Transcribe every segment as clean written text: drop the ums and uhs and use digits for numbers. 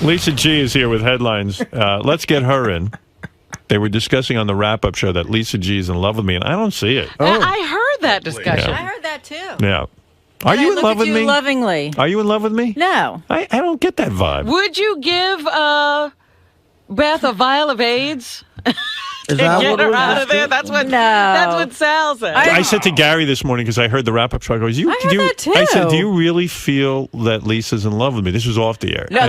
Lisa G is here with headlines. Let's get her in. They were discussing on the wrap-up show that Lisa G is in love with me, and I don't see it. I heard that discussion. Yeah. I heard that too. Yeah. Are you in love with me? Lovingly. Are you in love with me? No. I don't get that vibe. Would you give Beth a vial of AIDS? Is that Get what her we're out of there. asking? That's what Sal said. I said to Gary this morning because I heard the wrap-up show. I heard that too. I said, "Do you really feel that Lisa's in love with me?" This was off the air. No,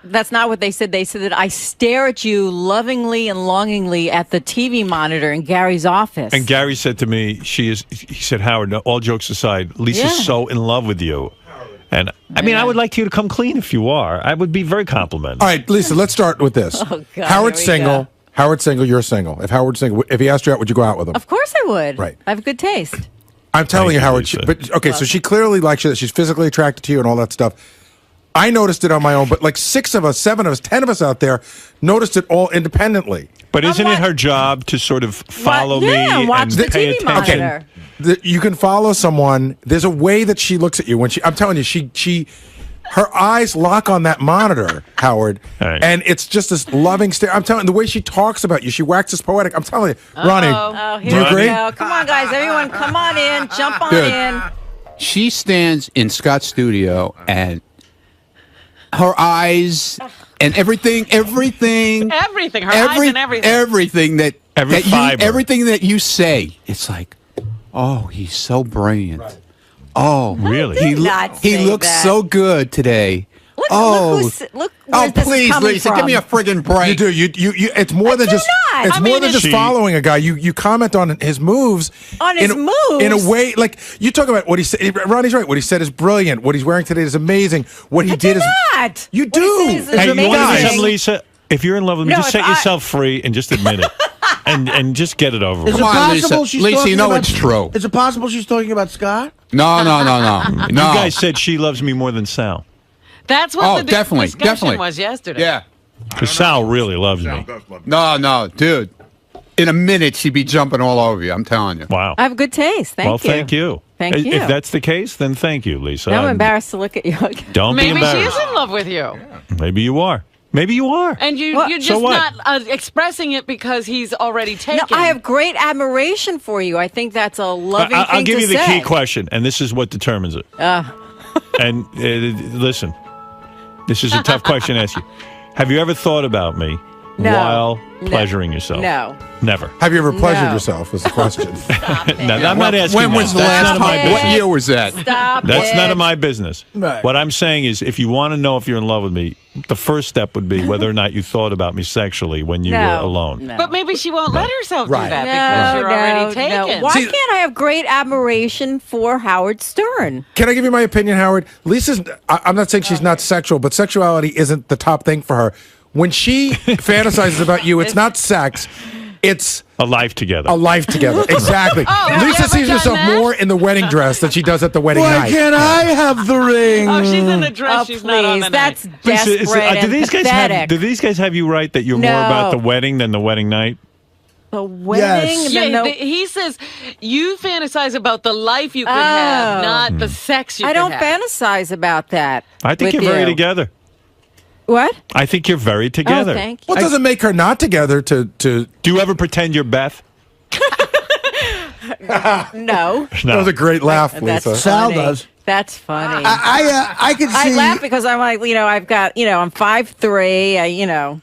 that's not what they said. They said that I stare at you lovingly and longingly at the TV monitor in Gary's office. And Gary said to me, He said, Howard, all jokes aside, Lisa's so in love with you. And I mean, I would like you to come clean if you are. I would be very complimentary. All right, Lisa, let's start with this. Oh, God, Howard's here we single. go. Howard's single, you're single. If Howard's single, if he asked you out, would you go out with him? Of course I would. Right. I have good taste. I'm telling you, Howard. Lisa. But okay, so she clearly likes you. That she's physically attracted to you and all that stuff. I noticed it on my own, but like 6 of us, 7 of us, 10 of us out there noticed it all independently. But isn't it her job to sort of follow me and watch and the pay TV attention? monitor? You can follow someone. There's a way that she looks at you when I'm telling you, her eyes lock on that monitor, Howard, Right. and it's just this loving stare. I'm telling you, the way she talks about you, she waxes poetic. I'm telling you, Ronnie, Oh, do here you we agree? go. Come on, guys. Everyone, come on in. Jump on Good. in. She stands in Scott's studio and her eyes and everything. Everything. Her eyes and everything. Everything that, Every that fiber. everything that you say, it's like, oh, he's so brilliant. Right. Oh, Really? did not He say looks that. so good today. Look, oh, look oh, where's this please, coming Lisa, from. give me a friggin' break. You do. You. It's more than do just. not. It's I more mean, than just she- following a guy. You comment on his moves. On his in moves? a way like you talk about what he said. Ronnie's right. What he said is brilliant. What he's wearing today is amazing. What he I did do is not. you What do. he says is Hey, you want to amazing. know something, Lisa? If you're in love with me, No, just if set yourself free and just admit it. and just get it over Is with. it Come on, possible Lisa. she's Lisa, talking you know about- it's true. Is it possible she's talking about Scott? No. You guys said she loves me more than Sal. That's what Oh, the definitely, discussion definitely. was yesterday. Yeah. Because Sal really loves me. No, dude. In a minute, she'd be jumping all over you. I'm telling you. Wow. I have good taste. Thank you. Thank you. Thank you. If that's the case, then thank you, Lisa. Now I'm embarrassed to look at you. Don't be Maybe she embarrassed. is in love with you. Maybe you are. Maybe you are. And What? you're So just what? not expressing it because he's already No, taken. I have great admiration for you. I think that's a loving thing I'll give to you the say. key question, and this is what determines it. And listen, this is a tough question to ask you. Have you ever thought about me No. while No. pleasuring yourself? No. Never. Have you ever pleasured No. yourself? Is the question. No, I'm not asking When was that. the That's last none of my time? business. What year was that? Stop That's it. none of my business. Right. What I'm saying is, if you want to know if you're in love with me, the first step would be whether or not you thought about me sexually when you were alone. No. But maybe she won't let herself Right. do that because you're already taken. Why See- can't I have great admiration for Howard Stern? Can I give you my opinion, Howard? Lisa's. I'm not saying she's not sexual, but sexuality isn't the top thing for her. When she fantasizes about you, it's not sex. It's A life together. a life together. Exactly. have you Lisa ever sees done herself that? more in the wedding dress than she does at the wedding night. I have the ring? Oh, she's in the dress. Oh, she's not on please. the That's night. desperate Lisa, and do these guys pathetic. do these guys have you right that you're more No. about the wedding than the wedding night? The wedding? Yes. Yeah, No, he says you fantasize about the life you could have, not the sex you I could don't have. fantasize about that. I think with you're very you. together. What? I think you're very together. Oh, thank you. What doesn't make her not together to Do you ever pretend you're Beth? No. That was a great laugh, That's Lisa. Sal funny. does. That's funny. I could see. I laugh because I'm like, I've got, I'm 5'3",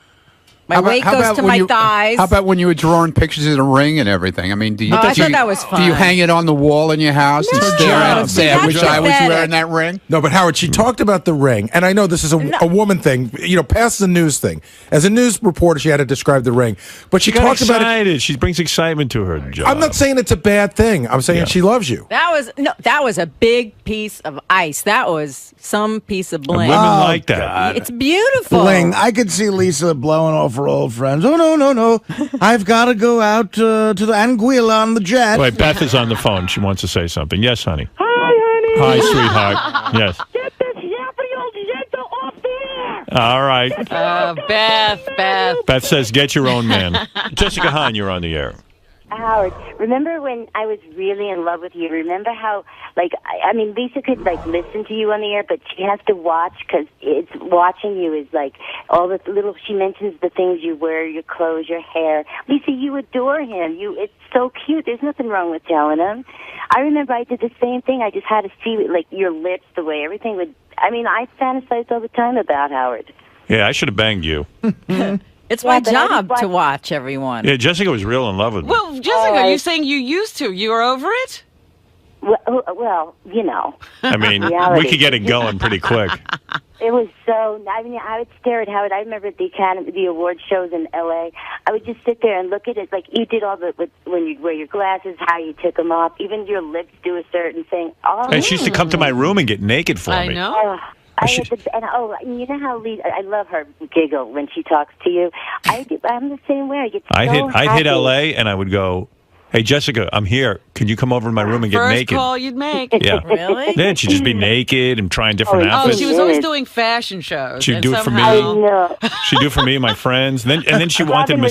my weight goes to my thighs. How about when you were drawing pictures of the ring and everything? I mean, do you? Oh, I do you- thought that was Do you fun. hang it on the wall in your house and No, stare at it and say, "I that's wish I was pathetic. wearing that ring"? No, but Howard, she talked about the ring, and I know this is a woman thing, past the news thing. As a news reporter, she had to describe the ring, but she Got talked about it. excited. She brings excitement to her job. I'm not saying it's a bad thing. I'm saying Yeah. she loves you. That was a big piece of ice. That was some piece of And bling. women like that. It's beautiful. Bling. I could see Lisa blowing off her old friends. Oh, no. I've got to go out to the Anguilla on the jet. Wait, Beth is on the phone. She wants to say something. Yes, honey. Hi, honey. Hi, sweetheart. Yes. Get this yappy old yenta off the air. All right. Beth. Beth says, get your own man. Jessica Hahn, you're on the air. Howard, remember when I was really in love with you? Remember how, like, I mean, Lisa could, like, listen to you on the air, but she has to watch because it's watching you is, like, all the little, she mentions the things you wear, your clothes, your hair. Lisa, you adore him. It's so cute. There's nothing wrong with telling him. I remember I did the same thing. I just had to see, like, your lips, the way everything would, I mean, I fantasized all the time about Howard. Yeah, I should have banged you. It's my job to watch everyone. Yeah, Jessica was real in love with me. Well, Jessica, you're saying you used to. You were over it? Well, you know. I mean, we could get it going pretty quick. It was so, I mean, I would stare at Howard. I remember at the award shows in L.A., I would just sit there and look at it. Like, you did all when you wear your glasses, how you took them off, even your lips do a certain thing. Oh, and she used to come to my room and get naked for me. I know. And you know how Lisa, I love her giggle when she talks to you. I'm the same way. I'd hit L.A. and I would go, hey, Jessica, I'm here. Can you come over to my room and get naked? First call you'd make. Yeah. Really? Then she'd just be naked and trying different outfits. She was always doing fashion shows. She'd do it for me. She'd do it for me and my friends. And then she wanted me.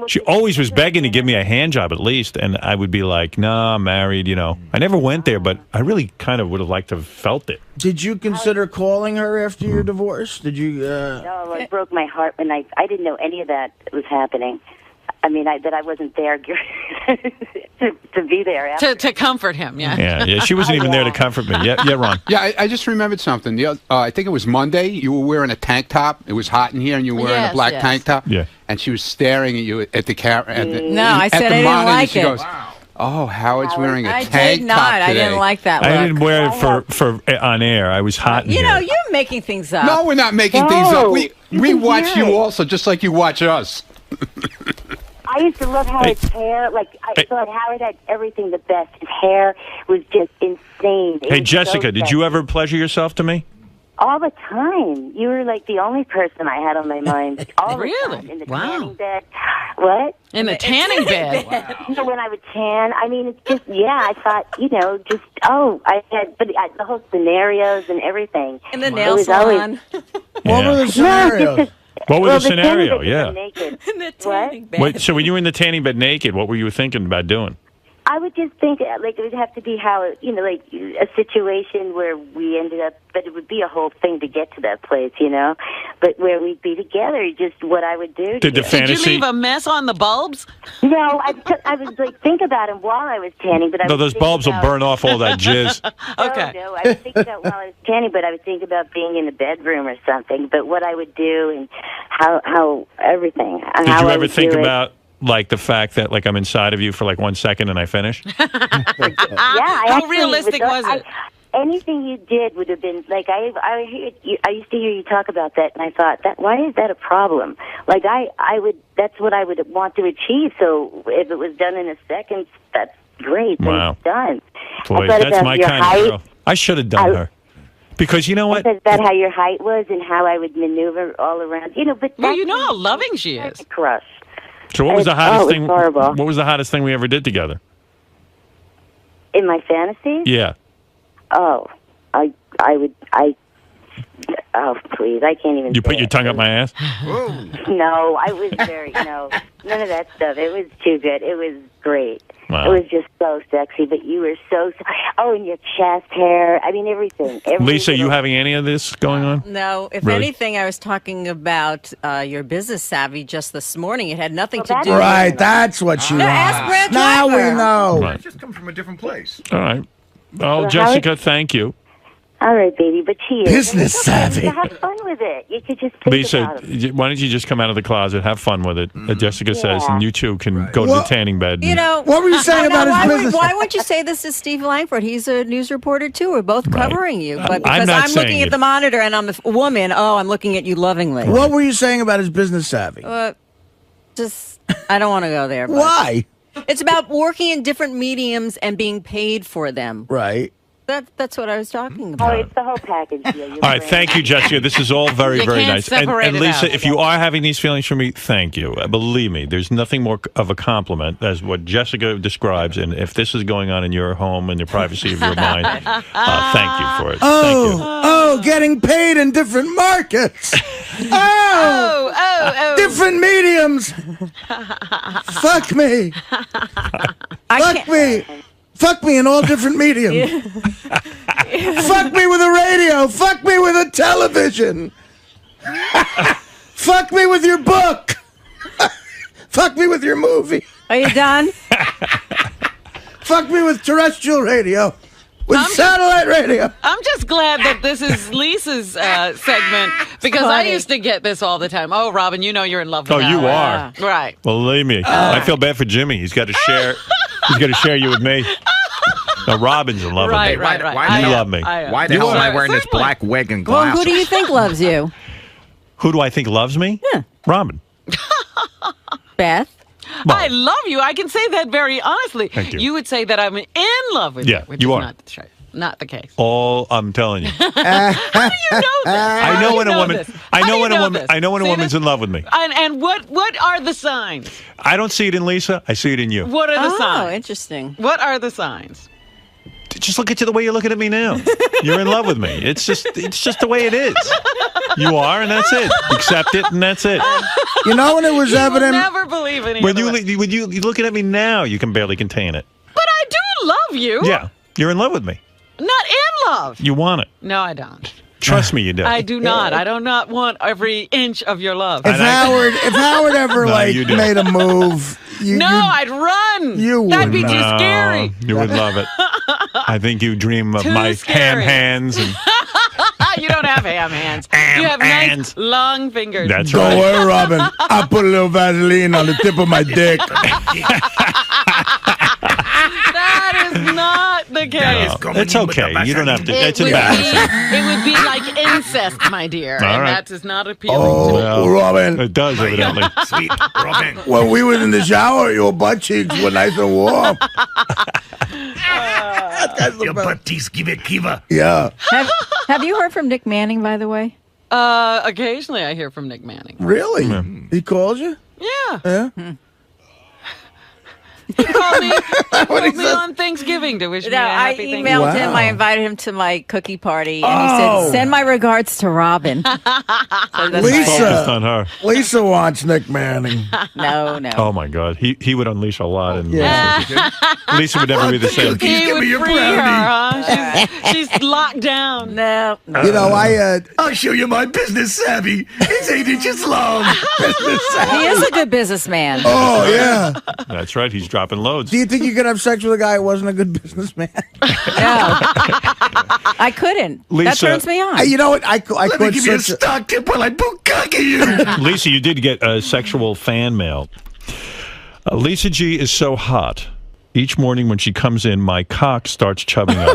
She always was begging to give me a hand job at least. And I would be like, no, I'm married, you know. I never went there, but I really kind of would have liked to have felt it. Did you consider calling her after your divorce? Did you? No, it broke my heart when I didn't know any of that was happening. I mean, that I wasn't there to be there. After. To comfort him, yeah. Yeah, she wasn't even there to comfort me. Yeah, Ron. Yeah, I just remembered something. I think it was Monday. You were wearing a tank top. It was hot in here, and you were wearing a black tank top. Yeah. And she was staring at you at the camera. No, I said I didn't like she it. Goes, oh, Howard's wearing a tank top I did not. today. I didn't like that look. I didn't wear it for on air. I was hot in here. You know, you're making things up. No, we're not making things up. We watch you also, just like you watch us. I used to love Howard's hair. Like, I thought Howard had everything the best. His hair was just insane. Hey, Jessica, did you ever pleasure yourself to me? All the time. You were like the only person I had on my mind. All the Really? time. In the Wow. tanning bed. What? In the tanning bed. You know, when I would tan, I mean, it's just, I thought, I had the whole scenarios and everything. In the nail salon. What were the scenarios? What was the scenario? Yeah. Naked. In the tanning bed. Wait, so when you were in the tanning bed naked, what were you thinking about doing? I would just think, like, it would have to be like a situation where we ended up, but it would be a whole thing to get to that place, but where we'd be together, just what I would do. Did the fantasy... Did you leave a mess on the bulbs? No, I was like, think about him while I was tanning, but No, those bulbs will burn off all that jizz. Okay. No, I was thinking about while I was tanning, but I was thinking about being in the bedroom or something, but what I would do and how everything. Did you ever think about... like the fact that like I'm inside of you for like 1 second and I finish? How realistic was it? Anything you did would have been like I used to hear you talk about that, and I thought why is that a problem? Like I would that's what I would want to achieve. So if it was done in a second, that's great. Wow, it's done. Boy, that's my kind of girl. I should have done her. Because you know what? Is that how your height was and how I would maneuver all around? But well, you know how loving she is. Crush. So what was the hottest thing? Horrible. What was the hottest thing we ever did together? In my fantasies? Yeah. Oh, oh, please, I can't even. You put your tongue up my ass? No, I was none of that stuff. It was too good. It was great. Wow. It was just so sexy, but you were so and your chest hair. I mean, everything. Lisa, you having any of this going on? No. If Really? anything, I was talking about your business savvy just this morning. It had nothing to do. Right, that's what she wants. ask Brad Now Driver. we know. Right. Just come from a different place. All right. Well, Jessica, thank you. All right, baby, but cheers. Business savvy. Have fun with it. You could just think Lisa, about it. why don't you just come out of the closet, have fun with it, Jessica says, and you two can go to the Well, tanning bed. You know, What were you saying about his business? Why wouldn't you say this to Steve Langford? He's a news reporter too. We're both covering you, but because not I'm saying looking it. at the monitor and I'm a woman, I'm looking at you lovingly. What were you saying about his business savvy? Just, I don't want to go there. But Why? It's about working in different mediums and being paid for them. Right. That's what I was talking Oh, about. it's the whole package deal. All right, thank you, Jessica. This is all very, You very can't nice. And separate it Lisa, out. if you are having these feelings for me, thank you. Believe me, there's nothing more of a compliment as what Jessica describes. And if this is going on in your home and the privacy of your mind, thank you for it. Thank you. Getting paid in different markets. Oh. Different mediums. Fuck me. Fuck me. Fuck me in all different mediums. Fuck me with a radio. Fuck me with a television. Fuck me with your book. Fuck me with your movie. Are you done? Fuck me with terrestrial radio. With satellite radio. I'm just glad that this is Lisa's segment because I used to get this all the time. Oh, Robin, you know you're in love with Oh, you Howard. are. Right. Believe me. I feel bad for Jimmy. He's got to share. He's got to share you with me. No, Robin's in love with me. Right. You love me. Why the hell am I wearing this black wig and Well, glasses? who do you think loves you? Who do I think loves me? Yeah. Robin. Beth? Well, I love you. I can say that very honestly. Thank you. You would say that I'm in love with Yeah, you, which you is are. not the case. all I'm telling you. How do you know this? I know when a woman. This? I How know do when you a know woman. this? I know when a See woman's this? in love with me. And what are the signs? I don't see it in Lisa. I see it in you. What are the Oh, signs? interesting. What are the signs? Just look at you the way you're looking at me now. You're in love with me. It's just the way it is. You are, and that's it. Accept it, and that's it. You know when it was You will evident? never believe any When other you way. when you looking at me now, you can barely contain it. But I do love you. Yeah, you're in love with me. Not in love. You want it. No, I don't. Trust me, you do. I do not. I do not want every inch of your love. If Howard ever No, you do. made a move, I'd run. You That'd be would too No, scary. You would love it. I think you dream of Too my ham scary. hands, and You don't have ham hands. Ham You have hands. nice long fingers. that's Don't right. worry, Robin. I put a little Vaseline on the tip of my dick. That is not the case. It's okay. You don't have to. It's would embarrassing. it would be like incest, my dear, All and right. that is not appealing to me. Oh, Robin. It does, evidently. Sweet Robin. When we was in the shower, your butt cheeks were nice and warm. Your butt cheeks give it kiva. Yeah. Have you heard from Nick Manning, by the way? Occasionally, I hear from Nick Manning. Really? He calls you? Yeah, Yeah. he called me on Thanksgiving to wish me a I happy Thanksgiving. emailed him. Wow. I invited him to my cookie party, and he said, "Send my regards to Robin." So that's Lisa. Focused on her. Lisa wants Nick Manning. no. Oh my God, he would unleash a lot, and Yeah. Lisa would never be the same. He would free her, huh? She's locked down. No. You know, I'll show you my business savvy. It's 8 inches long. He is a good businessman. oh, yeah. That's right. He's dropping loads. Do you think you could have sex with a guy who wasn't a good businessman? No. I couldn't. That Lisa- turns me on. You know what? I Let me could give you a search. stock tip while I bukkake you. Lisa, you did get sexual fan mail. Lisa G is so hot. Each morning when she comes in, my cock starts chubbing up.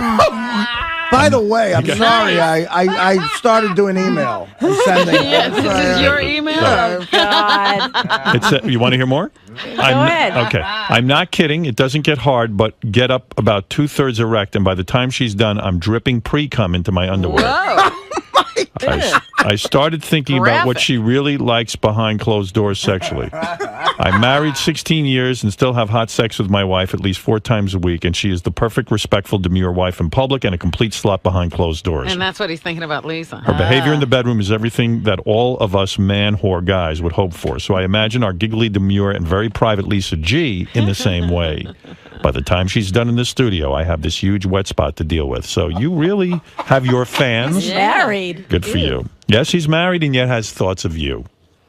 By the way, I'm sorry. I started doing email and sending. Yes, this is your email. Oh, God. You want to hear more? Go ahead. Okay. I'm not kidding. It doesn't get hard, but get up about 2/3 erect, and by the time she's done, I'm dripping pre-cum into my underwear. Whoa. I started thinking about what Graphic. she really likes behind closed doors sexually. I'm married 16 years and still have hot sex with my wife at least 4 times a week, and she is the perfect, respectful, demure wife in public and a complete slut behind closed doors. And that's what he's thinking about Lisa. Her behavior in the bedroom is everything that all of us man-whore guys would hope for. So I imagine our giggly, demure, and very private Lisa G in the same way. By the time she's done in the studio, I have this huge wet spot to deal with. So you really have your fans. Married. Good for you. Yes, he's married and yet has thoughts of you.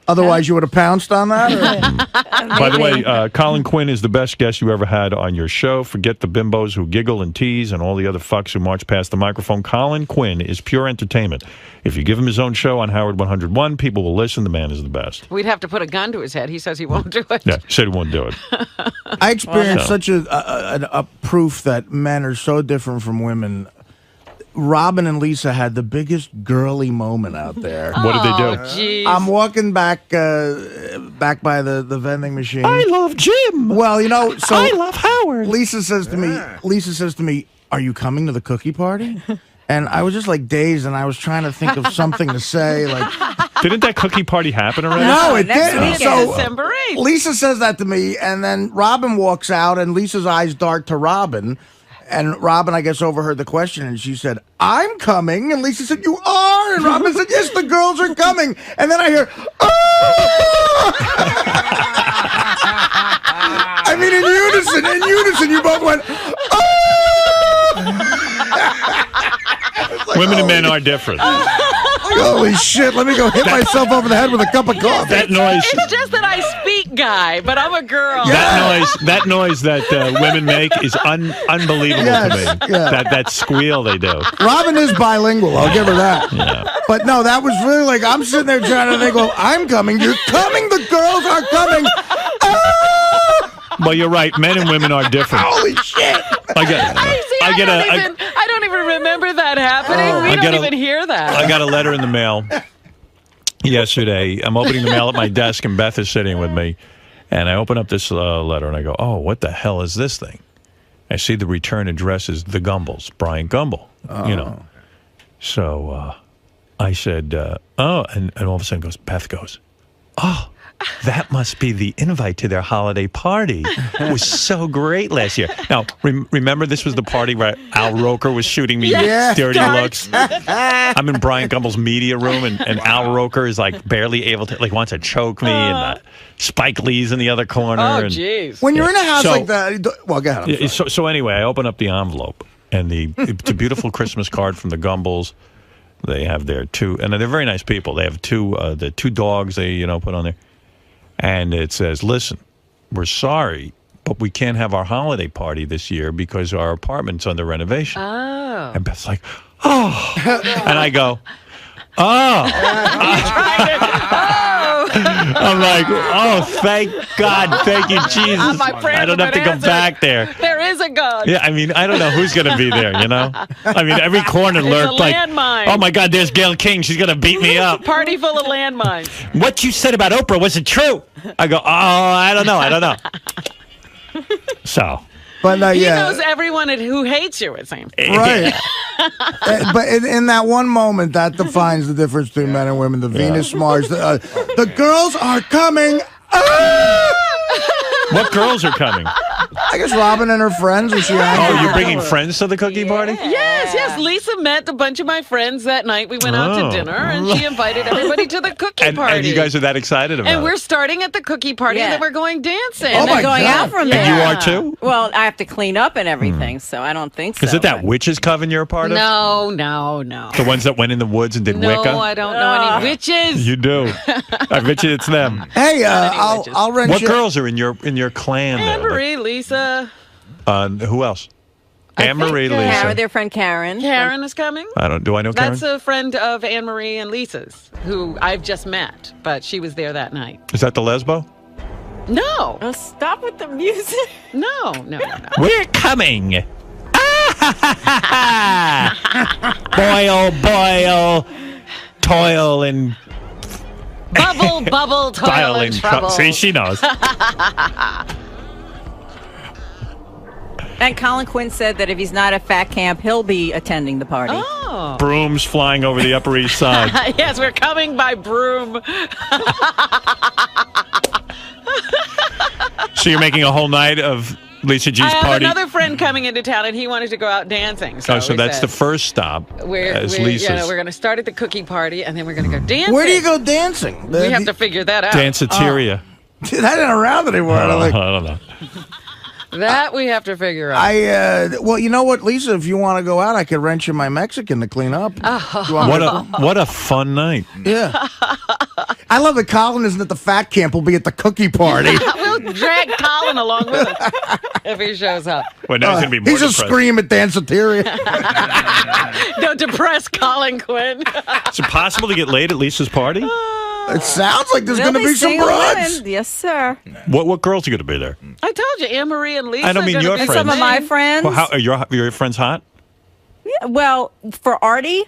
Otherwise, you would have pounced on that? Or? By the way, Colin Quinn is the best guest you ever had on your show. Forget the bimbos who giggle and tease and all the other fucks who march past the microphone. Colin Quinn is pure entertainment. If you give him his own show on Howard 101, people will listen. The man is the best. We'd have to put a gun to his head. He says he won't do it. Yeah, he said he won't do it. I experienced such a proof that men are so different from women. Robin and Lisa had the biggest girly moment out there. What did they do? Jeez. I'm walking back by the vending machine. I love Jim. Well, you know, so I love Howard. Lisa says to me, are you coming to the cookie party? And I was just like dazed, and I was trying to think of something to say. Like, didn't that cookie party happen already? No, it didn't. So December 8th. Lisa says that to me, and then Robin walks out, and Lisa's eyes dart to Robin. And Robin, I guess, overheard the question, and she said, I'm coming. And Lisa said, you are? And Robin said, yes, the girls are coming. And then I hear, oh! I mean, in unison, you both went, oh! Like, women and men are different. Holy shit, let me go hit myself over the head with a cup of coffee. That noise. It's just that I speak guy, but I'm a girl. That noise that women make is unbelievable to me. Yeah. That squeal they do. Robin is bilingual, I'll give her that. Yeah. But no, that was really like, I'm sitting there trying to think, well, I'm coming, you're coming, the girls are coming. Well, you're right. Men and women are different. Holy shit. I don't even remember that happening. We don't even hear that. I got a letter in the mail yesterday. I'm opening the mail at my desk, and Beth is sitting with me. And I open up this letter, and I go, oh, what the hell is this thing? I see the return address is the Gumbles, Brian Gumble, you know. So I said, oh, and all of a sudden Beth goes, oh, that must be the invite to their holiday party. It was so great last year. Now, remember this was the party where Al Roker was shooting me dirty looks? I'm in Brian Gumbel's media room, and Al Roker is like barely able to, like, wants to choke me, and Spike Lee's in the other corner. Oh, jeez. When you're in a house like that, well, go ahead. So anyway, I open up the envelope, and it's a beautiful Christmas card from the Gumbles. They have their two, and they're very nice people. They have the two dogs they put on there. And it says, listen, we're sorry, but we can't have our holiday party this year because our apartment's under renovation. Oh. And Beth's like, oh. And I go, oh. I'm like, oh, thank God. Thank you, Jesus. I don't have to go back there. There is a God. Yeah, I mean, I don't know who's going to be there, I mean, every corner lurked like, landmine. Oh, my God, there's Gayle King. She's going to beat me up. Party full of landmines. What you said about Oprah, was it true? I go, oh, I don't know. So. But he knows everyone who hates you, it seems. Right. But in that one moment, that defines the difference between men and women. The Venus, Mars. The girls are coming. What girls are coming? I guess Robin and her friends. Oh, you're bringing friends to the cookie party? Yes. Lisa met a bunch of my friends that night. We went out to dinner, and she invited everybody to the cookie party. And you guys are that excited about it? And we're starting at the cookie party, and then we're going dancing. And then going out from there. And you are too? Well, I have to clean up and everything, so I don't think so. Is it that witches coven you're a part of? No. The ones that went in the woods and did Wicca? No, I don't know any witches. You do. I bet you it's them. Hey, I'll rent What girls are in your clan? Anne-Marie, Lisa. Who else? Anne-Marie, Lisa. Their friend Karen. Karen is coming. Do I know Karen? That's a friend of Anne-Marie and Lisa's, who I've just met, but she was there that night. Is that the lesbo? No. Oh, stop with the music. No. We're coming. Boil, toil, and... Bubble, toil, and trouble. See, she knows. And Colin Quinn said that if he's not at Fat Camp, he'll be attending the party. Oh. Brooms flying over the Upper East Side. Yes, we're coming by broom. So you're making a whole night of Lisa G's party? I have another friend coming into town, and he wanted to go out dancing. So that's the first stop. Lisa's. We're going to start at the cookie party, and then we're going to go dancing. Where do you go dancing? We have to figure that out. Danceteria. That ain't around anymore. I don't know. That we have to figure out. Well, you know what, Lisa? If you want to go out, I could rent you my Mexican to clean up. What a fun night. Yeah. I love that Colin isn't at the Fat Camp. We'll be at the cookie party. We'll drag Colin along with us if he shows up. Well, now he's going to be more He's a scream at Danceteria. Don't depress Colin Quinn. Is it possible to get laid at Lisa's party? It sounds like there's going to be some broads. Yes, sir. What girls are going to be there? I told you, Anne-Marie and Lisa. I don't mean your friends. Some of my friends. Well, are your friends hot? Yeah, well, for Artie,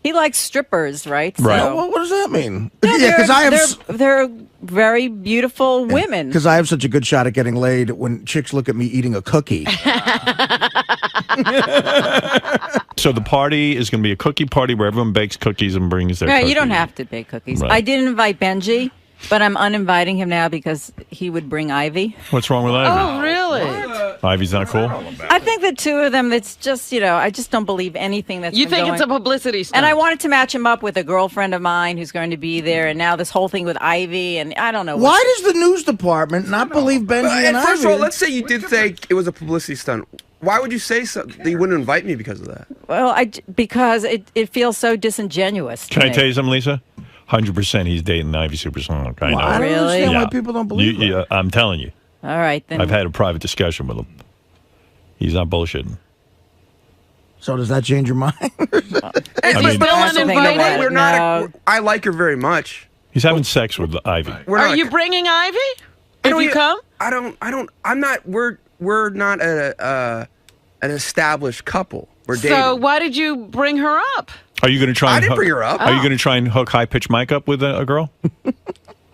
he likes strippers, right? Right. So. What does that mean? Yeah, because they're very beautiful women. Because I have such a good shot at getting laid when chicks look at me eating a cookie. So the party is going to be a cookie party where everyone bakes cookies and brings their cookies. You don't have to bake cookies. Right. I did invite Benji, but I'm uninviting him now because he would bring Ivy. What's wrong with Ivy? Oh, really? Ivy's not cool? I think the two of them, it's just, I just don't believe anything that's You think it's a publicity stunt? And I wanted to match him up with a girlfriend of mine who's going to be there, and now this whole thing with Ivy, and I don't know. Why does the news department not believe Benji and Ivy? First of all, let's say you did think it was a publicity stunt. Why would you say so, that you wouldn't invite me because of that? Well, because it feels so disingenuous to Can I me. tell you something, Lisa? 100% he's dating Ivy Supersonic. I know. I don't understand why people don't believe you. I'm telling you. All right, then. I've had a private discussion with him. He's not bullshitting. So does that change your mind? Is he still uninvited? We're not. I like her very much. He's having sex with Ivy. Are you bringing Ivy? If you come? I'm not. We're not an established couple. We're dating. So why did you bring her up? Are you going to try? I didn't bring her up. Are you going to try and hook high pitch Mike up with a girl?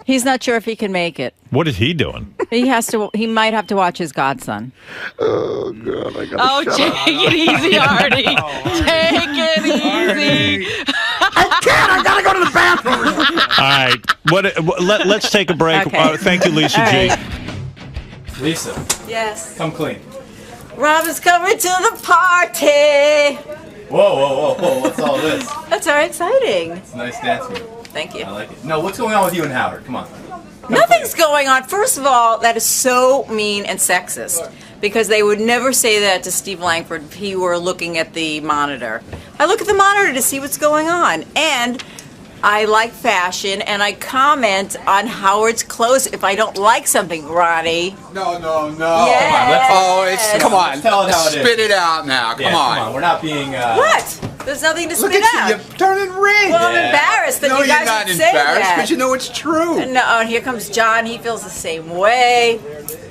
He's not sure if he can make it. What is he doing? He has to. He might have to watch his godson. Oh God! I gotta take it easy, Artie. Take it easy. I can't. I gotta go to the bathroom. All right. Let's take a break. Okay. Thank you, Lisa G. Right. Lisa. Yes. Come clean. Rob is coming to the party. Whoa! What's all this? That's very exciting. It's a nice dance move. Thank you. I like it. No, what's going on with you and Howard? Come on. Nothing's going on. First of all, that is so mean and sexist because they would never say that to Steve Langford if he were looking at the monitor. I look at the monitor to see what's going on, and I like fashion, and I comment on Howard's clothes if I don't like something, Ronnie. No. Yes. Come on. Tell it how it is. Spit it out now. Come on. We're not being. What? There's nothing to Look spit at out. you. You're turning red. Well, I'm embarrassed that you guys you're not would say embarrassed, that. but you know it's true. No, and here comes John. He feels the same way.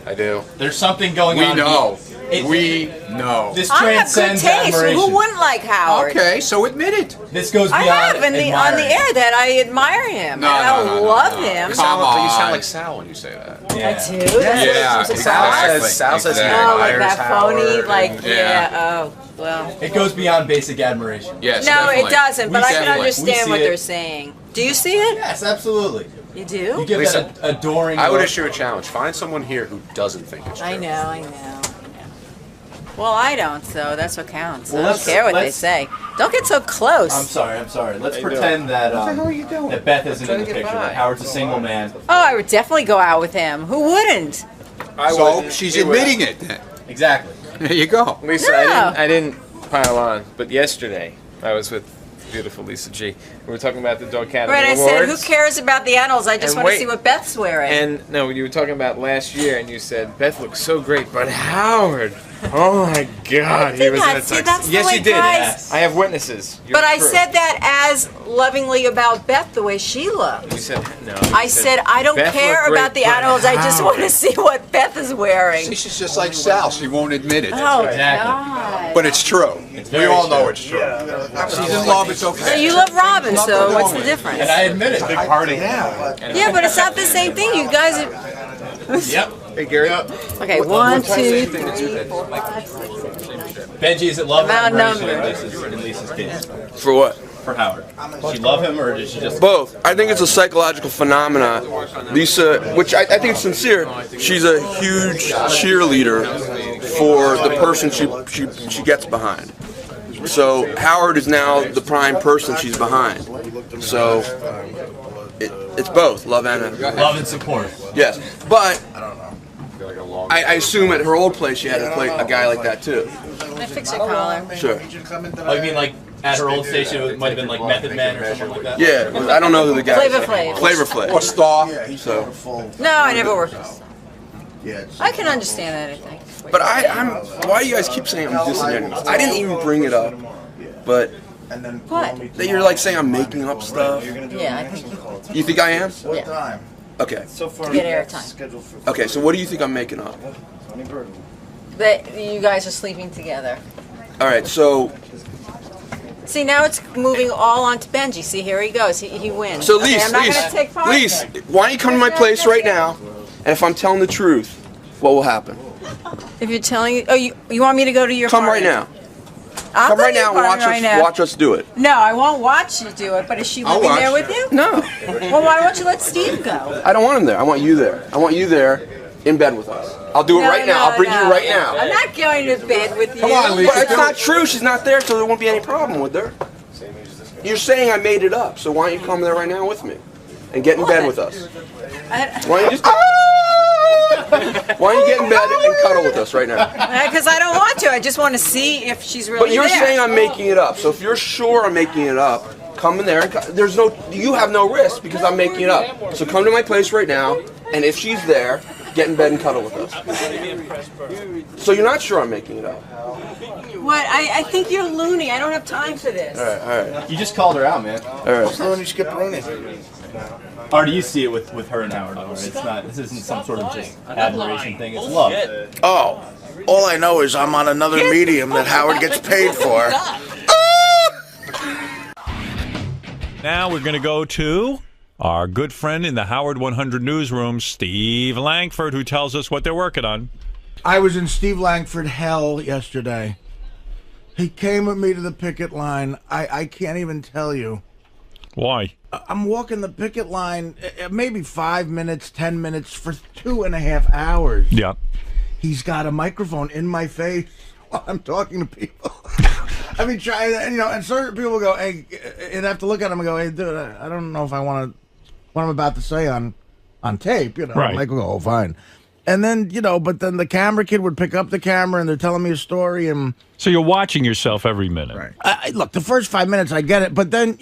I do. There's something going We on. know. It- We know. This I have good transcends taste. admiration. Who wouldn't like Howard? Okay, so admit it. This goes I beyond have on the air that I admire him. No, and I no, love no. him. You sound like Sal when you say that. I do. Yeah, That's what exactly. Sal says he Oh, like admires that phony, Howard like, and- yeah, oh, well. It goes beyond basic admiration. Yes, No, definitely. it doesn't, but I can definitely. understand We what see it. they're saying. Do you see it? Yes, absolutely. You do? You give Lisa, that adoring. I would look. issue a challenge. Find someone here who doesn't think it's true. I know. Well, I don't, so that's what counts. Well, I don't care what they let's- say. Don't get so close. I'm sorry. Let's How you pretend that What the hell are you doing? that Beth isn't Trying in the to get picture. by. That Howard's a single man. Oh, I would definitely go out with him. Who wouldn't? So she's admitting it then. Exactly. There you go. Lisa, No. I didn't pile on, but yesterday I was with beautiful Lisa G. We were talking about the Dog Academy Right, I Awards. said, who cares about the animals? I just And want to wait. see what Beth's wearing. And no, you were talking about last year, and you said Beth looks so great, but Howard, oh my God, he did was not in a say tux. that's the Yes, way you did. guys- I have witnesses. You're But I true. said that as lovingly about Beth the way she looked. You said no. I said I don't Beth care looked great, about the but animals. I just want to see what Beth is wearing. She's just like Sal. She won't admit it. Oh, Exactly. God. But it's true. We all know it's true. She's in love. It's So okay. you love Robin, so what's the And difference? I admit it. Big party. Yeah, but it's not the same thing. You guys are... Yep. Hey Gary. Okay, 1, 2, 3, 4, 5, 6, 7. Benji, is it love or I'm admiration outnumbered. in Lisa's case? For what? For Howard. Does she love him or does she just... Both. I think it's a psychological phenomena. Lisa, which I think is sincere, she's a huge cheerleader for the person she gets behind. So Howard is now the prime person she's behind. So it's both love and Love and support. yes. But I assume at her old place she had to play a guy like that too. Can I fix your collar? Sure. Oh, you mean like at her old station it might have been like Method Man or something like that? Yeah, I don't know who the guy is. Flavor Flav. Flavor Flav. Or Star. So, No, I never worked with I can understand that, I think. but I'm. Why do you guys keep saying I'm disingenuous? I didn't even bring it up, but What? that you're like saying I'm making up stuff. Yeah, I think You think I am? yeah. Okay. To get airtime. Okay. So what do you think I'm making up? That you guys are sleeping together. All right. So See, now it's moving all onto Benji. See, here he goes. He wins. so Okay, Lise, I'm not going to take part. Lise, why don't you come to my place right now? And if I'm telling the truth, what will happen? If you're telling, oh, you want me to go to your Come party? right now. Come right now and watch us do it. No, I won't watch you do it, but is she living there with you? No. Well, why don't you let Steve go? I don't want him there. I want you there. I want you there in bed with us. I'll do it right now. I'll bring you right now. I'm not going to bed with you. Come on, Lisa. But it's not true. She's not there, so there won't be any problem with her. You're saying I made it up, so why don't you come there right now with me and get in bed with us? Why don't you just... Why don't you get in bed and cuddle with us right now? Because I don't want to. I just want to see if she's really But you're there. saying I'm making it up. So if you're sure I'm making it up, come in there. And you have no risk because I'm making it up. So come to my place right now, and if she's there, get in bed and cuddle with us. So you're not sure I'm making it up? What? I think you're loony. I don't have time for this. All right. You just called her out, man. All right. Loony skipperoni. Artie, you see it with her and Howard. It's not. This isn't some sort of just admiration thing. It's love. Oh, all I know is I'm on another medium that Howard gets paid for. Now we're going to go to our good friend in the Howard 100 newsroom, Steve Langford, who tells us what they're working on. I was in Steve Langford hell yesterday. He came with me to the picket line. I can't even tell you. Why? I'm walking the picket line maybe 5 minutes, 10 minutes for 2.5 hours. Yeah. He's got a microphone in my face while I'm talking to people. I mean, and certain people go, hey, you'd have to look at him and go, hey, dude, I don't know if I want what I'm about to say on tape, Right. Michael go, oh, fine. And then, but then the camera kid would pick up the camera and they're telling me a story. And so you're watching yourself every minute. Right. Look, the first 5 minutes, I get it. But then,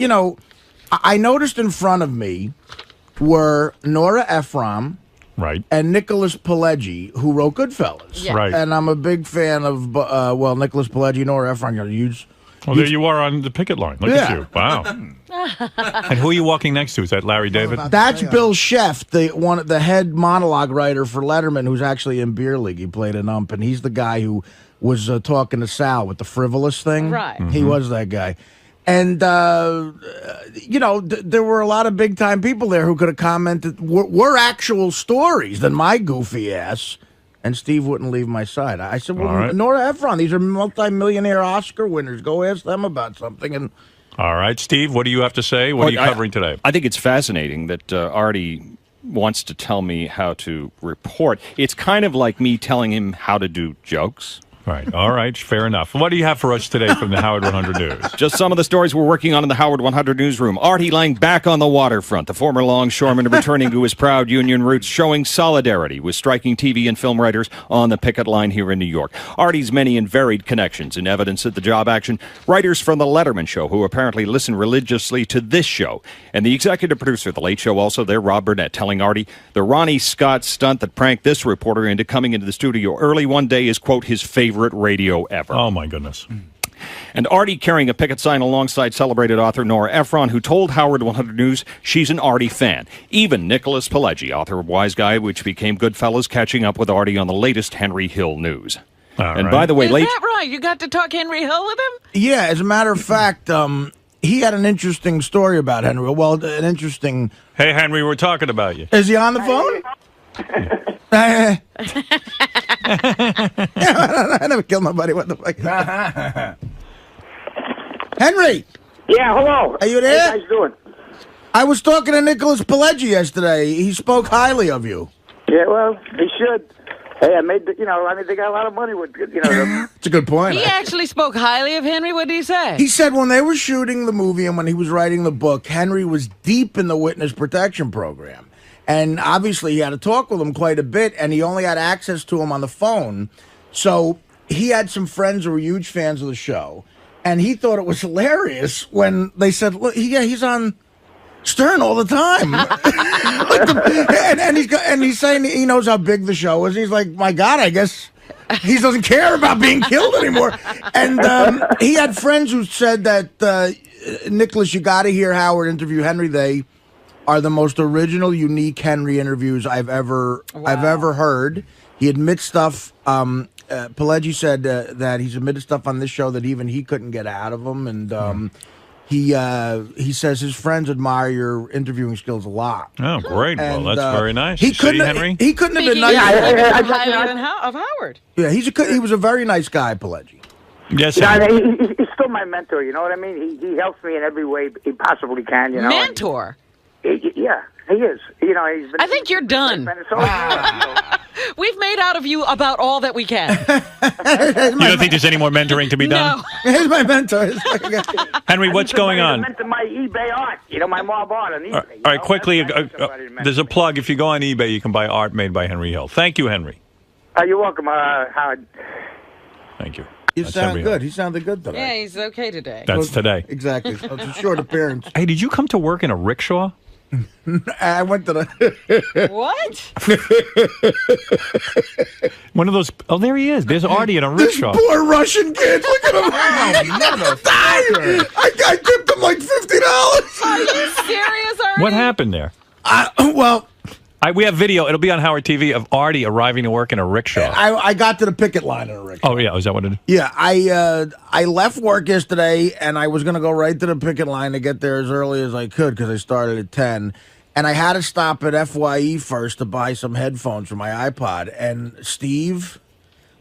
I noticed in front of me were Nora Ephron, right, and Nicholas Pileggi, who wrote Goodfellas. Yeah. Right. And I'm a big fan of, Nicholas Pileggi, Nora Ephron, huge. Well, there you are on the picket line. Look at you. Wow. And who are you walking next to? Is that Larry David? That's Bill Sheff, the head monologue writer for Letterman, who's actually in Beer League. He played an ump, and he's the guy who was talking to Sal with the frivolous thing. Right. Mm-hmm. He was that guy. And, there were a lot of big-time people there who could have commented, were actual stories than my goofy ass. And Steve wouldn't leave my side. I said, well, right. Nora Ephron, these are multi-millionaire Oscar winners. Go ask them about something. And all right, Steve, what do you have to say? What are you covering today? I think it's fascinating that Artie wants to tell me how to report. It's kind of like me telling him how to do jokes. Right. All right. Fair enough. What do you have for us today from the Howard 100 News? Just some of the stories we're working on in the Howard 100 newsroom. Artie lying back on the waterfront. The former longshoreman returning to his proud union roots, showing solidarity with striking TV and film writers on the picket line here in New York. Artie's many and varied connections in evidence at the job action. Writers from The Letterman Show who apparently listen religiously to this show. And the executive producer of The Late Show also there, Rob Burnett, telling Artie the Ronnie Scott stunt that pranked this reporter into coming into the studio early one day is, quote, his favorite radio ever. Oh, my goodness. And Artie carrying a picket sign alongside celebrated author Nora Ephron, who told Howard 100 News she's an Artie fan. Even Nicholas Pileggi, author of Wise Guy, which became Goodfellas, catching up with Artie on the latest Henry Hill news. By the way, is that right? You got to talk Henry Hill with him? yeah, as a matter of fact, he had an interesting story about Henry. Well, an interesting... Hey, Henry, we're talking about you. Is he on the phone? I never killed nobody. What the fuck? Henry! Yeah, hello. Are you there? How you guys doing? I was talking to Nicholas Pileggi yesterday. He spoke highly of you. Yeah, well, he should. Hey, I made they got a lot of money with, It's a good point. He actually spoke highly of Henry. What did he say? He said when they were shooting the movie and when he was writing the book, Henry was deep in the witness protection program. And obviously he had to talk with him quite a bit, and he only had access to him on the phone. So he had some friends who were huge fans of the show, and he thought it was hilarious when they said, look, he's on Stern all the time. and he's saying he knows how big the show is. He's like, my God, I guess he doesn't care about being killed anymore. And he had friends who said that, Nicholas, you got to hear Howard interview Henry. They are the most original, unique Henry interviews I've ever heard. He admits stuff. Pileggi said that he's admitted stuff on this show that even he couldn't get out of him, and he says his friends admire your interviewing skills a lot. Oh, great! And, well, that's very nice. He couldn't, Henry? He couldn't have been Speaking nicer. highly of Howard. Yeah, he was a very nice guy, Pileggi. Yes, you know, Henry. he's still my mentor. You know what I mean? He helps me in every way he possibly can. You know, mentor. Yeah, he is. You know, he's been. I think you're done. We've made out of you about all that we can. You don't think there's any more mentoring to be done? No. He's my mentor. Henry, what's going on? Mentor my eBay art. You know, my mom art on eBay. All right, quickly, there's a plug. If you go on eBay, you can buy art made by Henry Hill. Thank you, Henry. You're welcome, Howard. Thank you. You That's sound Henry good. Hill. He sounded good today. Yeah, he's okay today. That's today. Exactly. So it's a short appearance. Hey, did you come to work in a rickshaw? I went to the. What? One of those. Oh, there he is. There's Artie in a This rickshaw. poor Russian kid. Look at him. I tipped him like $50. Are you serious, Artie? What happened there? Well, we have video. It'll be on Howard TV of Artie arriving to work in a rickshaw. I got to the picket line in a rickshaw. Oh, yeah. Is that what it is? Yeah, I left work yesterday, and I was going to go right to the picket line to get there as early as I could because I started at 10. And I had to stop at FYE first to buy some headphones for my iPod. And Steve,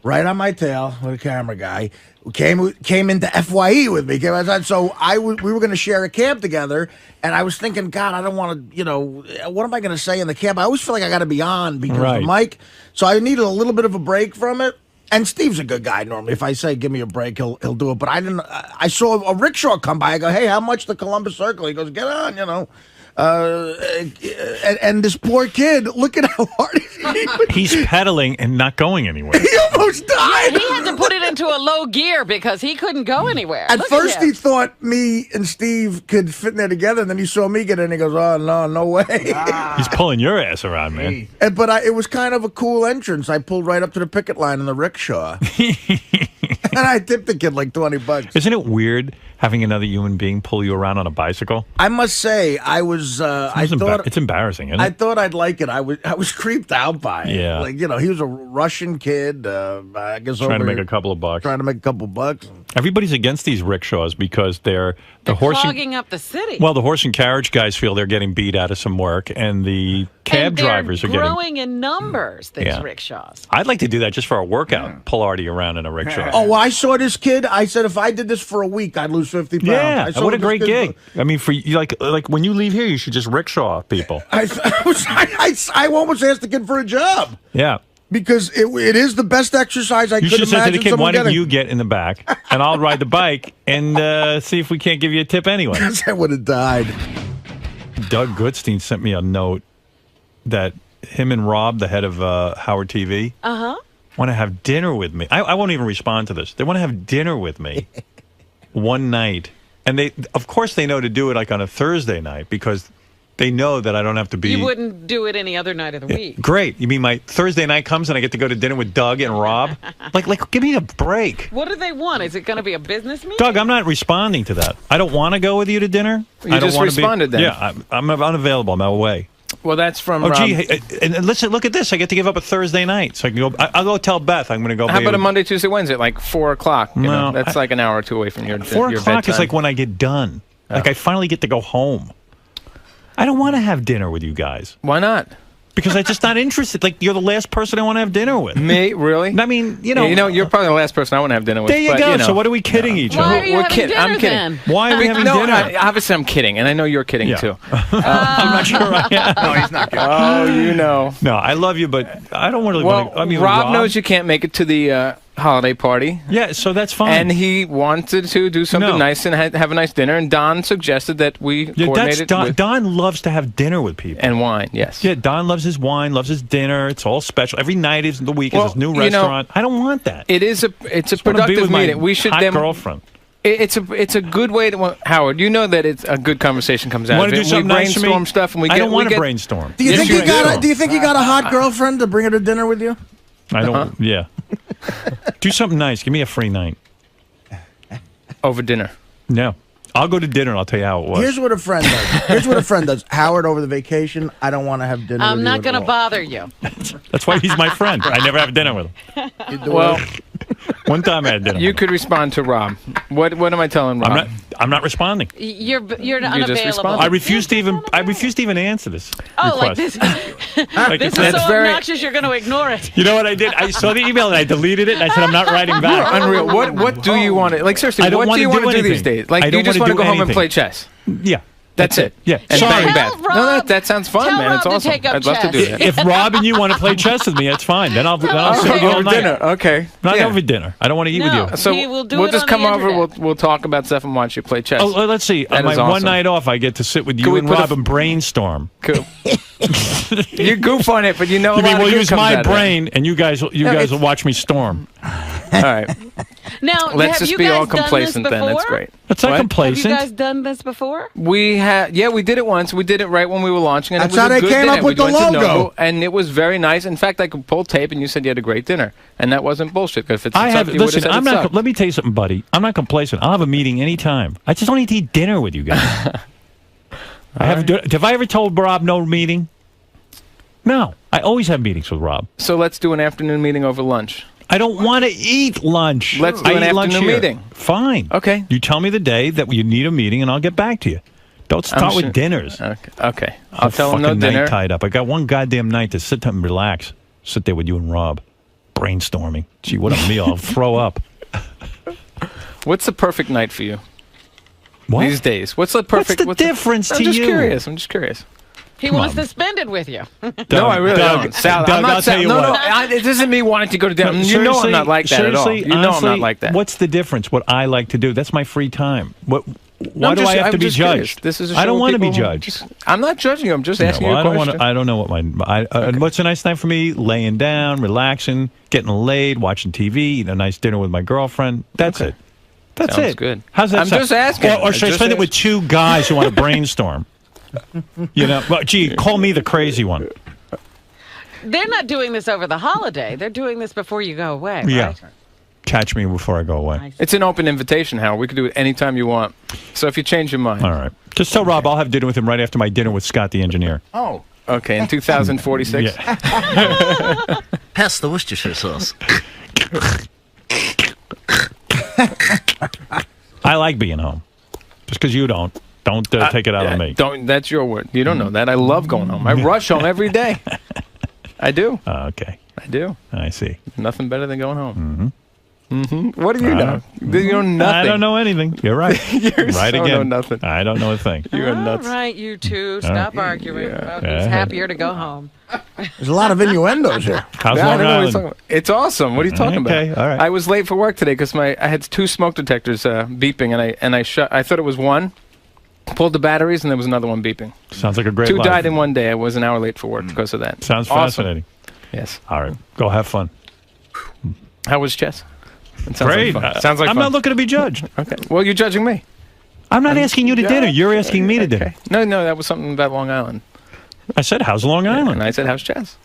right on my tail, with a camera guy, came into FYE with me. So we were going to share a cab together, and I was thinking, God, I don't want to, what am I going to say in the cab? I always feel like I got to be on because of the mic. So I needed a little bit of a break from it. And Steve's a good guy normally. If I say give me a break, he'll do it. But I didn't. I saw a rickshaw come by. I go, hey, how much to Columbus Circle? He goes, get on, and this poor kid, look at how hard he's pedaling and not going anywhere. He almost died. Yeah, he had to put it into a low gear because he couldn't go anywhere. At first, he thought me and Steve could fit in there together, and then he saw me get in, and he goes, oh, no way. He's pulling your ass around, man. But it was kind of a cool entrance. I pulled right up to the picket line in the rickshaw. And I tipped the kid like $20. Isn't it weird having another human being pull you around on a bicycle? I must say, I was. It's embarrassing, isn't it? I thought I'd like it. I was creeped out by it. Yeah. Like, he was a Russian kid. I guess trying to make a couple of bucks. Everybody's against these rickshaws because they're horse clogging up the city. Well, the horse and carriage guys feel they're getting beat out of some work, and the cab drivers are growing in numbers. These rickshaws. I'd like to do that just for a workout. Pull Artie around in a rickshaw. Oh, well, I saw this kid. I said if I did this for a week, I'd lose 50 pounds. Yeah, what a great gig! I mean, for you, like when you leave here, you should just rickshaw people. I almost asked the kid for a job. Yeah. Because it is the best exercise I could imagine. You should say to the kid, why don't getting. you get in the back, and I'll ride the bike, and see if we can't give you a tip anyway. I would have died. Doug Goodstein sent me a note that him and Rob, the head of Howard TV, want to have dinner with me. I won't even respond to this. They want to have dinner with me one night. And of course they know to do it like on a Thursday night because they know that I don't have to be. You wouldn't do it any other night of the week. Great. You mean my Thursday night comes and I get to go to dinner with Doug and Rob? like, give me a break. What do they want? Is it going to be a business meeting? Doug, I'm not responding to that. I don't want to go with you to dinner. You just responded then. Yeah, I'm unavailable. I'm away. Well, that's from Rob. Gee, and listen, look at this. I get to give up a Thursday night. So I can go. I'll go tell Beth I'm going to go. How about a Monday, Tuesday, Wednesday, like 4 o'clock? No, that's like an hour or two away from your 4 your o'clock bedtime. is like when I get done. Oh. Like I finally get to go home. I don't want to have dinner with you guys. Why not? Because I'm just not interested. Like you're the last person I want to have dinner with. Me, really? I mean, you're probably the last person I want to have dinner with. There you go. So what are we kidding each other? Why are you having dinner I'm kidding. then? Why are we having dinner? Obviously, I'm kidding, and I know you're kidding too. I'm not sure I am. No, he's not kidding. Oh, you know. No, I love you, but I don't really Well, want to. I mean, Rob knows you can't make it to the holiday party. Yeah, so that's fine. And he wanted to do something nice and have a nice dinner, and Don suggested that we coordinate it. Don loves to have dinner with people. And wine, yes. Yeah, Don loves his wine, loves his dinner. It's all special. Every night is the week is his new restaurant. I don't want that. It's a productive meeting. We should hot girlfriend. It's a good way to Howard. You know that it's a good conversation comes out of it. Do something we nice to me? brainstorm stuff, and we I get. don't want to brainstorm. Do you think you got a hot girlfriend to bring her to dinner with you? I don't. Yeah. Do something nice. Give me a free night over dinner. No. I'll go to dinner and I'll tell you how it was. Here's what a friend does. Howard, over the vacation, I don't want to have dinner with you. I'm not going to bother you. That's why he's my friend. I never have dinner with him. Well, one time I had dinner. You could respond to Rob. What am I telling Rob? I'm not responding. You're unavailable. I refuse to even answer this. Oh, request. like this. Like This it's- is so that's very- obnoxious. You're going to ignore it. You know what I did? I saw the email and I deleted it. And I said I'm not writing back. You're unreal. What do you want to like? Seriously, I don't what wanna do you want to do anything. these days? Like, I do don't you just wanna want to do go home and anything. play chess? Yeah. That's it. Yeah. And Sorry. bang Beth. Rob, No, that sounds fun, tell man. It's Rob to awesome. take up I'd love to do that. If Rob and you want to play chess with me, that's fine. Then I'll sit with you all Over night. dinner. Okay. Not Yeah. over dinner. I don't want to eat with you. So He will do we'll it just on come the over. internet. We'll talk about stuff and watch you play chess. Oh, let's see. That On my is one awesome. night off, I get to sit with Can you we and put a Rob and brainstorm. Cool. You goof on it, but you know. You a mean lot we'll of good use comes my out of it. brain and you guys it's- will watch me storm. All right. Now, Let's have just you be guys all done this complacent then. That's before? great. That's not What? Have you complacent. guys done this before? We did it once. We did it right when we were launching, and That's it was how a they good came dinner. up with We the went to logo. Nobu, and it was very nice. In fact, I could pull tape, and you said you had a great dinner, and that wasn't bullshit. If it's I have. you would've Listen, said I'm it not. sucked. Let me tell you something, buddy. I'm not complacent. I'll have a meeting anytime. I just don't need to eat dinner with you guys. Have I ever told Rob no meeting? No. I always have meetings with Rob. So let's do an afternoon meeting over lunch. I don't want to eat lunch. Let's do I an eat lunch afternoon here. meeting. Fine. Okay. You tell me the day that you need a meeting, and I'll get back to you. Don't start with dinners. Okay. I'll tell him no Fucking night dinner. tied up. I got one goddamn night to sit down and relax. Sit there with you and Rob, brainstorming. Gee, what a meal! I'll throw up. What's the perfect night for you? What? These days? What's the perfect? What's the difference I'm to just you? curious. I'm just curious. He wants to spend it with you. No, I really don't. Sal, Doug, I'm not I'll tell you no, what. no. It isn't me wanting to go to dinner. No, You know I'm not like that at all. seriously, You know I'm honestly, not like that. What's the difference? What I like to do? That's my free time. Why I'm do just- I have to I'm be just curious. judged? This is a I show don't where want to be people- judged. I'm not judging you. I'm just asking well, you a I don't question. I don't know what and what's a nice night for me? Laying down, relaxing, getting laid, watching TV, eating a nice dinner with my girlfriend. That's it. That's Sounds it. good. How's that I'm sound? just asking. Or should I spend it with two guys who want to brainstorm? You know, well, gee, call me the crazy one. They're not doing this over the holiday. They're doing this before you go away, right? Yeah. Catch me before I go away. It's an open invitation, Howard. We can do it anytime you want. So if you change your mind. All right. Just tell Rob I'll have dinner with him right after my dinner with Scott the engineer. Oh. Okay, in 2046. Pass the Worcestershire sauce. I like being home. Just because you don't. Don't take it out on me. Don't. That's your word. You don't know that. I love going home. I rush home every day. I do. Okay. I do. I see. Nothing better than going home. What do you know? You know nothing. I don't know anything. You're right. You're right so again. know nothing. I don't know a thing. You're nuts. All right, you two, All right. stop arguing. Well, Yeah. he's happier to go home. There's a lot of innuendos here. How's Yeah, I Long don't know what he's Island? talking about. It's awesome. What are you talking Okay, about? all right. I was late for work today because I had two smoke detectors beeping, and I thought it was one. Pulled the batteries, and there was another one beeping. Sounds like a great Two life. died in one day. I was an hour late for work because of that. Sounds Awesome. fascinating. Yes. All right. Go have fun. How was chess? It sounds Great. Like fun. Sounds like I'm fun. not looking to be judged. Okay. Well, you're judging me. I'm not asking you to dinner. You're asking me to dinner. No, that was something about Long Island. I said, how's Long Island? And I said, how's chess?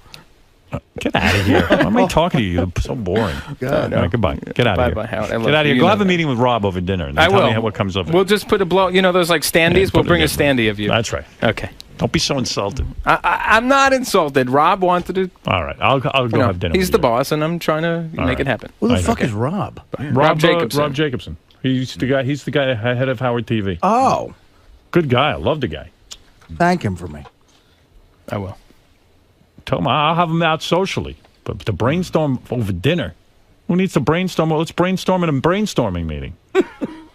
Get out of here. Why am I talking to you? You're so boring. God, All right, goodbye. Get out of here. Bye-bye, Howard. I love Get out of you. here. You Go know have a that. meeting with Rob over dinner. And I tell will. me what comes of it. We'll just put a blow. You know those like standees? We'll put bring it a standee of you. That's right. Okay. Don't be so insulted. I'm not insulted. Rob wanted to. All right. I'll go have dinner He's with the boss, and I'm trying to make it happen. Who the I fuck know. is Rob? Rob Jacobson. Rob Jacobson. He's the guy head of Howard TV. Oh, Good guy. I love the guy. thank him for me. I will. Tell him I'll have him out socially. But to brainstorm over dinner. Who needs to brainstorm? Well, let's brainstorm in a brainstorming meeting. I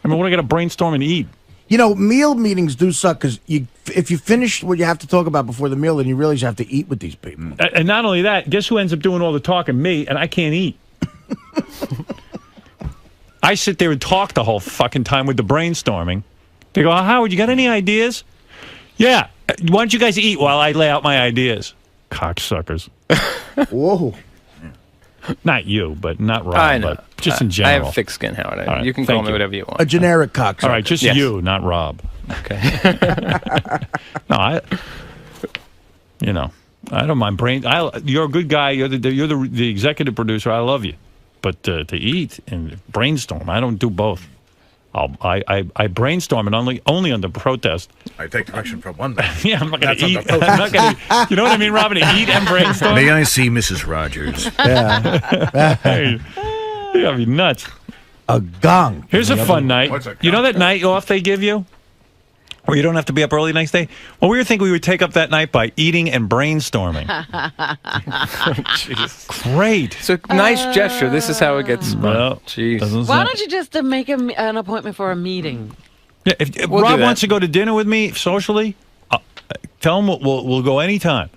mean, we're going to brainstorm and eat. You know, meal meetings do suck because if you finish what you have to talk about before the meal, then you realize you have to eat with these people. And not only that, guess who ends up doing all the talking? Me, and I can't eat. I sit there and talk the whole fucking time with the brainstorming. They go, Howard, you got any ideas? Yeah. Why don't you guys eat while I lay out my ideas? Cocksuckers. Whoa. Not you, but not Rob, I know. but just in I general. have thick skin, Howard. All right, You can call thank me you. whatever you want. A generic cocksucker. All right, just Yes. you, not Rob. Okay. No, I don't mind brain. You're a good guy. You're the executive producer. I love you, but to eat and brainstorm, I don't do both. I brainstorm and only under protest. I take direction from one man. Yeah, I'm not going That's to eat. under protest. I'm not gonna, you know what I mean, Robin? To eat and brainstorm. May I see Mrs. Rogers? Hey, you gotta be nuts. A gong. Here's a fun night. You know that night off they give you? Where you don't have to be up early the next day? Well, we were thinking we would take up that night by eating and brainstorming. Great. It's a nice gesture. This is how it gets spun. Well, Jeez. Why don't you just make an appointment for a meeting? Yeah, if We'll do Rob that. wants to go to dinner with me socially, tell him we'll go anytime.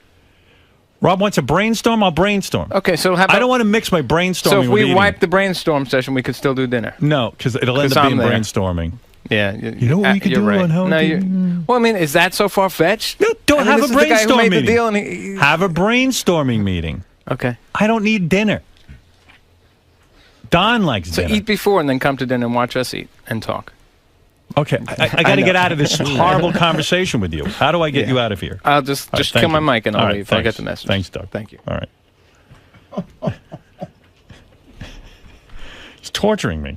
Rob wants to brainstorm, I'll brainstorm. Okay, so how about, I don't want to mix my brainstorming So if with we eating. wipe the brainstorm session, we could still do dinner. No, because it'll end 'Cause up I'm being there. brainstorming. Yeah. You know what we could you're do right. on Howard No, TV? well, I mean, is that so far-fetched? No, don't I mean, have this a is the guy who brainstorm made the meeting. deal, and he... Have a brainstorming meeting. Okay. I don't need dinner. Don likes So dinner. eat before and then come to dinner and watch us eat and talk. Okay, I got to get out of this horrible conversation with you. How do I get you out of here? I'll just All right, kill thank my you. mic and All I'll right, leave. I'll thanks. get the message. Thanks, Doug. Thank you. All right. He's torturing me.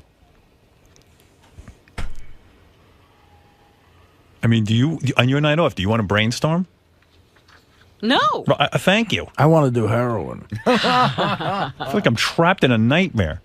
I mean, do you, on your night off, do you want to brainstorm? No. Thank you. I want to do heroin. I feel like I'm trapped in a nightmare.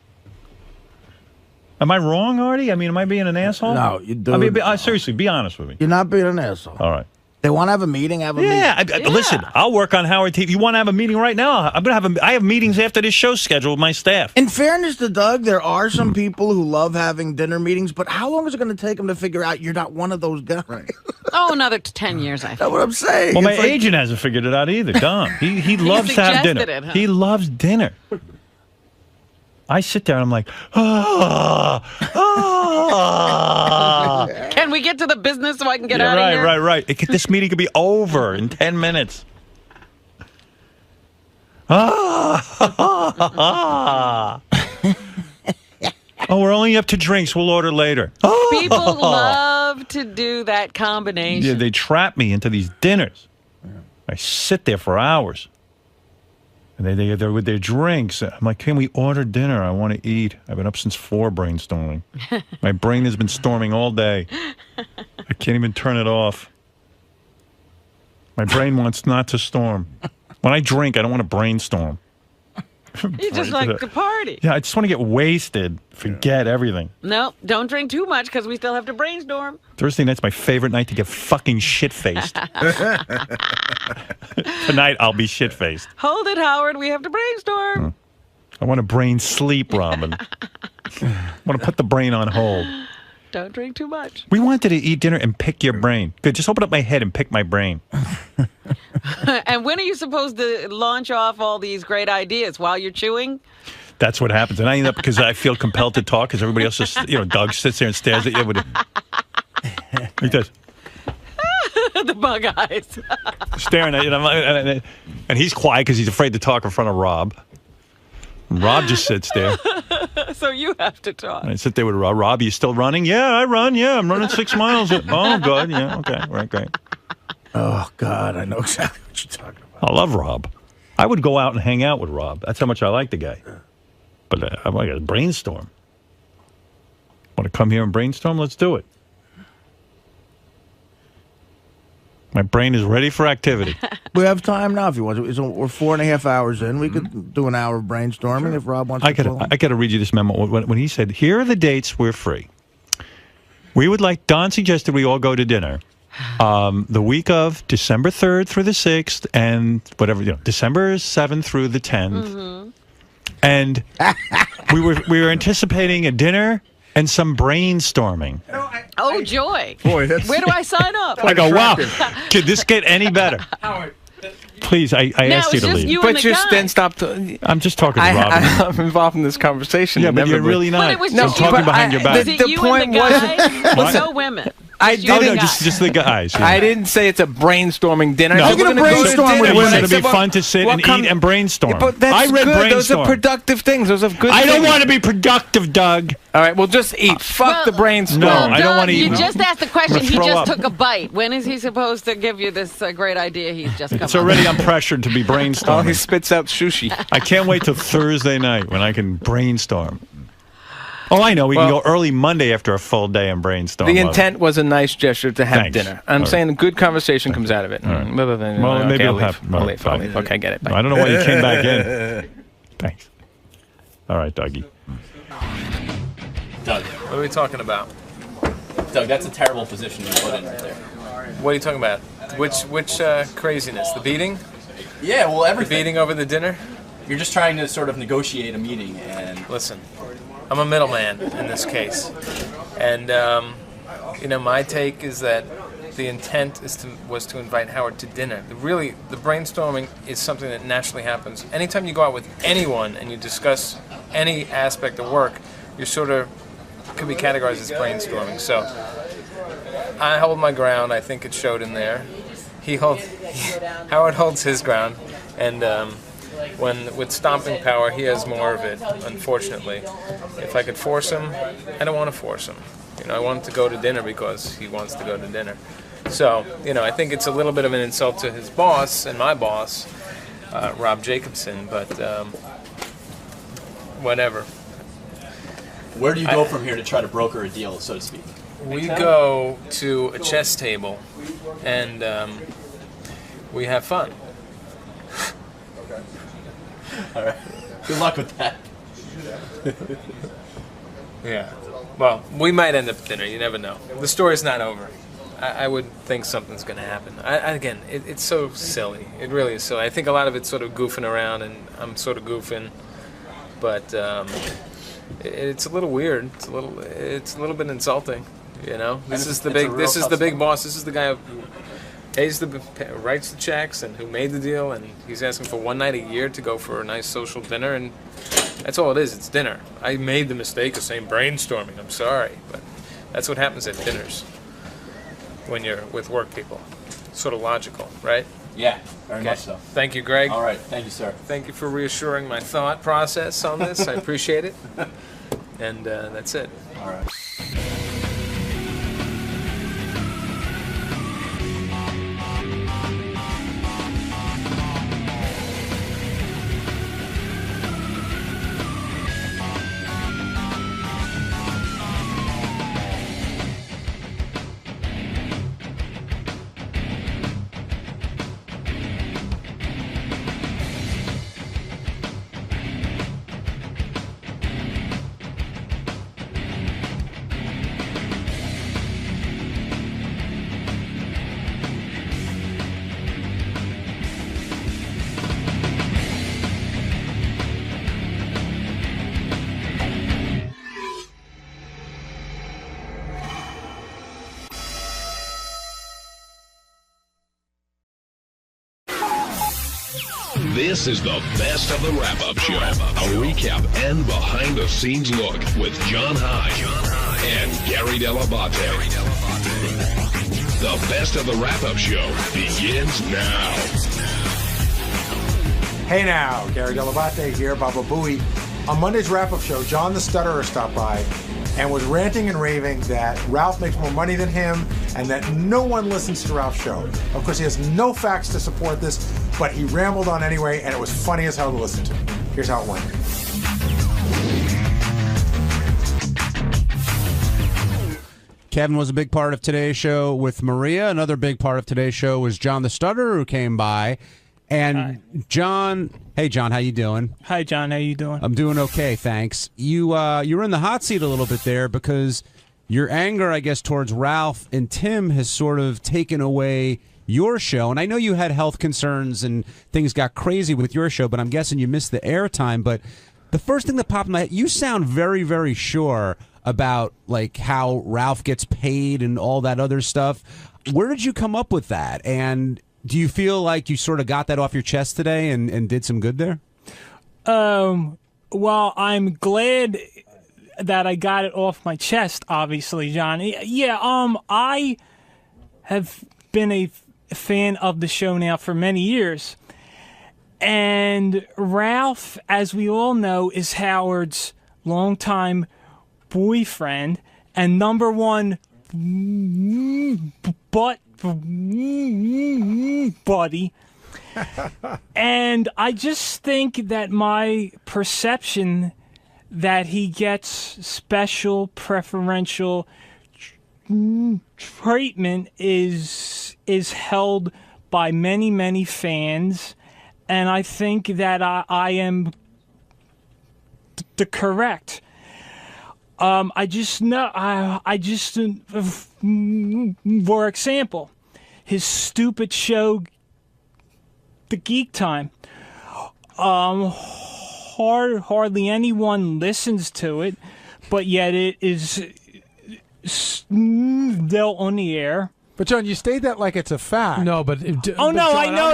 Am I wrong, Artie? I mean, am I being an asshole? No, you do. I mean, seriously, be honest with me. You're not being an asshole. All right. They want to have a meeting. Have a Yeah, meeting. listen, I'll work on Howard TV. You want to have a meeting right now? I have meetings after this show scheduled with my staff. In fairness to Doug, there are some people who love having dinner meetings, but how long is it going to take them to figure out you're not one of those guys? Right. Oh, another 10 years, I think. That's what I'm saying. Well, my It's like- agent hasn't figured it out either. Don, he loves to have dinner. suggested it, huh? He loves dinner. I sit there and I'm like, Can we get to the business so I can get yeah, out of here? right. This meeting could be over in 10 minutes. Oh, we're only up to drinks. We'll order later. People love to do that combination. Yeah, they trap me into these dinners. I sit there for hours. And they're with their drinks. I'm like, can we order dinner? I want to eat. I've been up since 4 brainstorming. My brain has been storming all day. I can't even turn it off. My brain wants not to storm. When I drink, I don't want to brainstorm. You just like to party. Yeah, I just want to get wasted, forget everything. No, don't drink too much because we still have to brainstorm. Thursday night's my favorite night to get fucking shit-faced. Tonight, I'll be shit-faced. Hold it, Howard. We have to brainstorm. I want to brain sleep, Robin. I want to put the brain on hold. Don't drink too much. We wanted to eat dinner and pick your brain. Good, just open up my head and pick my brain. And when are you supposed to launch off all these great ideas? While you're chewing? That's what happens. And I end up, because I feel compelled to talk, because everybody else just, Doug sits there and stares at you with he does. The bug eyes. Staring at you. And he's quiet because he's afraid to talk in front of Rob. And Rob just sits there. So you have to talk. And I sit there with Rob. Rob, you still running? Yeah, I run. Yeah, I'm running 6 miles. Oh, good. Yeah, okay. Right, great. Oh, God, I know exactly what you're talking about. I love Rob. I would go out and hang out with Rob. That's how much I like the guy. But I'm like a brainstorm. Want to come here and brainstorm? Let's do it. My brain is ready for activity. We have time now if you want to. We're 4.5 hours in. We could do an hour of brainstorming if Rob wants to. I got to read you this memo. When he said, here are the dates we're free. We would like, Don suggested we all go to dinner. The week of December 3rd through the 6th and whatever, December 7th through the 10th. Mm-hmm. And we were anticipating a dinner and some brainstorming. Oh, joy. Boy, where do I sign up? I go, wow, could this get any better? Please, I asked you to leave. You but and just the then stop. I'm just talking to Robin. I'm involved in this conversation. Yeah, but you're really not. But it was I'm just talking you, behind your back. The point wasn't no women. I didn't. Just the guys. Yeah. I didn't say it's a brainstorming dinner. No, I said we're gonna brainstorm with It women. was going to be fun to sit and eat and brainstorm. But that's I read good. brainstorm. Those are productive things. Those are good. I don't things. want to be productive, Doug. All right, well, just eat. Fuck the brainstorm. No, I don't want to eat. You just asked the question. I'm gonna He throw just up. took a bite. When is he supposed to give you this great idea he's just come It's up already with? I'm pressured to be Oh, brainstorming. he spits out sushi. I can't wait till Thursday night when I can brainstorm. Oh, I know. We can go early Monday after a full day and brainstorm. The intent was a nice gesture to have Thanks. dinner. I'm saying a good conversation comes out of it. Right. Well, Maybe I'll it'll leave. happen. I'll leave. Okay, I get it. Bye. I don't know why you came back in. Thanks. All right, Dougie. Doug. What are we talking about? Doug, that's a terrible position to put in right there. What are you talking about? Which craziness? The beating? Yeah, well, everything. The beating over the dinner? You're just trying to sort of negotiate a meeting, and listen, I'm a middleman in this case, and my take is that the intent was to invite Howard to dinner. The brainstorming is something that naturally happens. Anytime you go out with anyone and you discuss any aspect of work, you're sort of could be categorized as brainstorming. So I hold my ground. I think it showed in there. Howard holds his ground, and when with stomping power, he has more of it. Unfortunately, if I could force him, I don't want to force him. I want him to go to dinner because he wants to go to dinner. So I think it's a little bit of an insult to his boss and my boss, Rob Jacobson. But whatever. Where do you go from here to try to broker a deal, so to speak? We go to a chess table, and we have fun. Okay. All right. Good luck with that. Yeah. Well, we might end up at dinner. You never know. The story's not over. I would think something's going to happen. Again, it's so silly. It really is silly. I think a lot of it's sort of goofing around, and I'm sort of goofing. But it's a little weird. It's a little bit insulting. This is the big boss. This is the guy who writes the checks and who made the deal, and he's asking for one night a year to go for a nice social dinner, and that's all it is. It's dinner. I made the mistake of saying brainstorming. I'm sorry, but that's what happens at dinners when you're with work people. It's sort of logical, right? Yeah, very much so. Thank you, Greg. All right, thank you, sir. Thank you for reassuring my thought process on this. I appreciate it. And that's it. All right. This is the best of the wrap-up show. A recap and behind-the-scenes look with John High and Gary Dell'Abate. The best of the wrap-up show begins now. Hey now, Gary Dell'Abate here, Baba Booey. On Monday's wrap-up show, John the Stutterer stopped by and was ranting and raving that Ralph makes more money than him and that no one listens to Ralph's show. Of course, he has no facts to support this, but he rambled on anyway, and it was funny as hell to listen to. Here's how it went. Kevin was a big part of today's show with Maria. Another big part of today's show was John the Stutterer, who came by. And hi. John, hey John, how you doing? Hi John, how you doing? I'm doing okay, thanks. You're in the hot seat a little bit there because your anger, I guess, towards Ralph and Tim has sort of taken away your show. And I know you had health concerns and things got crazy with your show, but I'm guessing you missed the airtime. But the first thing that popped in my head, you sound very, very sure about like how Ralph gets paid and all that other stuff. Where did you come up with that? And do you feel like you sort of got that off your chest today and did some good there? Well, I'm glad that I got it off my chest, obviously, John. Yeah, I have been a fan of the show now for many years. And Ralph, as we all know, is Howard's longtime boyfriend and number one buddy. And I just think that my perception that he gets special preferential treatment is held by many, many fans, and I think that I am the correct. I just know. For example, his stupid show, The Geek Time. Hardly anyone listens to it, but yet it is still on the air. But John, you state that like it's a fact. No, but I know I'm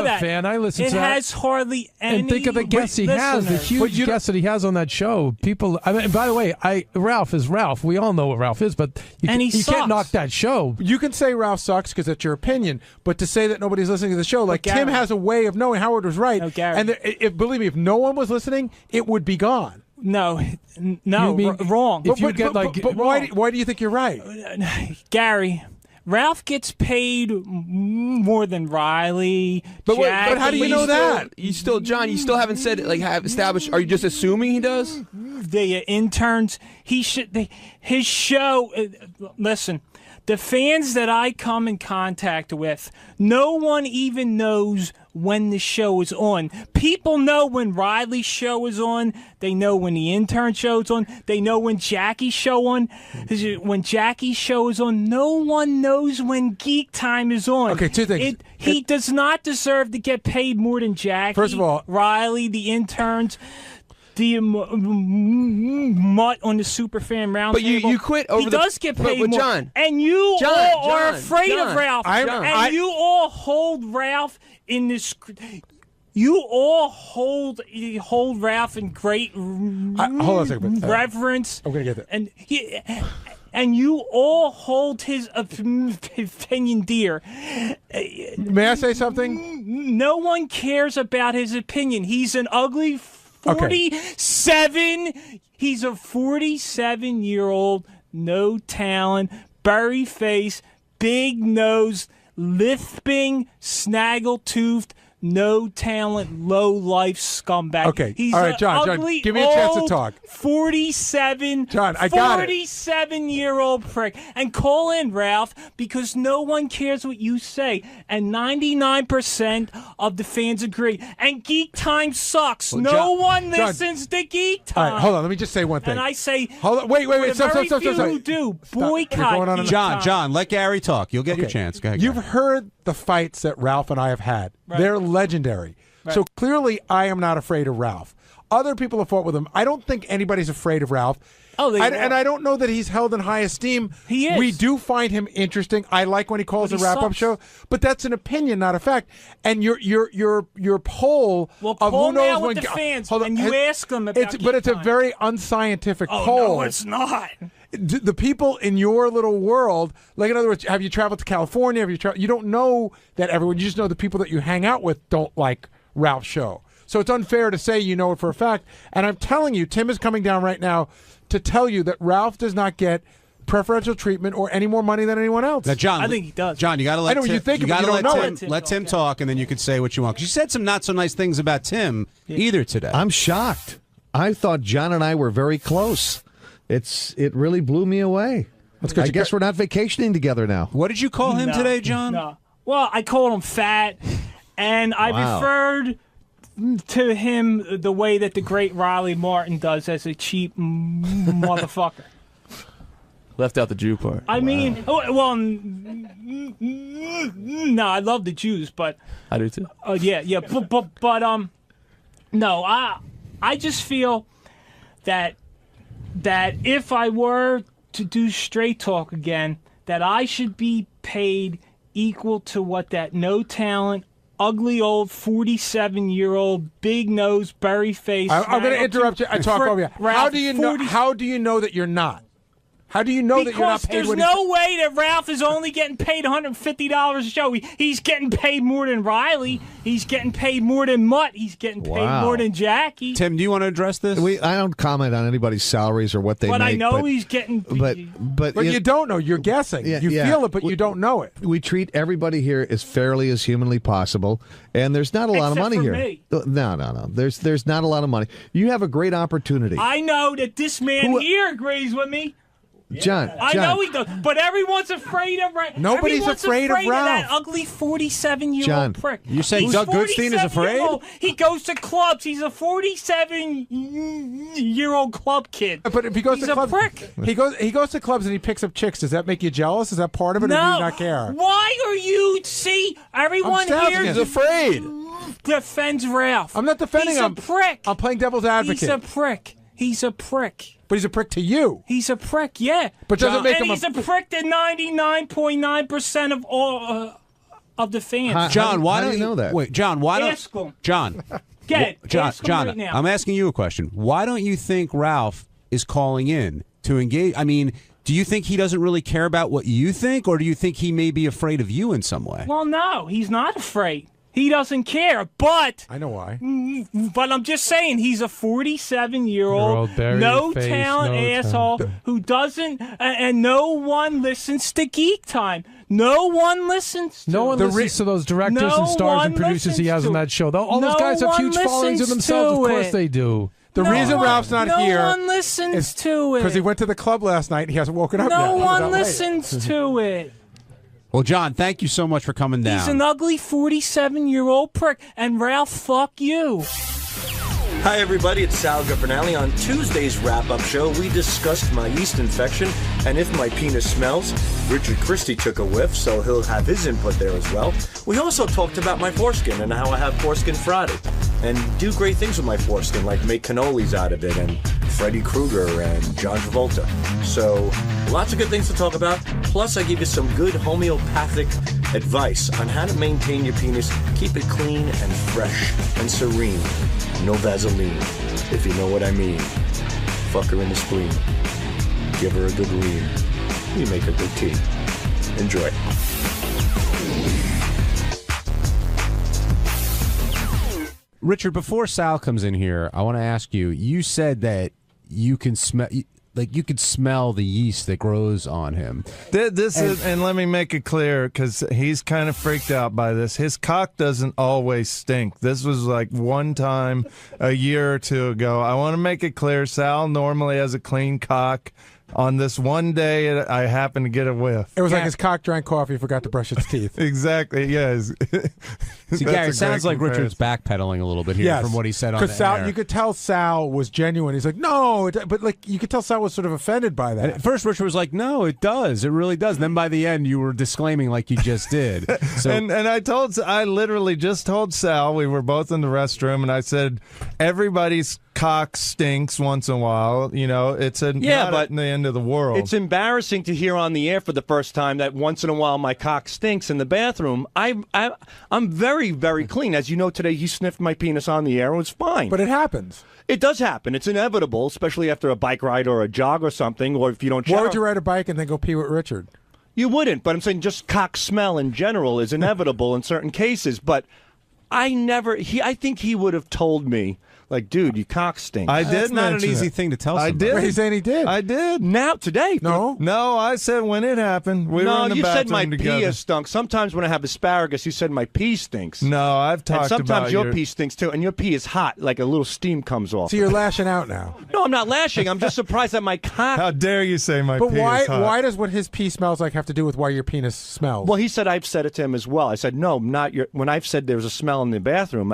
that. a fan. I listen it to that. has hardly any. And think of the guests he has, the huge guests that he has on that show. People. I mean, by the way, Ralph is Ralph. We all know what Ralph is, but you can't knock that show. You can say Ralph sucks because it's your opinion, but to say that nobody's listening to the show, like Tim has a way of knowing Howard was right. And believe me, if no one was listening, it would be gone. No, wrong. If you get but why do you think you're right, Gary? Ralph gets paid more than Riley. But how do you know that? You still haven't said it, have established. Are you just assuming he does? The interns. His show. Listen, the fans that I come in contact with, no one even knows when the show is on. People know when Riley's show is on. They know when the intern show is on. They know when Jackie's show on. When Jackie's show is on, no one knows when Geek Time is on. Okay, two things. He does not deserve to get paid more than Jackie. First of all, Riley, the interns. The mutt on the Superfan Roundtable. But you quit over He does get paid more. John, and you all are afraid John, of Ralph. and you all hold Ralph in this. You all hold Ralph in great hold on a second, reverence. I'm going to get that. And you all hold his opinion dear. May I say something? No one cares about his opinion. He's an ugly 47. He's a 47-year-old, no talent, burry face, big nose, lisping, snaggle-toothed, no talent, low life scumbag. Okay. He's all right, John, ugly, give me a chance to talk. 47. John, I got it. 47-year-old prick. And call in, Ralph, because no one cares what you say. And 99% of the fans agree. And Geek Time sucks. Well, no one listens to Geek Time. All right, hold on. Let me just say one thing. And I say, hold on. Wait. Stop. Who do boycott Geek Time. John, let Gary talk. You'll get your chance. Go ahead, You've Gary. heard the fights that Ralph and I have had. Right. They're legendary. Right. So clearly, I am not afraid of Ralph. Other people have fought with him. I don't think anybody's afraid of Ralph. And I don't know that he's held in high esteem. He is. We do find him interesting. I like when he calls But a he wrap-up sucks. show, but that's an opinion, not a fact. And your poll of poll who knows now when with the fans, hold on, and you ask them about but it's a Geek Time. very unscientific Oh, poll. no, it's not. The people in your little world, like in other words, have you traveled to California? You don't know that everyone. You just know the people that you hang out with don't like Ralph's show. So it's unfair to say you know it for a fact. And I'm telling you, Tim is coming down right now to tell you that Ralph does not get preferential treatment or any more money than anyone else. Now, John, I think he does. John, you got to let I know what Tim, you think, but gotta you don't let know Tim, let Tim talk, and then you can say what you want. 'Cause you said some not so nice things about Tim either today. I'm shocked. I thought John and I were very close. It really blew me away. I guess we're not vacationing together now. What did you call him today, John? No. Well, I called him fat, and I referred to him the way that the great Riley Martin does, as a cheap motherfucker. Left out the Jew part. I mean, well, no, I love the Jews, but I do too. yeah, but no, I just feel that if I were to do Straight Talk again, that I should be paid equal to what that no talent, ugly old 47-year-old, big nose, berry face. I'm going to interrupt you. I talk over you. Ralph, How do you know? How do you know that you're not? How do you know that you're not paid? Because what there's no way that Ralph is only getting paid $150 a show. He's getting paid more than Riley. He's getting paid more than Mutt. He's getting paid more than Jackie. Tim, do you want to address this? I don't comment on anybody's salaries or what they But make. I know he's getting. But you don't know. You're guessing. You feel it, but you don't know it. We treat everybody here as fairly as humanly possible, and there's not a lot of Except money for here. me. No. There's not a lot of money. You have a great opportunity. I know that this man here agrees with me. John. I know he does, but everyone's afraid of Ralph. Nobody's afraid of Ralph. That ugly 47-year-old prick. You saying Doug Goodstein is afraid? He goes to clubs. He's a 47-year-old club kid. But if he goes He's to a clubs, prick. he goes to clubs and he picks up chicks. Does that make you jealous? Is that part of it, or do you not care? Why are you? See, everyone here He's afraid. defends Ralph. I'm not defending him. He's a prick. I'm playing devil's advocate. He's a prick. He's a prick. But he's a prick to you. He's a prick, yeah. But doesn't make him he's a prick to 99.9% of all of the fans. John, why how don't do you know that? Wait, John, why don't Ask him. John? Get it. John, Ask him John, right now. I'm asking you a question. Why don't you think Ralph is calling in to engage? I mean, do you think he doesn't really care about what you think, or do you think he may be afraid of you in some way? Well, no, he's not afraid. He doesn't care, but I know why. But I'm just saying, he's a 47-year-old, Bury no your face, talent no asshole who doesn't, and no one listens to Geek Time. No one listens to No one him. listens to those directors No and stars and one producers he listens has on to that show. All those No guys have one huge followings of listens themselves. Of to course it. they do. The No reason one- Ralph's not no here one listens to it. because he went to the club last night and he hasn't woken up yet. No He was one out late. listens to it. Well, John, thank you so much for coming down. He's an ugly 47-year-old prick, and Ralph, fuck you. Hi, everybody. It's Sal Governale. On Tuesday's wrap-up show, we discussed my yeast infection and if my penis smells. Richard Christie took a whiff, so he'll have his input there as well. We also talked about my foreskin and how I have foreskin Friday and do great things with my foreskin, like make cannolis out of it and Freddy Krueger and John Travolta. So, lots of good things to talk about. Plus, I give you some good homeopathic advice on how to maintain your penis, keep it clean and fresh and serene. No Vaseline, if you know what I mean. Fuck her in the spleen. Give her a good lean. You make a good tea. Enjoy. Richard, before Sal comes in here, I want to ask you. You said that you can smell, like you could smell the yeast that grows on him. And let me make it clear, because he's kind of freaked out by this. His cock doesn't always stink. This was like one time a year or two ago. I want to make it clear, Sal normally has a clean cock. On this one day, I happened to get a whiff. It was like his cock drank coffee, forgot to brush its teeth. Exactly, yes. See, Gary, it sounds like Richard's backpedaling a little bit here from what he said on the Sal, air. you could tell Sal was genuine. He's like, no, but like you could tell Sal was sort of offended by that. And at first, Richard was like, no, it does. It really does. And then by the end, you were disclaiming like you just did. So, and I literally just told Sal, we were both in the restroom, and I said, everybody's cock stinks once in a while. You know, it's not at the end of the world. It's embarrassing to hear on the air for the first time that once in a while my cock stinks in the bathroom. I'm very, very clean. As you know, today he sniffed my penis on the air and it was fine. But it happens. It does happen. It's inevitable, especially after a bike ride or a jog or something, or if you don't shower. Why would you ride a bike and then go pee with Richard? You wouldn't, but I'm saying just cock smell in general is inevitable in certain cases. But I think he would have told me, like, dude, you cock stink. I did That's not an mention easy it. thing to tell I somebody. did. He's saying he did. I did. Now, today. No, I said when it happened. We were in the you said bathroom my together. pee has stunk. Sometimes when I have asparagus, you said my pee stinks. No, I've talked and sometimes about your pee stinks too, and your pee is hot, like a little steam comes off. So you're lashing out now. No, I'm not lashing. I'm just surprised that my cock. How dare you say my But pee is hot? why does what his pee smells like have to do with why your penis smells? Well, he said I've said it to him as well. I said no, not your. When I've said there was a smell in the bathroom,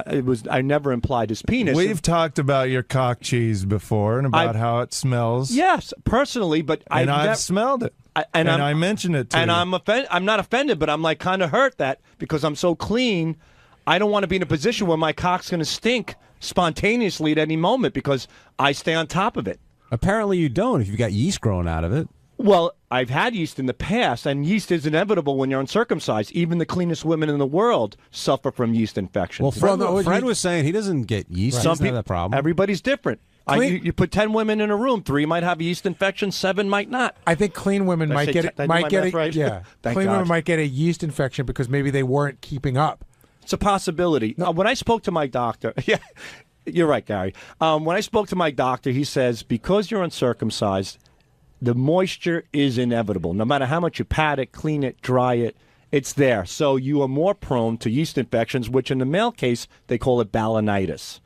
I never implied his penis. We've talked about your cock cheese before and about how it smells. Yes, personally, but I've smelled it. I mentioned it to you. And I'm not offended, but I'm like kind of hurt that because I'm so clean, I don't want to be in a position where my cock's going to stink spontaneously at any moment because I stay on top of it. Apparently you don't if you've got yeast growing out of it. Well, I've had yeast in the past, and yeast is inevitable when you're uncircumcised. Even the cleanest women in the world suffer from yeast infections. Well, Fred was saying he doesn't get yeast. He doesn't have that problem. Everybody's different. You put 10 women in a room, 3 might have a yeast infection, 7 might not. I think clean women Did I might say get did it. I do Might my get math it. right? Yeah, Thank clean God. women might get a yeast infection because maybe they weren't keeping up. It's a possibility. When I spoke to my doctor, yeah, you're right, Gary. When I spoke to my doctor, he says because you're uncircumcised, the moisture is inevitable. No matter how much you pat it, clean it, dry it, it's there. So you are more prone to yeast infections, which in the male case, they call it balanitis.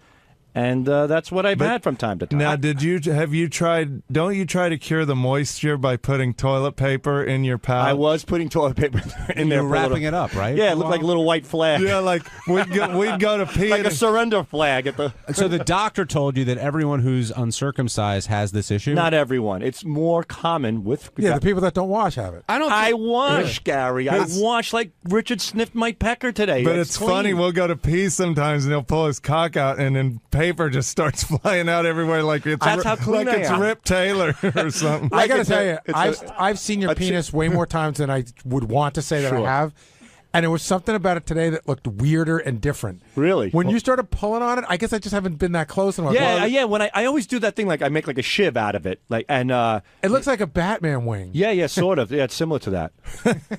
And that's what I've had from time to time. Now, have you tried? Don't you try to cure the moisture by putting toilet paper in your pouch? I was putting toilet paper in there. You're wrapping it up, right? Yeah, it looked like a little white flag. Yeah, like we'd go to pee. Like a surrender flag at the. So the doctor told you that everyone who's uncircumcised has this issue? Not everyone. It's more common with. Yeah, the people that don't wash have it. I wash, Gary. I wash like Richard sniffed my pecker today. But it's funny. We'll go to pee sometimes, and he'll pull his cock out, and then paper just starts flying out everywhere like it's That's how clean like I it's am. Rip Taylor or something. I got to tell you, I've seen your penis way more times than I would want to say that I have. And it was something about it today that looked weirder and different. Really? When you started pulling on it, I guess I just haven't been that close. And I'm like, yeah. When I always do that thing, like I make like a shiv out of it, it looks like a Batman wing. Yeah, sort of. Yeah, it's similar to that.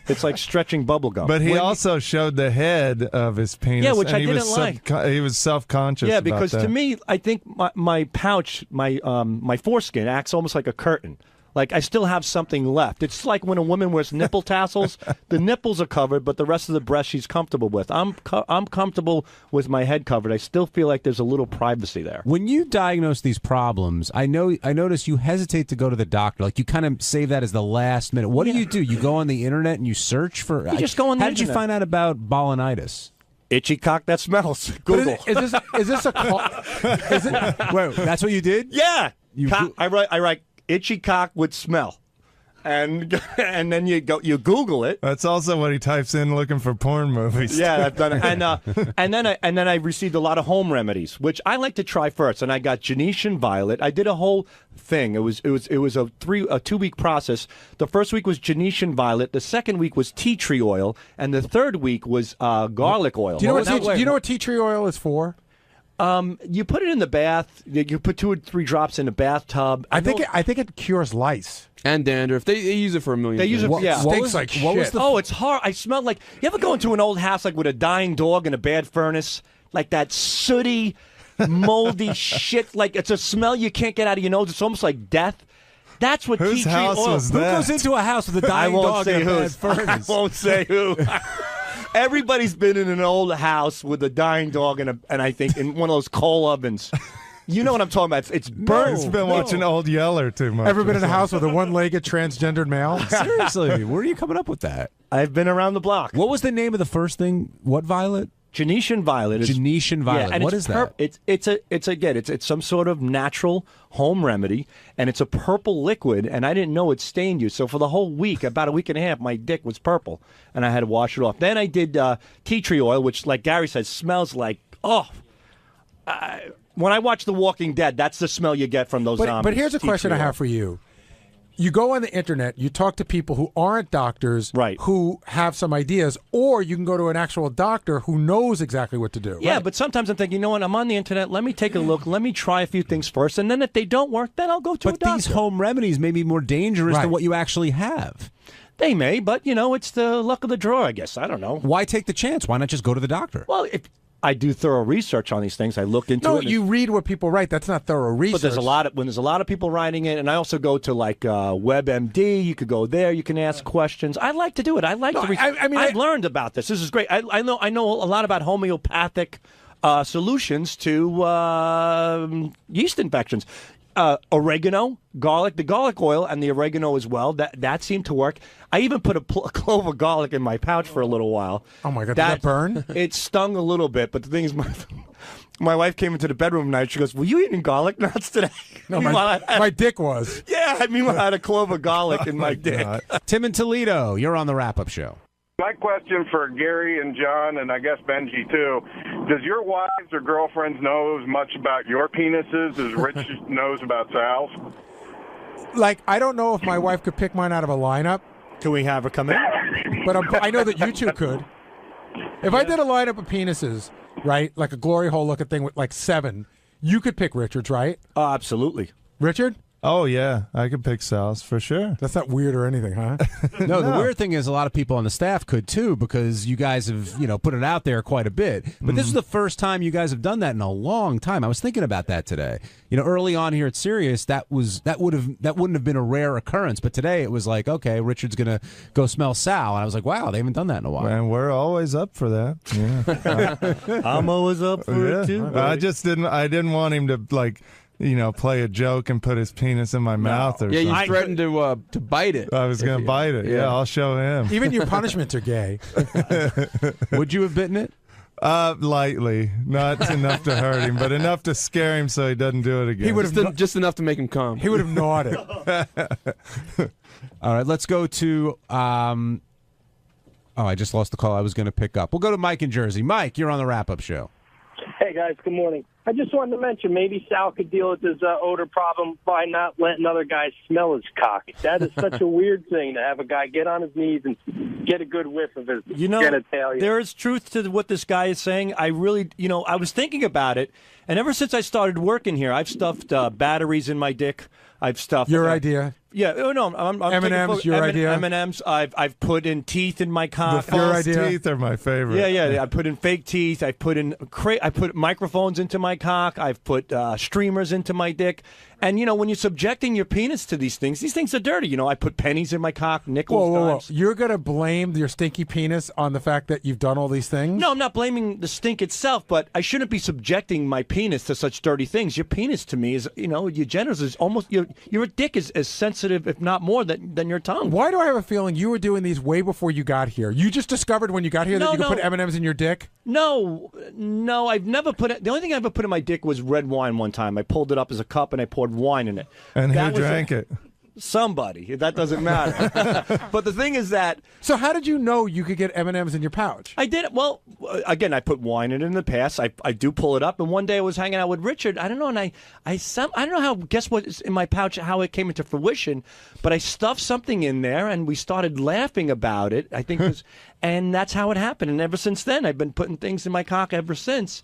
It's like stretching bubble gum. But he also showed the head of his penis. Yeah, which and I he didn't was like. He was self-conscious. Yeah, about because that. to me, I think my pouch, my foreskin acts almost like a curtain. Like I still have something left. It's like when a woman wears nipple tassels. The nipples are covered, but the rest of the breast she's comfortable with. I'm comfortable with my head covered. I still feel like there's a little privacy there. When you diagnose these problems, I notice you hesitate to go to the doctor. Like you kind of save that as the last minute. What do? You go on the internet and you search for. You just go on the How internet. did you find out about balanitis? Itchy cock that smells. Google. Is this a call? Wait, that's what you did? Yeah. I write itchy cock with smell. And then you Google it. That's also what he types in looking for porn movies. Yeah, I've done it. And then I received a lot of home remedies, which I like to try first. And I got Genetian Violet. I did a whole thing. It was a 2-week process. The first week was Genetian Violet. The second week was tea tree oil, and the third week was garlic oil. Do you know what tea tree oil is for? You put it in the bath. You put 2 or 3 drops in a bathtub. I think it cures lice and dandruff. They use it for a million. They use it. Yeah, stinks like shit. It's hard. I smell like. You ever go into an old house like with a dying dog and a bad furnace, like that sooty, moldy shit? Like it's a smell you can't get out of your nose. It's almost like death. That's what Whose tea tree house oil. was Who that? goes into a house with a dying dog and a bad furnace? I won't say who. Everybody's been in an old house with a dying dog and I think in one of those coal ovens. You know what I'm talking about. It's burnt. He's been watching Old Yeller too much. Ever been in a house with a one-legged transgendered male? Seriously, where are you coming up with that? I've been around the block. What was the name of the first thing? What violet? Genetian Violet. Genetian Violet. Yeah, and what is that? It's some sort of natural home remedy, and it's a purple liquid, and I didn't know it stained you. So for the whole week, about a week and a half, my dick was purple, and I had to wash it off. Then I did tea tree oil, which, like Gary says, smells like, when I watch The Walking Dead, that's the smell you get from those zombies. But here's a question I have for you. You go on the internet, you talk to people who aren't doctors, right, who have some ideas, or you can go to an actual doctor who knows exactly what to do. Yeah, but sometimes I'm thinking, you know what, I'm on the internet, let me take a look, let me try a few things first, and then if they don't work, then I'll go to a doctor. But these home remedies may be more dangerous than what you actually have. They may, but, it's the luck of the draw, I guess. I don't know. Why take the chance? Why not just go to the doctor? Well, if I do thorough research on these things. I look into it. No, you read what people write. That's not thorough research. But there's a lot of people writing it, and I also go to like WebMD. You could go there. You can ask questions. I like to do it. I like to. I've learned about this. This is great. I know a lot about homeopathic solutions to yeast infections. Oregano, garlic, the garlic oil, and the oregano as well. That seemed to work. I even put a clove of garlic in my pouch for a little while. Oh my God! Did that burn? It stung a little bit, but the thing is, my wife came into the bedroom tonight. She goes, "Were you eating garlic nuts today?" No, my dick was. Yeah, I mean, I had a clove of garlic in my dick. Tim in Toledo, you're on the wrap-up show. My question for Gary and John, and I guess Benji too, does your wives or girlfriends know as much about your penises as Rich knows about Sal's? Like, I don't know if my wife could pick mine out of a lineup. Can we have her come in? But I know that you two could. If I did a lineup of penises, right, like a glory hole looking thing with like 7, you could pick Richard's, right? Oh, absolutely. Richard? Oh yeah, I could pick Sal's for sure. That's not weird or anything, huh? No, the weird thing is a lot of people on the staff could too, because you guys have, put it out there quite a bit. But this is the first time you guys have done that in a long time. I was thinking about that today. Early on here at Sirius, that wouldn't have been a rare occurrence. But today it was like, okay, Richard's gonna go smell Sal, and I was like, wow, they haven't done that in a while. And we're always up for that. Yeah. I'm always up for it too. I didn't want him to play a joke and put his penis in my mouth or something. Yeah, you threatened to bite it. I was going to bite it. Yeah, I'll show him. Even your punishments are gay. Would you have bitten it? Lightly. Not enough to hurt him, but enough to scare him so he doesn't do it again. He would have just enough to make him come. He would have gnawed it. All right, let's go to I just lost the call I was going to pick up. We'll go to Mike in Jersey. Mike, you're on the wrap-up show. Hey, guys, good morning. I just wanted to mention maybe Sal could deal with his odor problem by not letting other guys smell his cock. That is such a weird thing to have a guy get on his knees and get a good whiff of his genitalia. There is truth to what this guy is saying. I really, I was thinking about it, and ever since I started working here, I've stuffed batteries in my dick. I've stuffed your idea. Yeah, no, I'm M&M's, your idea. M&M's. I've put in teeth in my cock. The false teeth are my favorite. Yeah. I put in fake teeth. I put microphones into my cock. I've put streamers into my dick. And when you're subjecting your penis to these things are dirty. I put pennies in my cock, nickels. Whoa. You're gonna blame your stinky penis on the fact that you've done all these things? No, I'm not blaming the stink itself, but I shouldn't be subjecting my penis to such dirty things. Your penis to me is, your genitals is almost your dick is as sensitive, if not more, than your tongue. Why do I have a feeling you were doing these way before you got here? You just discovered when you got here that you could put M&Ms in your dick? No, I've never put it. The only thing I ever put in my dick was red wine one time. I pulled it up as a cup and I poured wine in it. And who drank it? Somebody. That doesn't matter. But the thing is that... So how did you know you could get M&Ms in your pouch? I did it. Well, again, I put wine in it in the past. I do pull it up. And one day I was hanging out with Richard. I don't know. And I don't know how, guess what is in my pouch, how it came into fruition. But I stuffed something in there and we started laughing about it. I think it was... And that's how it happened. And ever since then, I've been putting things in my cock ever since.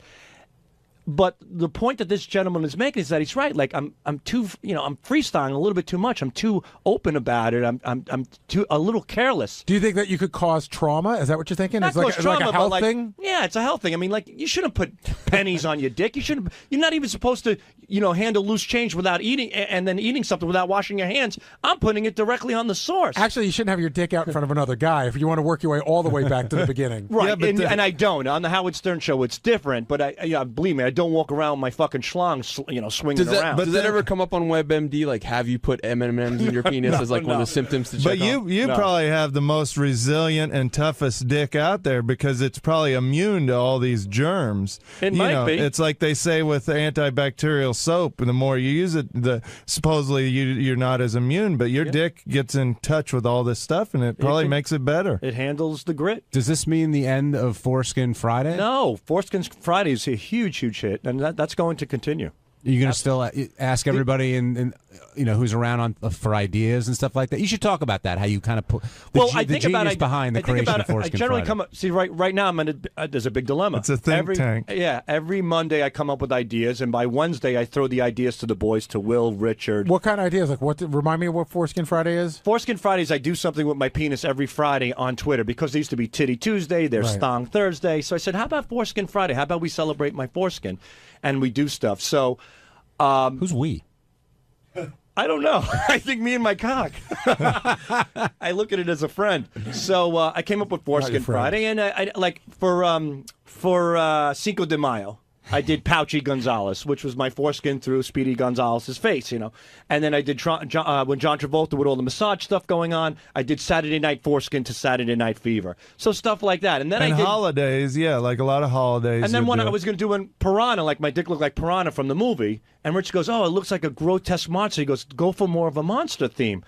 But the point that this gentleman is making is that he's right. Like I'm too, I'm freestyling a little bit too much. I'm too open about it. I'm too a little careless. Do you think that you could cause trauma? Is that what you're thinking? Not it's like a health thing. Yeah, it's a health thing. I mean, like you shouldn't put pennies on your dick. You're not even supposed to, handle loose change without eating and then eating something without washing your hands. I'm putting it directly on the source. Actually, you shouldn't have your dick out in front of another guy if you want to work your way all the way back to the beginning. Right, yeah, and I don't. On the Howard Stern show, it's different. But believe me, I don't walk around with my fucking schlong, swinging around. Does that ever come up on WebMD? Like, have you put M&Ms in your penis as like one of the symptoms to check But you probably have the most resilient and toughest dick out there because it's probably immune to all these germs. It might be. It's like they say with antibacterial soap, and the more you use it, supposedly you're not as immune, but your dick gets in touch with all this stuff, and it probably makes it better. It handles the grit. Does this mean the end of Foreskin Friday? No, Foreskin Friday is a huge hit, and that's going to continue. Are you going to still ask everybody and who's around for ideas and stuff like that? You should talk about that. How you kind of put the genius behind the creation of Foreskin I generally Friday. Right now there's a big dilemma. It's a think tank. Yeah, every Monday I come up with ideas, and by Wednesday I throw the ideas to the boys, to Will, Richard. What kind of ideas? Like remind me of what Foreskin Friday is. Foreskin Fridays, I do something with my penis every Friday on Twitter because there used to be Titty Tuesday, there's Thong Thursday. So I said, how about Foreskin Friday? How about we celebrate my foreskin, and we do stuff. So. Who's we? I don't know. I think me and my cock. I look at it as a friend. So I came up with Foreskin Friday, and I like for Cinco de Mayo. I did Pouchy Gonzalez, which was my foreskin through Speedy Gonzalez's face, And then I did when John Travolta with all the massage stuff going on, I did Saturday Night Foreskin to Saturday Night Fever. So stuff like that. And then I did holidays, like a lot of holidays. And then I was going to do in Piranha, like my dick looked like Piranha from the movie. And Rich goes, oh, it looks like a grotesque monster. He goes, go for more of a monster theme.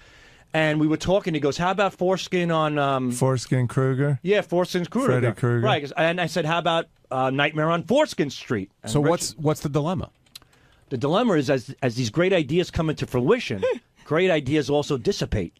And we were talking. He goes, how about Foreskin on... Foreskin Krueger? Yeah, Foreskin Krueger. Freddy Krueger. Right. And I said, how about Nightmare on Foreskin Street? And so what's the dilemma? The dilemma is as these great ideas come into fruition, great ideas also dissipate.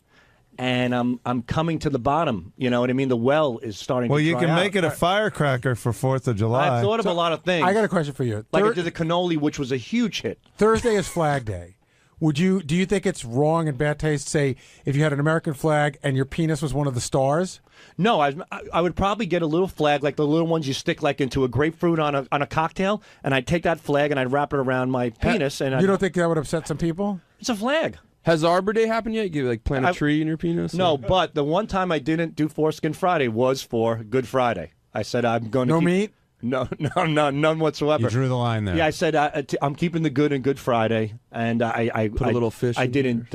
And I'm coming to the bottom. You know what I mean? The well is starting to dry out. Well, you can make it a firecracker for 4th of July. I've thought of a lot of things. I got a question for you. Like I did the cannoli, which was a huge hit. Thursday is Flag Day. do you think it's wrong and bad taste, say, if you had an American flag and your penis was one of the stars? No, I would probably get a little flag, like the little ones you stick like into a grapefruit on a cocktail, and I'd take that flag and I'd wrap it around my penis. And you don't think that would upset some people? It's a flag. Has Arbor Day happened yet? You like plant a tree in your penis? No, but the one time I didn't do Foreskin Friday was for Good Friday. I said I'm going to No meat? No, none whatsoever. You drew the line there. Yeah, I said I'm keeping the good in Good Friday, and I put a little fish. I didn't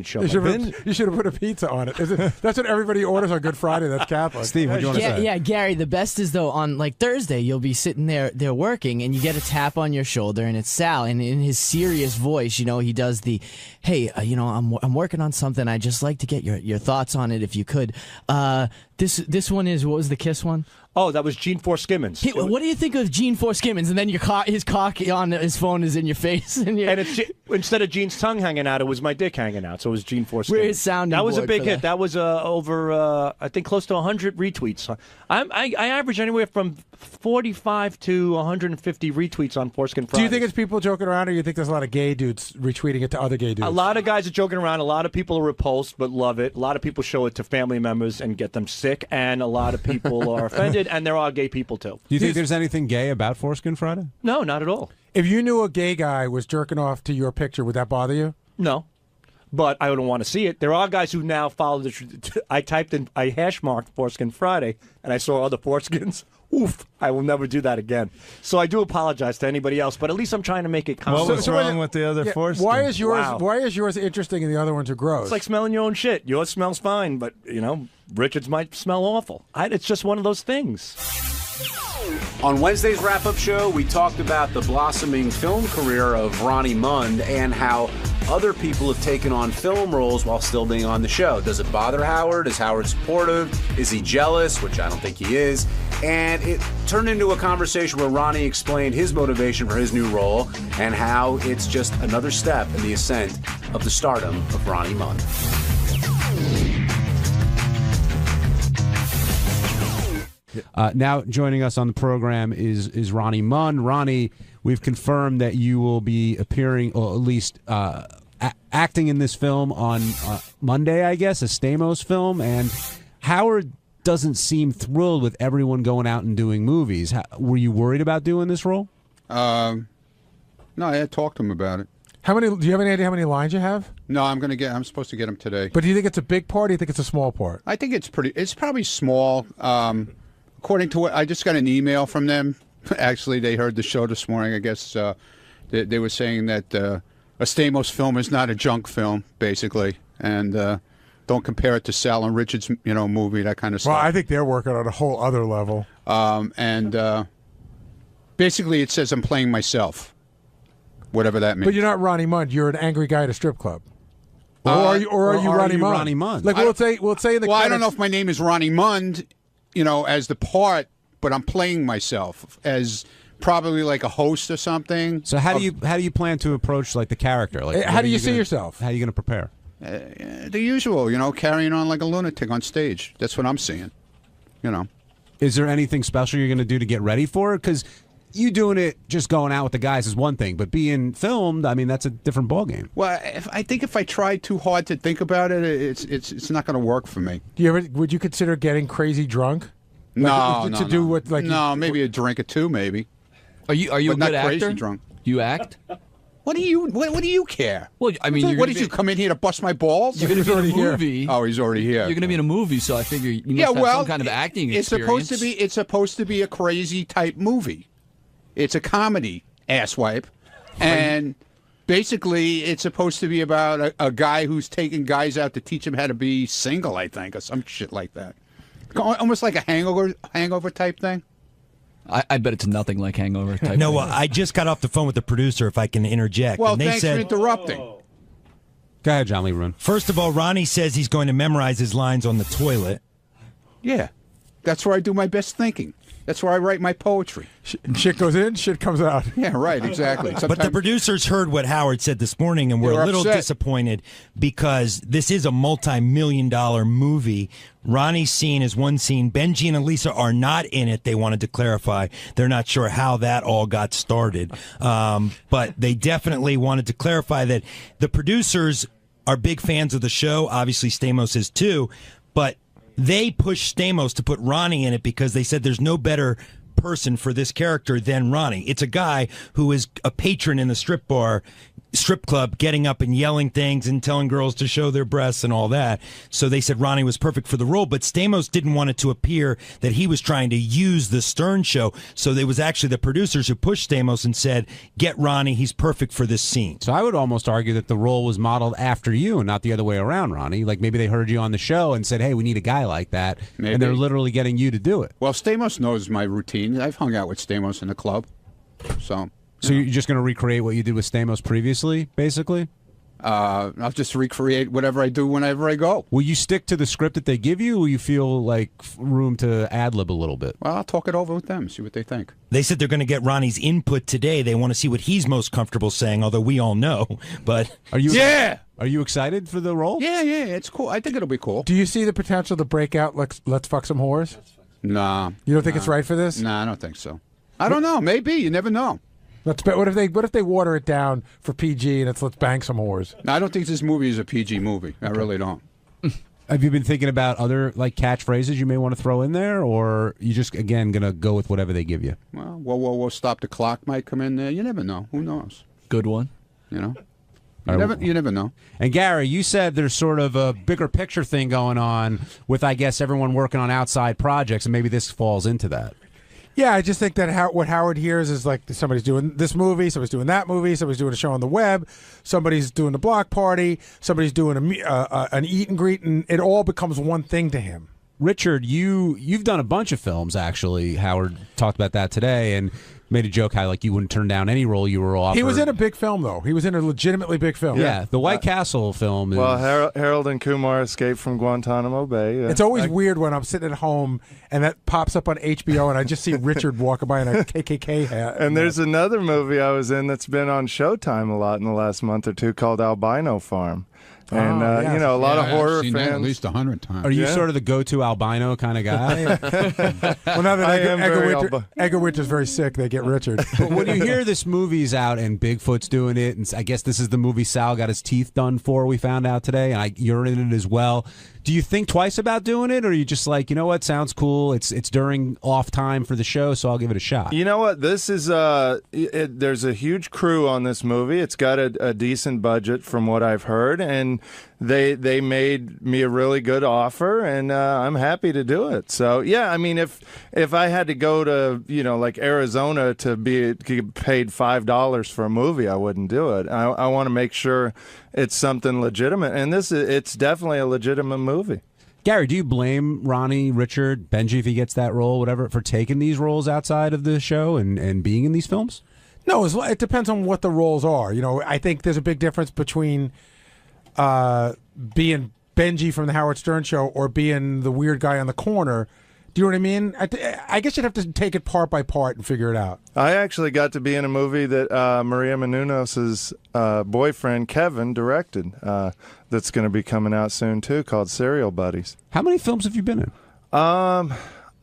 show. You should have put a pizza on it. That's what everybody orders on Good Friday. That's Catholic. Steve, what do you want to say? Yeah, Gary. The best is though on like Thursday, you'll be sitting there working, and you get a tap on your shoulder, and it's Sal, and in his serious voice, he does the, hey, I'm working on something. I'd just like to get your thoughts on it if you could. This one is, what was the Kiss one? Oh, that was Gene Forskimmons. What do you think of Gene Forskimmons? And then his cock on his phone is in your face. And it's instead of Gene's tongue hanging out, it was my dick hanging out. So it was Gene Forskimmons. Where's sounding That was a board big for hit. That was over, I think, close to 100 retweets. I average anywhere from 45 to 150 retweets on Foreskin Friday. Do you think it's people joking around, or you think there's a lot of gay dudes retweeting it to other gay dudes? A lot of guys are joking around. A lot of people are repulsed but love it. A lot of people show it to family members and get them sick. And a lot of people are offended. And there are gay people, too. Do you think there's anything gay about Foreskin Friday? No, not at all. If you knew a gay guy was jerking off to your picture, would that bother you? No. But I don't want to see it. There are guys who now follow I hash marked Foreskin Friday, and I saw other foreskins. Oof, I will never do that again. So I do apologize to anybody else, but at least I'm trying to make it common. What was wrong with the other foreskins? Why is yours interesting and the other ones are gross? It's like smelling your own shit. Yours smells fine, but, Richard's might smell awful. It's just one of those things. On Wednesday's wrap-up show, we talked about the blossoming film career of Ronnie Mund and how other people have taken on film roles while still being on the show. Does it bother Howard? Is Howard supportive? Is he jealous? Which I don't think he is. And it turned into a conversation where Ronnie explained his motivation for his new role and how it's just another step in the ascent of the stardom of Ronnie Mund. Now joining us on the program is Ronnie Mund. Ronnie, we've confirmed that you will be appearing, or at least acting in this film on Monday, I guess, a Stamos film. And Howard doesn't seem thrilled with everyone going out and doing movies. Were you worried about doing this role? No, I had talked to him about it. Do you have any idea how many lines you have? No, I'm supposed to get them today. But do you think it's a big part, or do you think it's a small part? I think it's probably small. According to what I just got an email from them. Actually, they heard the show this morning. I guess they were saying that a Stamos film is not a junk film, basically, and don't compare it to Sal and Richard's movie, that kind of stuff. Well, I think they're working on a whole other level. And basically, it says I'm playing myself, whatever that means. But you're not Ronnie Mund. You're an angry guy at a strip club. Or are you Ronnie Mund? Like we'll say in the credits, I don't know if my name is Ronnie Mund, as the part, but I'm playing myself as probably like a host or something. So how do you plan to approach like the character? Like, how do you see yourself? How are you going to prepare? The usual, carrying on like a lunatic on stage. That's what I'm seeing. Is there anything special you're going to do to get ready for it? Because you doing it just going out with the guys is one thing, but being filmed, I mean, that's a different ballgame. Well, I think if I try too hard to think about it, it's not going to work for me. Would you consider getting crazy drunk? No, maybe a drink or two, maybe. Are you a not good crazy actor? drunk? Do you act? What do you care? Well, I mean, what did you come in here to bust my balls? You're going to be in a movie. Oh, he's already here. You're going to be in a movie, so I figure you must have some kind of acting experience. It's supposed to be a crazy type movie. It's a comedy, asswipe, and basically it's supposed to be about a guy who's taking guys out to teach them how to be single, I think, or some shit like that. Almost like a hangover type thing. I bet it's nothing like Hangover type. No, I just got off the phone with the producer, if I can interject. Well, and they thanks for interrupting. Go ahead, John Lee Rune. First of all, Ronnie says he's going to memorize his lines on the toilet. Yeah. That's where I do my best thinking. That's where I write my poetry. Shit goes in, shit comes out. Yeah, right, exactly. But the producers heard what Howard said this morning and were a little disappointed because this is a multi-million-dollar movie. Ronnie's scene is one scene. Benji and Elisa are not in it. They wanted to clarify. They're not sure how that all got started. But they definitely wanted to clarify that the producers are big fans of the show. Obviously, Stamos is too. But they pushed Stamos to put Ronnie in it because they said there's no better person for this character than Ronnie. It's a guy who is a patron in the strip club, getting up and yelling things and telling girls to show their breasts and all that. So they said Ronnie was perfect for the role, but Stamos didn't want it to appear that he was trying to use the Stern show. So it was actually the producers who pushed Stamos and said, get Ronnie, he's perfect for this scene. So I would almost argue that the role was modeled after you and not the other way around, Ronnie. Like maybe they heard you on the show and said, hey, we need a guy like that. Maybe. And they're literally getting you to do it. Well, Stamos knows my routine. I've hung out with Stamos in the club. So you're just going to recreate what you did with Stamos previously, basically? I'll just recreate whatever I do whenever I go. Will you stick to the script that they give you, or will you feel like room to ad-lib a little bit? Well, I'll talk it over with them, see what they think. They said they're going to get Ronnie's input today. They want to see what he's most comfortable saying, although we all know. But Are you Yeah! Are you excited for the role? Yeah, it's cool. I think it'll be cool. Do you see the potential to break out Let's Fuck Some Whores? Nah. You don't think it's right for this? Nah, I don't think so. I don't know. Maybe. You never know. What if they water it down for PG and it's Let's Bang Some Whores? No, I don't think this movie is a PG movie. I really don't. Have you been thinking about other like catchphrases you may want to throw in there, or you just again gonna go with whatever they give you? Well, whoa, stop the clock might come in there. You never know. Who knows? Good one. You know. You never know. And Gary, you said there's sort of a bigger picture thing going on with, I guess, everyone working on outside projects, and maybe this falls into that. Yeah, I just think that what Howard hears is like somebody's doing this movie, somebody's doing that movie, somebody's doing a show on the web, somebody's doing the block party, somebody's doing an eat and greet, and it all becomes one thing to him. Richard, you've done a bunch of films, actually. Howard talked about that today and made a joke how like you wouldn't turn down any role you were offered. He was in a big film, though. He was in a legitimately big film. Yeah, the White Castle film. Well, Harold and Kumar Escape from Guantanamo Bay. Yeah. It's always weird when I'm sitting at home and that pops up on HBO and I just see Richard walking by in a KKK hat. And there's another movie I was in that's been on Showtime a lot in the last month or two called Albino Farm. And, you know, a lot of horror I've seen fans. that at least 100 times. Are you sort of the go-to albino kind of guy? Well, now that Edgar Winter's very sick, they get Richard. But when you hear this movie's out and Bigfoot's doing it, and I guess this is the movie Sal got his teeth done for, we found out today, and you're in it as well. Do you think twice about doing it, or are you just like, you know what, sounds cool, it's during off time for the show, so I'll give it a shot? You know what, this is, there's a huge crew on this movie. It's got a decent budget from what I've heard, and they made me a really good offer, and I'm happy to do it. So, yeah, I mean, if I had to go to, you know, like Arizona to get paid $5 for a movie, I wouldn't do it. I want to make sure it's something legitimate, and it's definitely a legitimate movie. Gary, do you blame Ronnie, Richard, Benji, if he gets that role, whatever, for taking these roles outside of the show and being in these films? No, it depends on what the roles are. You know, I think there's a big difference between being Benji from the Howard Stern Show or being the weird guy on the corner. Do you know what I mean? I guess you'd have to take it part by part and figure it out. I actually got to be in a movie that Maria Menounos' boyfriend, Kevin, directed that's going to be coming out soon, too, called Serial Buddies. How many films have you been in?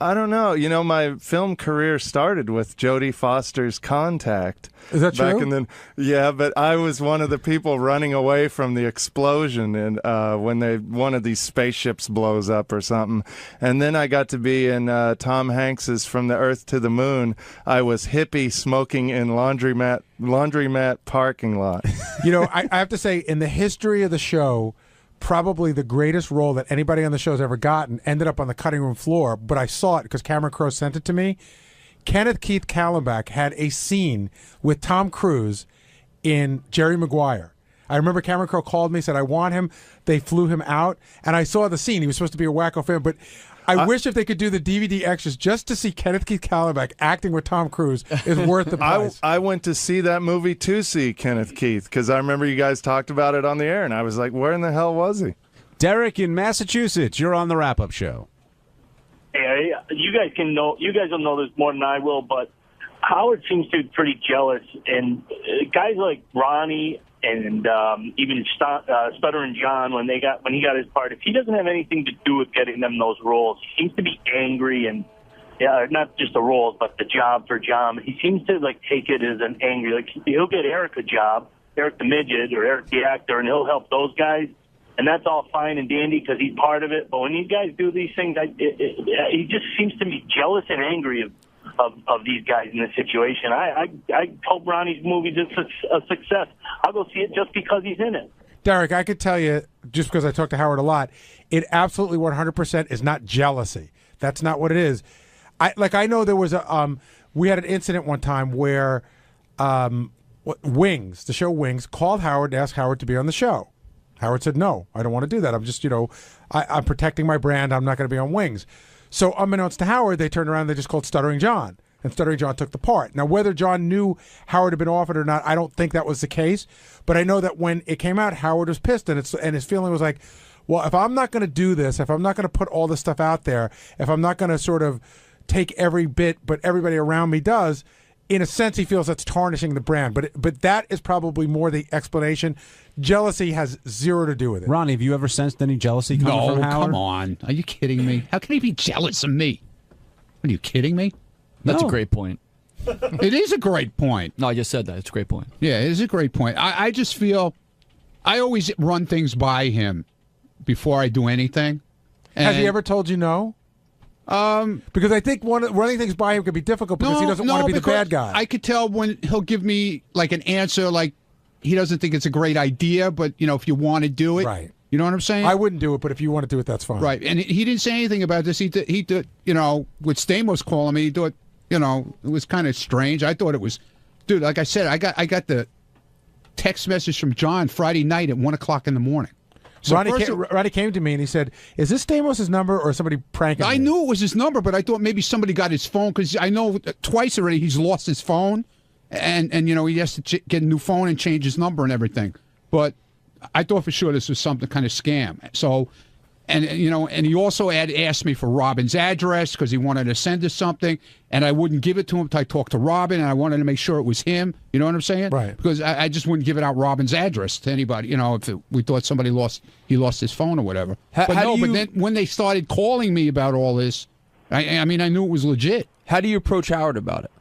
I don't know. You know, my film career started with Jodie Foster's Contact. Is that back true? in the, yeah, but I was one of the people running away from the explosion and when one of these spaceships blows up or something. And then I got to be in Tom Hanks's From the Earth to the Moon. I was hippie smoking in laundromat parking lot. You know, I have to say, in the history of the show, probably the greatest role that anybody on the show's ever gotten ended up on the cutting room floor, but I saw it because Cameron Crowe sent it to me. Kenneth Keith Kallenbach had a scene with Tom Cruise in Jerry Maguire. I remember Cameron Crowe called me, said, I want him. They flew him out, and I saw the scene. He was supposed to be a wacko fan, but I wish if they could do the DVD extras just to see Kenneth Keith Kallenbach acting with Tom Cruise is worth the price. I went to see that movie to see Kenneth Keith because I remember you guys talked about it on the air, and I was like, where in the hell was he? Derek in Massachusetts, you're on the wrap-up show. Hey, you guys will know this more than I will, but Howard seems to be pretty jealous, and guys like Ronnie and even Stuttering John, when he got his part, if he doesn't have anything to do with getting them those roles, he seems to be angry, and not just the roles, but the job for John. He seems to like take it as an angry, like he'll get Eric a job, Eric the midget or Eric the actor, and he'll help those guys, and that's all fine and dandy because he's part of it. But when these guys do these things, he just seems to be jealous and angry of these guys in this situation. I hope Ronnie's movie is a success. I'll go see it just because he's in it. Derek, I could tell you, just because I talk to Howard a lot, it absolutely 100% is not jealousy. That's not what it is. I know there was we had an incident one time where Wings, the show Wings, called Howard and asked Howard to be on the show. Howard said, no, I don't want to do that. I'm just, I'm protecting my brand. I'm not going to be on Wings. So unbeknownst to Howard, they turned around and they just called Stuttering John. And Stuttering John took the part. Now, whether John knew Howard had been offered or not, I don't think that was the case. But I know that when it came out, Howard was pissed. And his feeling was like, well, if I'm not going to do this, if I'm not going to put all this stuff out there, if I'm not going to sort of take every bit, but everybody around me does, in a sense, he feels that's tarnishing the brand. But that is probably more the explanation. Jealousy has zero to do with it. Ronnie, have you ever sensed any jealousy coming from Howard? No, come on. Are you kidding me? How can he be jealous of me? Are you kidding me? That's No. a great point. It is a great point. No, I just said that. It's a great point. Yeah, it is a great point. I just feel I always run things by him before I do anything. Has he ever told you no? Because I think running things by him could be difficult because he doesn't want to be the bad guy. I could tell when he'll give me like an answer like he doesn't think it's a great idea, but if you want to do it, right? You know what I'm saying? I wouldn't do it, but if you want to do it, that's fine. Right, and he didn't say anything about this. He did, with Stamos calling me, he thought, it was kind of strange. I thought it was, dude, like I said, I got the text message from John Friday night at 1:00 in the morning. So Ronnie came to me and he said, is this Stamos' number or somebody pranking me? I knew it was his number, but I thought maybe somebody got his phone because I know twice already he's lost his phone, and he has to get a new phone and change his number and everything. But I thought for sure this was something kind of scam. So, and he also asked me for Robin's address because he wanted to send us something, and I wouldn't give it to him until I talked to Robin, and I wanted to make sure it was him. You know what I'm saying? Right. Because I just wouldn't give it out Robin's address to anybody. If we thought somebody lost his phone or whatever. But then when they started calling me about all this, I knew it was legit. How do you approach Howard about it?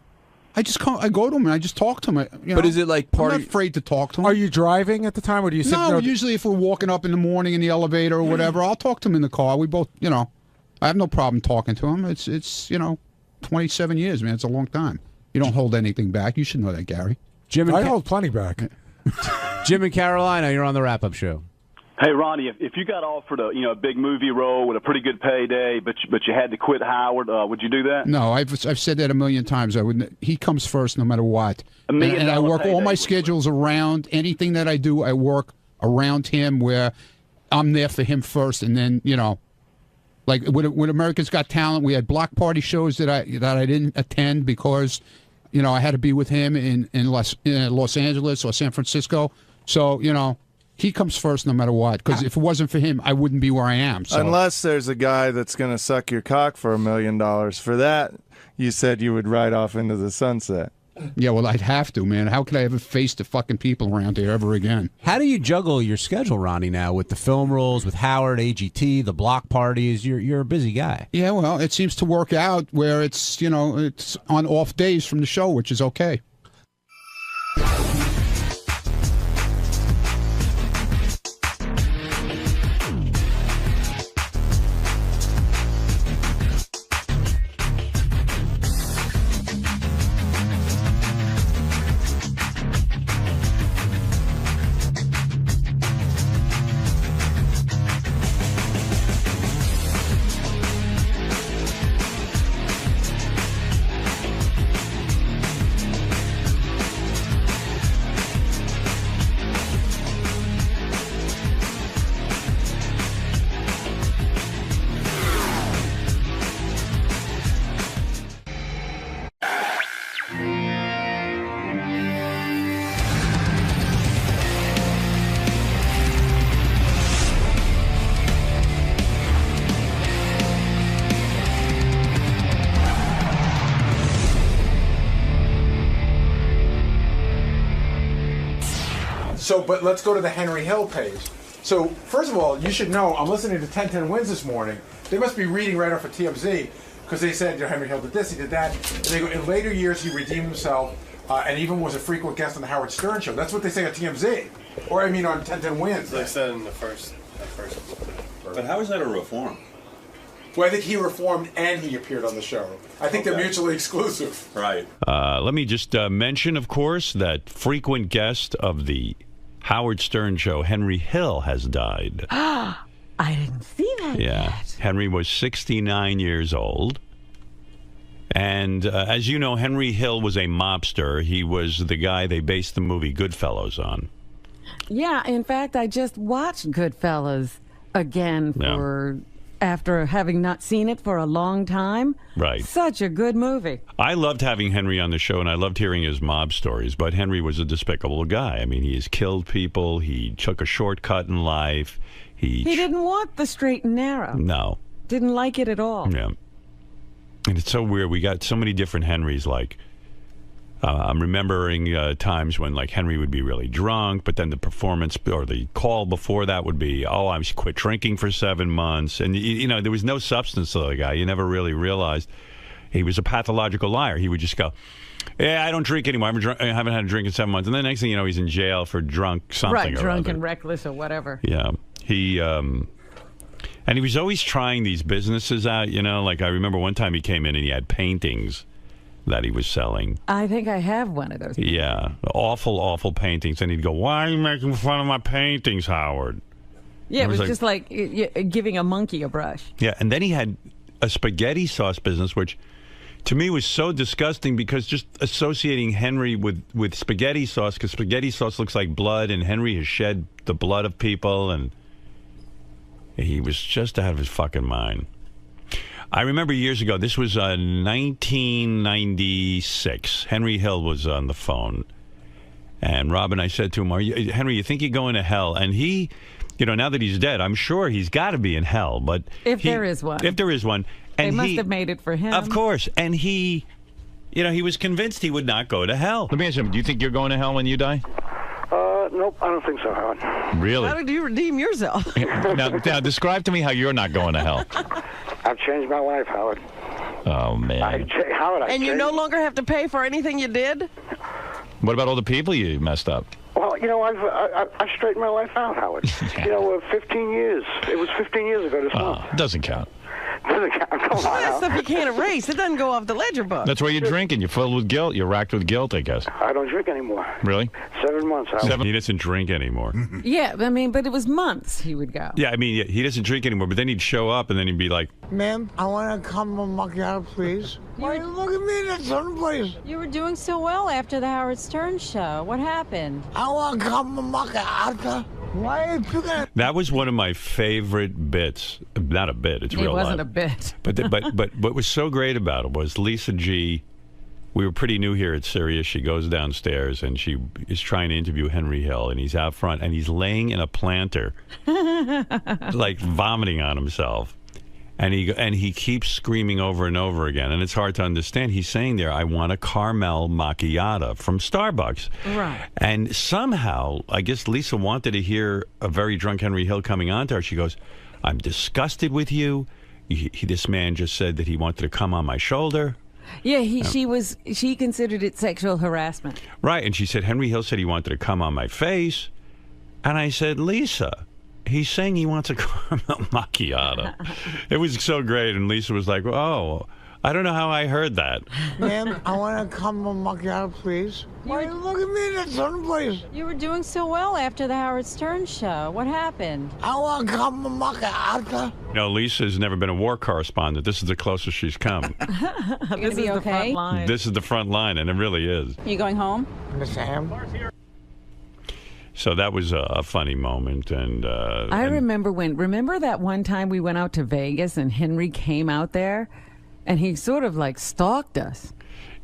I go to him and I just talk to him. But is it like I'm not afraid to talk to him. Are you driving at the time, or do you sit? No, usually if we're walking up in the morning in the elevator or whatever, I'll talk to him in the car. We both, I have no problem talking to him. It's 27 years, man. It's a long time. You don't hold anything back. You should know that, Gary. I hold plenty back. Jim in Carolina, you're on the wrap-up show. Hey, Ronnie, if you got offered a big movie role with a pretty good payday, but you had to quit Howard, would you do that? No, I've said that a million times. I wouldn't. He comes first no matter what. And I work all my schedules around anything that I do. I work around him where I'm there for him first, and then like with America's Got Talent, we had block party shows that I didn't attend because I had to be with him in Los Angeles or San Francisco. So he comes first no matter what, because if it wasn't for him, I wouldn't be where I am. So. Unless there's a guy that's going to suck your cock for $1 million. For that, you said you would ride off into the sunset. Yeah, well, I'd have to, man. How could I ever face the fucking people around here ever again? How do you juggle your schedule, Ronnie, now with the film roles, with Howard, AGT, the block parties? You're a busy guy. Yeah, well, it seems to work out where it's, it's on off days from the show, which is okay. So, but let's go to the Henry Hill page. So, first of all, you should know, I'm listening to 1010 Wins this morning. They must be reading right off of TMZ, because they said, Henry Hill did this, he did that. And they go, in later years, he redeemed himself, and even was a frequent guest on the Howard Stern Show. That's what they say on TMZ. Or, I mean, on 1010 Wins. They said in the first. But how is that a reform? Well, I think he reformed and he appeared on the show. I think they're mutually exclusive. Right. Let me just mention, of course, that frequent guest of the Howard Stern Show, Henry Hill, has died. I didn't see that yet. Henry was 69 years old. And as you know, Henry Hill was a mobster. He was the guy they based the movie Goodfellas on. Yeah, in fact, I just watched Goodfellas again after having not seen it for a long time. Right. Such a good movie. I loved having Henry on the show, and I loved hearing his mob stories, but Henry was a despicable guy. I mean, he has killed people. He took a shortcut in life. He didn't want the straight and narrow. No. Didn't like it at all. Yeah. And it's so weird. We got so many different Henrys, like... I'm remembering times when, like, Henry would be really drunk, but then the performance or the call before that would be, I quit drinking for 7 months. And, there was no substance to the guy. You never really realized he was a pathological liar. He would just go, yeah, I don't drink anymore. I haven't had a drink in 7 months. And then the next thing you know, he's in jail for drunk something right, or drunk other. and reckless or whatever. Yeah. And he was always trying these businesses out, like I remember one time he came in and he had paintings that he was selling. I think I have one of those. Yeah, awful paintings. And he'd go, why are you making fun of my paintings, Howard? Yeah, it was just like giving a monkey a brush. Yeah, and then he had a spaghetti sauce business, which to me was so disgusting because just associating Henry with spaghetti sauce, because spaghetti sauce looks like blood, and Henry has shed the blood of people, and he was just out of his fucking mind. I remember years ago, this was 1996. Henry Hill was on the phone. And Rob and I said to him, Henry, you think you're going to hell? And he, now that he's dead, I'm sure he's got to be in hell. But if there is one. If there is one. And they must have made it for him. Of course. And he, he was convinced he would not go to hell. Let me ask you, do you think you're going to hell when you die? Nope, I don't think so, Howard. Really? How did you redeem yourself? now, describe to me how you're not going to hell. I've changed my life, Howard. Oh, man. And you no longer have to pay for anything you did? What about all the people you messed up? Well, I've straightened my life out, Howard. 15 years. It was 15 years ago this month. It doesn't count. Doesn't count. Come on, that stuff you can't erase. It doesn't go off the ledger book. That's why you're drinking. You're filled with guilt. You're racked with guilt, I guess. I don't drink anymore. Really? 7 months, Howard. He doesn't drink anymore. Yeah, I mean, but it was months he would go. Yeah, I mean, he doesn't drink anymore, but then he'd show up and then he'd be like, Ma'am, I want to come and macchiato, please. Why you look at me in that certain place? You were doing so well after the Howard Stern show. What happened? I want to come and macchiato. Why are you picking at... That was one of my favorite bits. Not a bit, it's real life. It wasn't a bit. But what was so great about it was Lisa G. We were pretty new here at Sirius. She goes downstairs and she is trying to interview Henry Hill, and he's out front and he's laying in a planter, like vomiting on himself. And he keeps screaming over and over again, and it's hard to understand. He's saying there, I want a caramel macchiato from Starbucks. Right. And somehow, I guess Lisa wanted to hear a very drunk Henry Hill coming on to her. She goes, I'm disgusted with you. This man just said that he wanted to come on my shoulder. Yeah, she considered it sexual harassment. Right, and she said, Henry Hill said he wanted to come on my face. And I said, Lisa, he's saying he wants a caramel macchiato. It was so great, and Lisa was like, oh, I don't know how I heard that. Ma'am, I want to come and macchiato, please. Why you look at me in that certain place? You were doing so well after the Howard Stern show. What happened? I want to come and macchiato. Lisa's never been a war correspondent. This is the closest she's come. This is the front line. This is the front line, and it really is. You going home? Miss Sam. So that was a funny moment, and I remember that one time we went out to Vegas and Henry came out there, and he sort of like stalked us.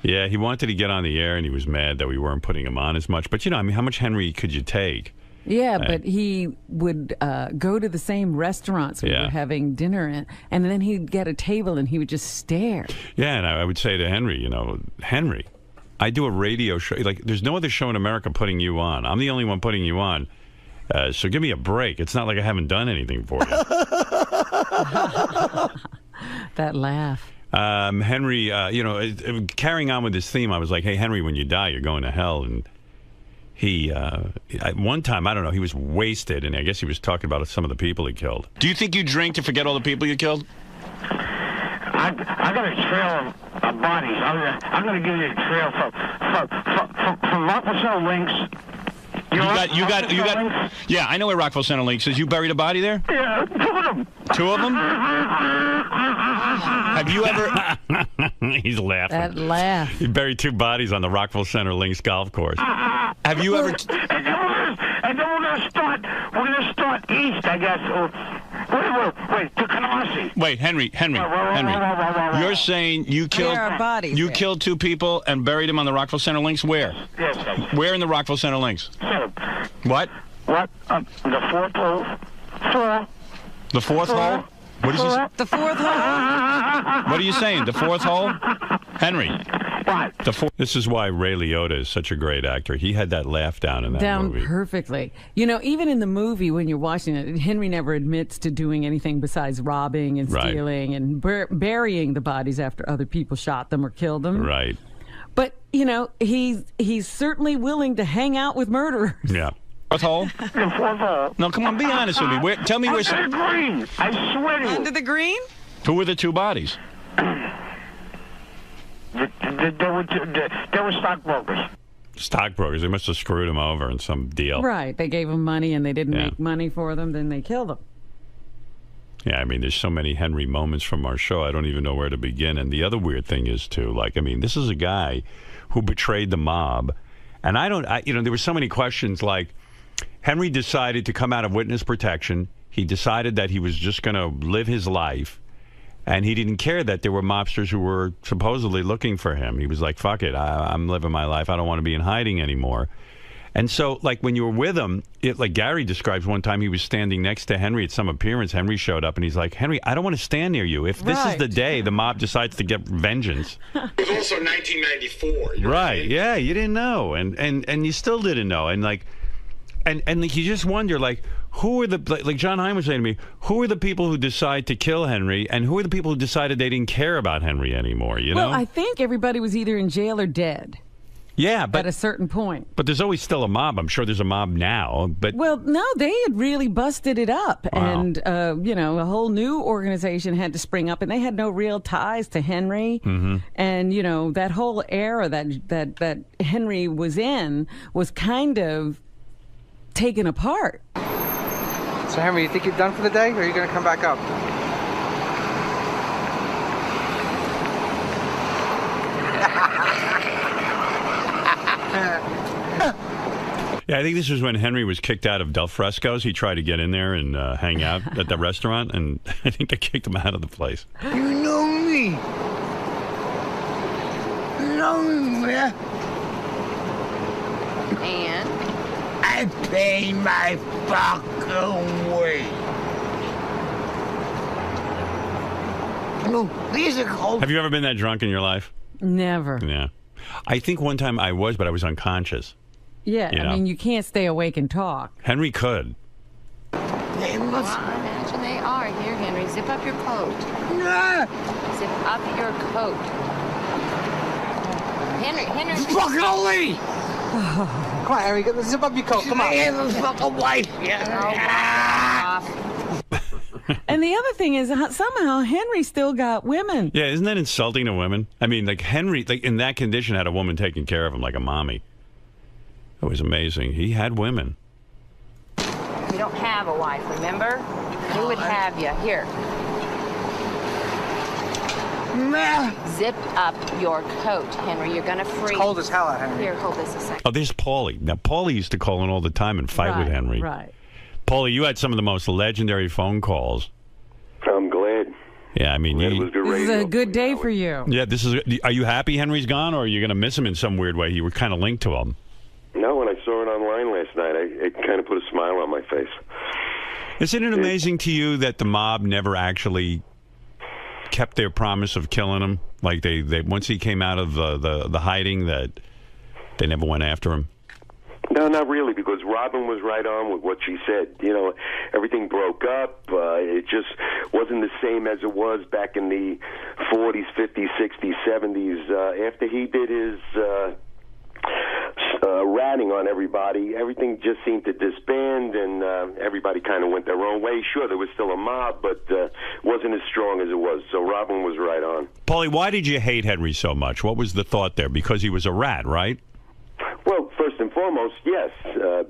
Yeah, he wanted to get on the air, and he was mad that we weren't putting him on as much. But how much Henry could you take? Yeah, but he would go to the same restaurants we were having dinner in, and then he'd get a table and he would just stare. Yeah, and I would say to Henry, Henry, I do a radio show. Like, there's no other show in America putting you on. I'm the only one putting you on. So give me a break. It's not like I haven't done anything for you. That laugh. Henry, carrying on with this theme, I was like, hey, Henry, when you die, you're going to hell. And he, one time, I don't know, he was wasted, and I guess he was talking about some of the people he killed. Do you think you drink to forget all the people you killed? I got a trail of bodies. I'm going to give you a trail from Rockville Center Links. You got. Yeah, I know where Rockville Center Links is. You buried a body there? Yeah, 2 of them. 2 of them? Have you ever? He's laughing. That laugh. He buried 2 bodies on the Rockville Center Links golf course. Have you ever? And then we're going to start east, I guess. Wait, to Canarsie. Wait, Henry. You're saying you killed? There are bodies. You killed 2 people and buried them on the Rockville Center Links. Where? Yes. Where in the Rockville Center Links? What? What? The 4th hole. 4. The 4th hole? What is he? The 4th hole? What are you saying? The 4th hole? Henry. What? This is why Ray Liotta is such a great actor. He had that laugh down in that movie. Down perfectly. You know, even in the movie, when you're watching it, Henry never admits to doing anything besides robbing and stealing and burying the bodies after other people shot them or killed them. Right. But, you know, he's certainly willing to hang out with murderers. Yeah. 4th hole? The 4th hole. No, come on, be honest with me. Tell me where. Under the green. I swear to you. Under the green? Who were the 2 bodies? They were stockbrokers. Stockbrokers. They must have screwed him over in some deal. Right. They gave him money and they didn't make money for them. Then they killed them. Yeah, I mean, there's so many Henry moments from our show. I don't even know where to begin. And the other weird thing is, too, like, I mean, this is a guy who betrayed the mob. And there were so many questions, like, Henry decided to come out of witness protection. He decided that he was just going to live his life. And he didn't care that there were mobsters who were supposedly looking for him. He was like, fuck it, I'm living my life. I don't want to be in hiding anymore. And so, like, when you were with him, like Gary describes one time he was standing next to Henry at some appearance. Henry showed up, and he's like, Henry, I don't want to stand near you. If this is the day the mob decides to get vengeance. It was also 1994. Right, yeah, you didn't know. And you still didn't know. And, like, and you just wonder, like, who are the, like John Hein was saying to me, who are the people who decide to kill Henry, and who are the people who decided they didn't care about Henry anymore, you know? Well, I think everybody was either in jail or dead. Yeah, but at a certain point. But there's always still a mob. I'm sure there's a mob now. But well, no, they had really busted it up, and a whole new organization had to spring up, and they had no real ties to Henry. Mm-hmm. And that whole era that Henry was in was kind of taken apart. So, Henry, you think you're done for the day, or are you going to come back up? Yeah, I think this was when Henry was kicked out of Del Fresco's. He tried to get in there and hang out at the restaurant, and I think they kicked him out of the place. You know me. You know me, man. And? I paid my fucking way. No, these are cold. Have you ever been that drunk in your life? Never. Yeah. I think one time I was, but I was unconscious. Yeah, I mean, you can't stay awake and talk. Henry could. They must. Well, I imagine they are. Here, Henry, zip up your coat. Nah. Zip up your coat. Henry. Fucking old lady. Come on, Henry, zip up your coat. Come on. I have a fucking wife. And the other thing is, somehow Henry still got women. Yeah, isn't that insulting to women? I mean, like Henry, like in that condition, had a woman taking care of him like a mommy. It was amazing. He had women. You don't have a wife, remember? Who would have you? Here. Zip up your coat, Henry. You're going to freeze. It's cold as hell out, Henry. Here, hold this a second. Oh, there's Paulie. Now, Paulie used to call in all the time and fight with Henry. Right. Paulie, you had some of the most legendary phone calls. I'm glad. Yeah, I mean, this is a good day for you. Yeah, are you happy Henry's gone, or are you going to miss him in some weird way? You were kind of linked to him. No, when I saw it online last night, it kind of put a smile on my face. Isn't it amazing to you that the mob never actually kept their promise of killing him? Like they once he came out of the hiding, that they never went after him? No, not really, because Robin was right on with what she said. You know, everything broke up. It just wasn't the same as it was back in the 40s, 50s, 60s, 70s. After he did his ratting on everybody, everything just seemed to disband, and everybody kind of went their own way. Sure, there was still a mob, but wasn't as strong as it was. So Robin was right on. Paulie, why did you hate Henry so much? What was the thought there? Because he was a rat, right? Well, first and foremost, yes.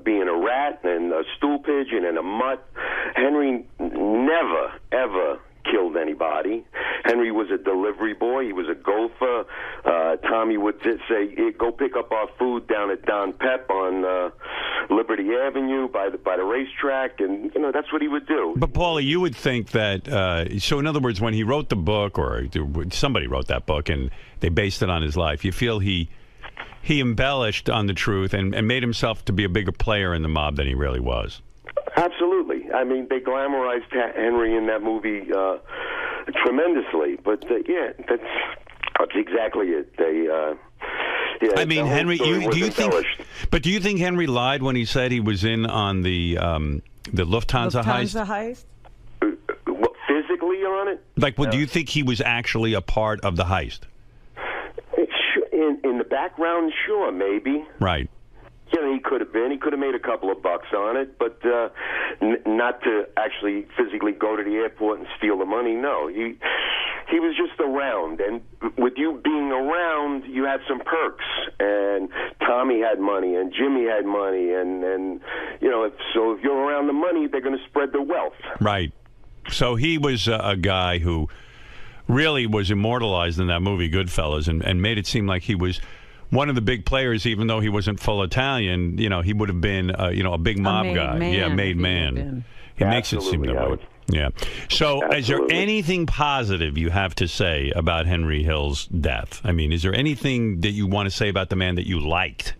Being a rat and a stool pigeon and a mutt, Henry never, ever killed anybody. Henry was a delivery boy. He was a gopher. Tommy would say, hey, go pick up our food down at Don Pep on Liberty Avenue by the racetrack, and that's what he would do. But Paulie, you would think that. So, in other words, when he wrote the book, or somebody wrote that book, and they based it on his life, you feel he embellished on the truth and made himself to be a bigger player in the mob than he really was. Absolutely. I mean, they glamorized Henry in that movie tremendously. But yeah, that's exactly it. They. Yeah, I mean, Henry, do you think Henry lied when he said he was in on the Lufthansa heist? Physically on it? Like, do you think he was actually a part of the heist? In the background, sure, maybe. Right. Yeah, he could have been. He could have made a couple of bucks on it, but not to actually physically go to the airport and steal the money. No, he was just around, and with you being around, you had some perks. And Tommy had money, and Jimmy had money, and if you're around the money, they're going to spread the wealth. Right. So he was a guy who really was immortalized in that movie Goodfellas, and made it seem like he was one of the big players, even though he wasn't full Italian. He would have been a big mob guy. Made man. He makes it seem that way. Yeah. So is there anything positive you have to say about Henry Hill's death? I mean, is there anything that you want to say about the man that you liked?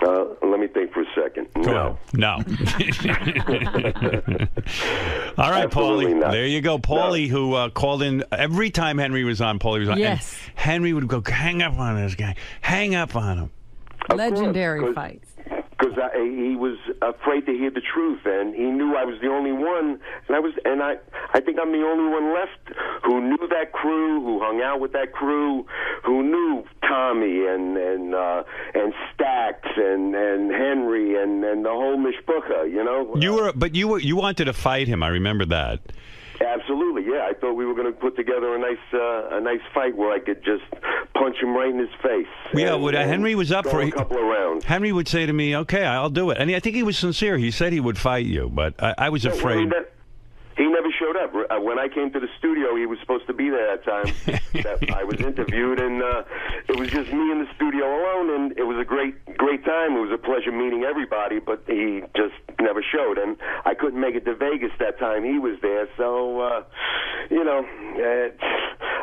Let me think for a second. No. All right, Paulie. There you go. Paulie, who called in every time Henry was on. Paulie was on. Yes. And Henry would go, hang up on this guy. Hang up on him. Legendary fights. Because he was afraid to hear the truth, and he knew I was the only one, and I think I'm the only one left who knew that crew, who hung out with that crew, who knew Tommy and Stax and Henry and the whole mishpucha, You wanted to fight him. I remember that. Absolutely, yeah. I thought we were going to put together a nice fight where I could just punch him right in his face. Yeah, Henry was up for a couple of rounds. Henry would say to me, "Okay, I'll do it," and I think he was sincere. He said he would fight you, but I was afraid. He never showed up. When I came to the studio, he was supposed to be there that time. I was interviewed, and it was just me in the studio alone, and it was a great time. It was a pleasure meeting everybody, but he just never showed, and I couldn't make it to Vegas that time he was there. So,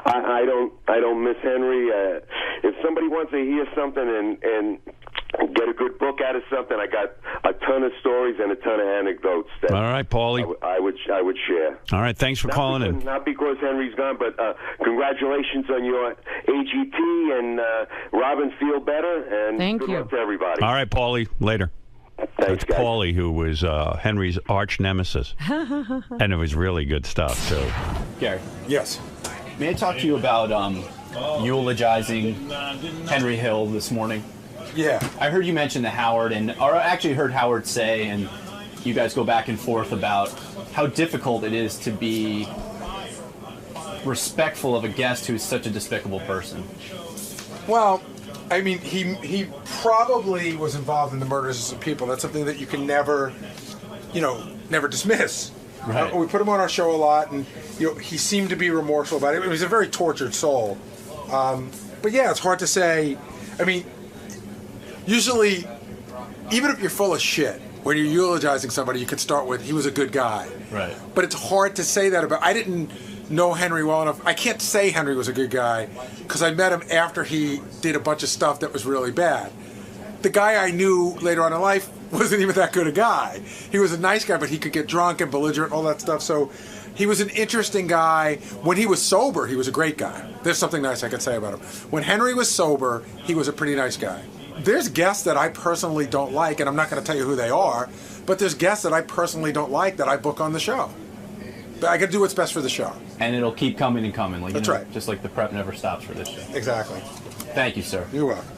I don't miss Henry. If somebody wants to hear something and get a good book out of something, I got a ton of stories and a ton of anecdotes that all right, Paulie. I would share. All right, thanks for calling in. Not because Henry's gone, but congratulations on your AGT, and Robin, feel better, and good luck to everybody. All right, Paulie, later. Thanks, guys. Paulie, who was Henry's arch nemesis, and it was really good stuff too. Gary. Yes. May I talk to you about eulogizing Henry Hill this morning? Yeah. I heard you mention the Howard, or I actually heard Howard say, and you guys go back and forth about how difficult it is to be respectful of a guest who's such a despicable person. Well, I mean, he probably was involved in the murders of people. That's something that you can never dismiss. Right. We put him on our show a lot, and he seemed to be remorseful about it. He was a very tortured soul. But yeah, it's hard to say. I mean, usually, even if you're full of shit, when you're eulogizing somebody, you could start with, he was a good guy. Right. But it's hard to say that about. I didn't know Henry well enough. I can't say Henry was a good guy because I met him after he did a bunch of stuff that was really bad. The guy I knew later on in life wasn't even that good a guy. He was a nice guy, but he could get drunk and belligerent and all that stuff. So He was an interesting guy. When he was sober, he was a great guy. There's something nice I could say about him. When Henry was sober, he was a pretty nice guy. There's guests that I personally don't like, and I'm not going to tell you who they are, but there's guests that I personally don't like that I book on the show. But I got to do what's best for the show. And it'll keep coming and coming. Like, That's right. Just like the prep never stops for this show. Exactly. Thank you, sir. You're welcome.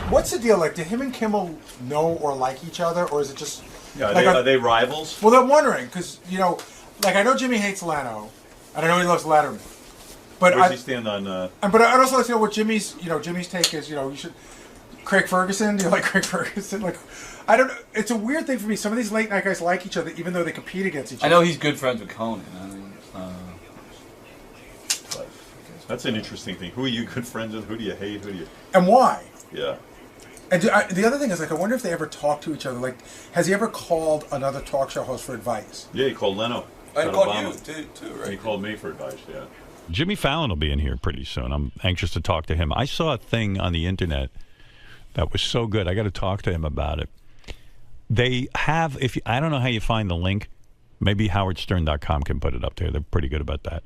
What's the deal? Like, do him and Kimmel know or like each other, or is it just? Yeah, are they rivals? Well, I'm wondering because like I know Jimmy hates Leno, and I know he loves Letterman. But where does he stand on? But I'd also like to know what Jimmy's take is. You should. Craig Ferguson? Do you like Craig Ferguson? Like, I don't know. It's a weird thing for me. Some of these late night guys like each other, even though they compete against each other. I know he's good friends with Conan. That's an interesting thing. Who are you good friends with? Who do you hate? And why? Yeah. And the other thing is, like, I wonder if they ever talk to each other. Like, has he ever called another talk show host for advice? Yeah, he called Leno. I called you too, right? He called me for advice. Yeah. Jimmy Fallon will be in here pretty soon. I'm anxious to talk to him. I saw a thing on the internet that was so good. I got to talk to him about it. They have, I don't know how you find the link. Maybe howardstern.com can put it up there. They're pretty good about that.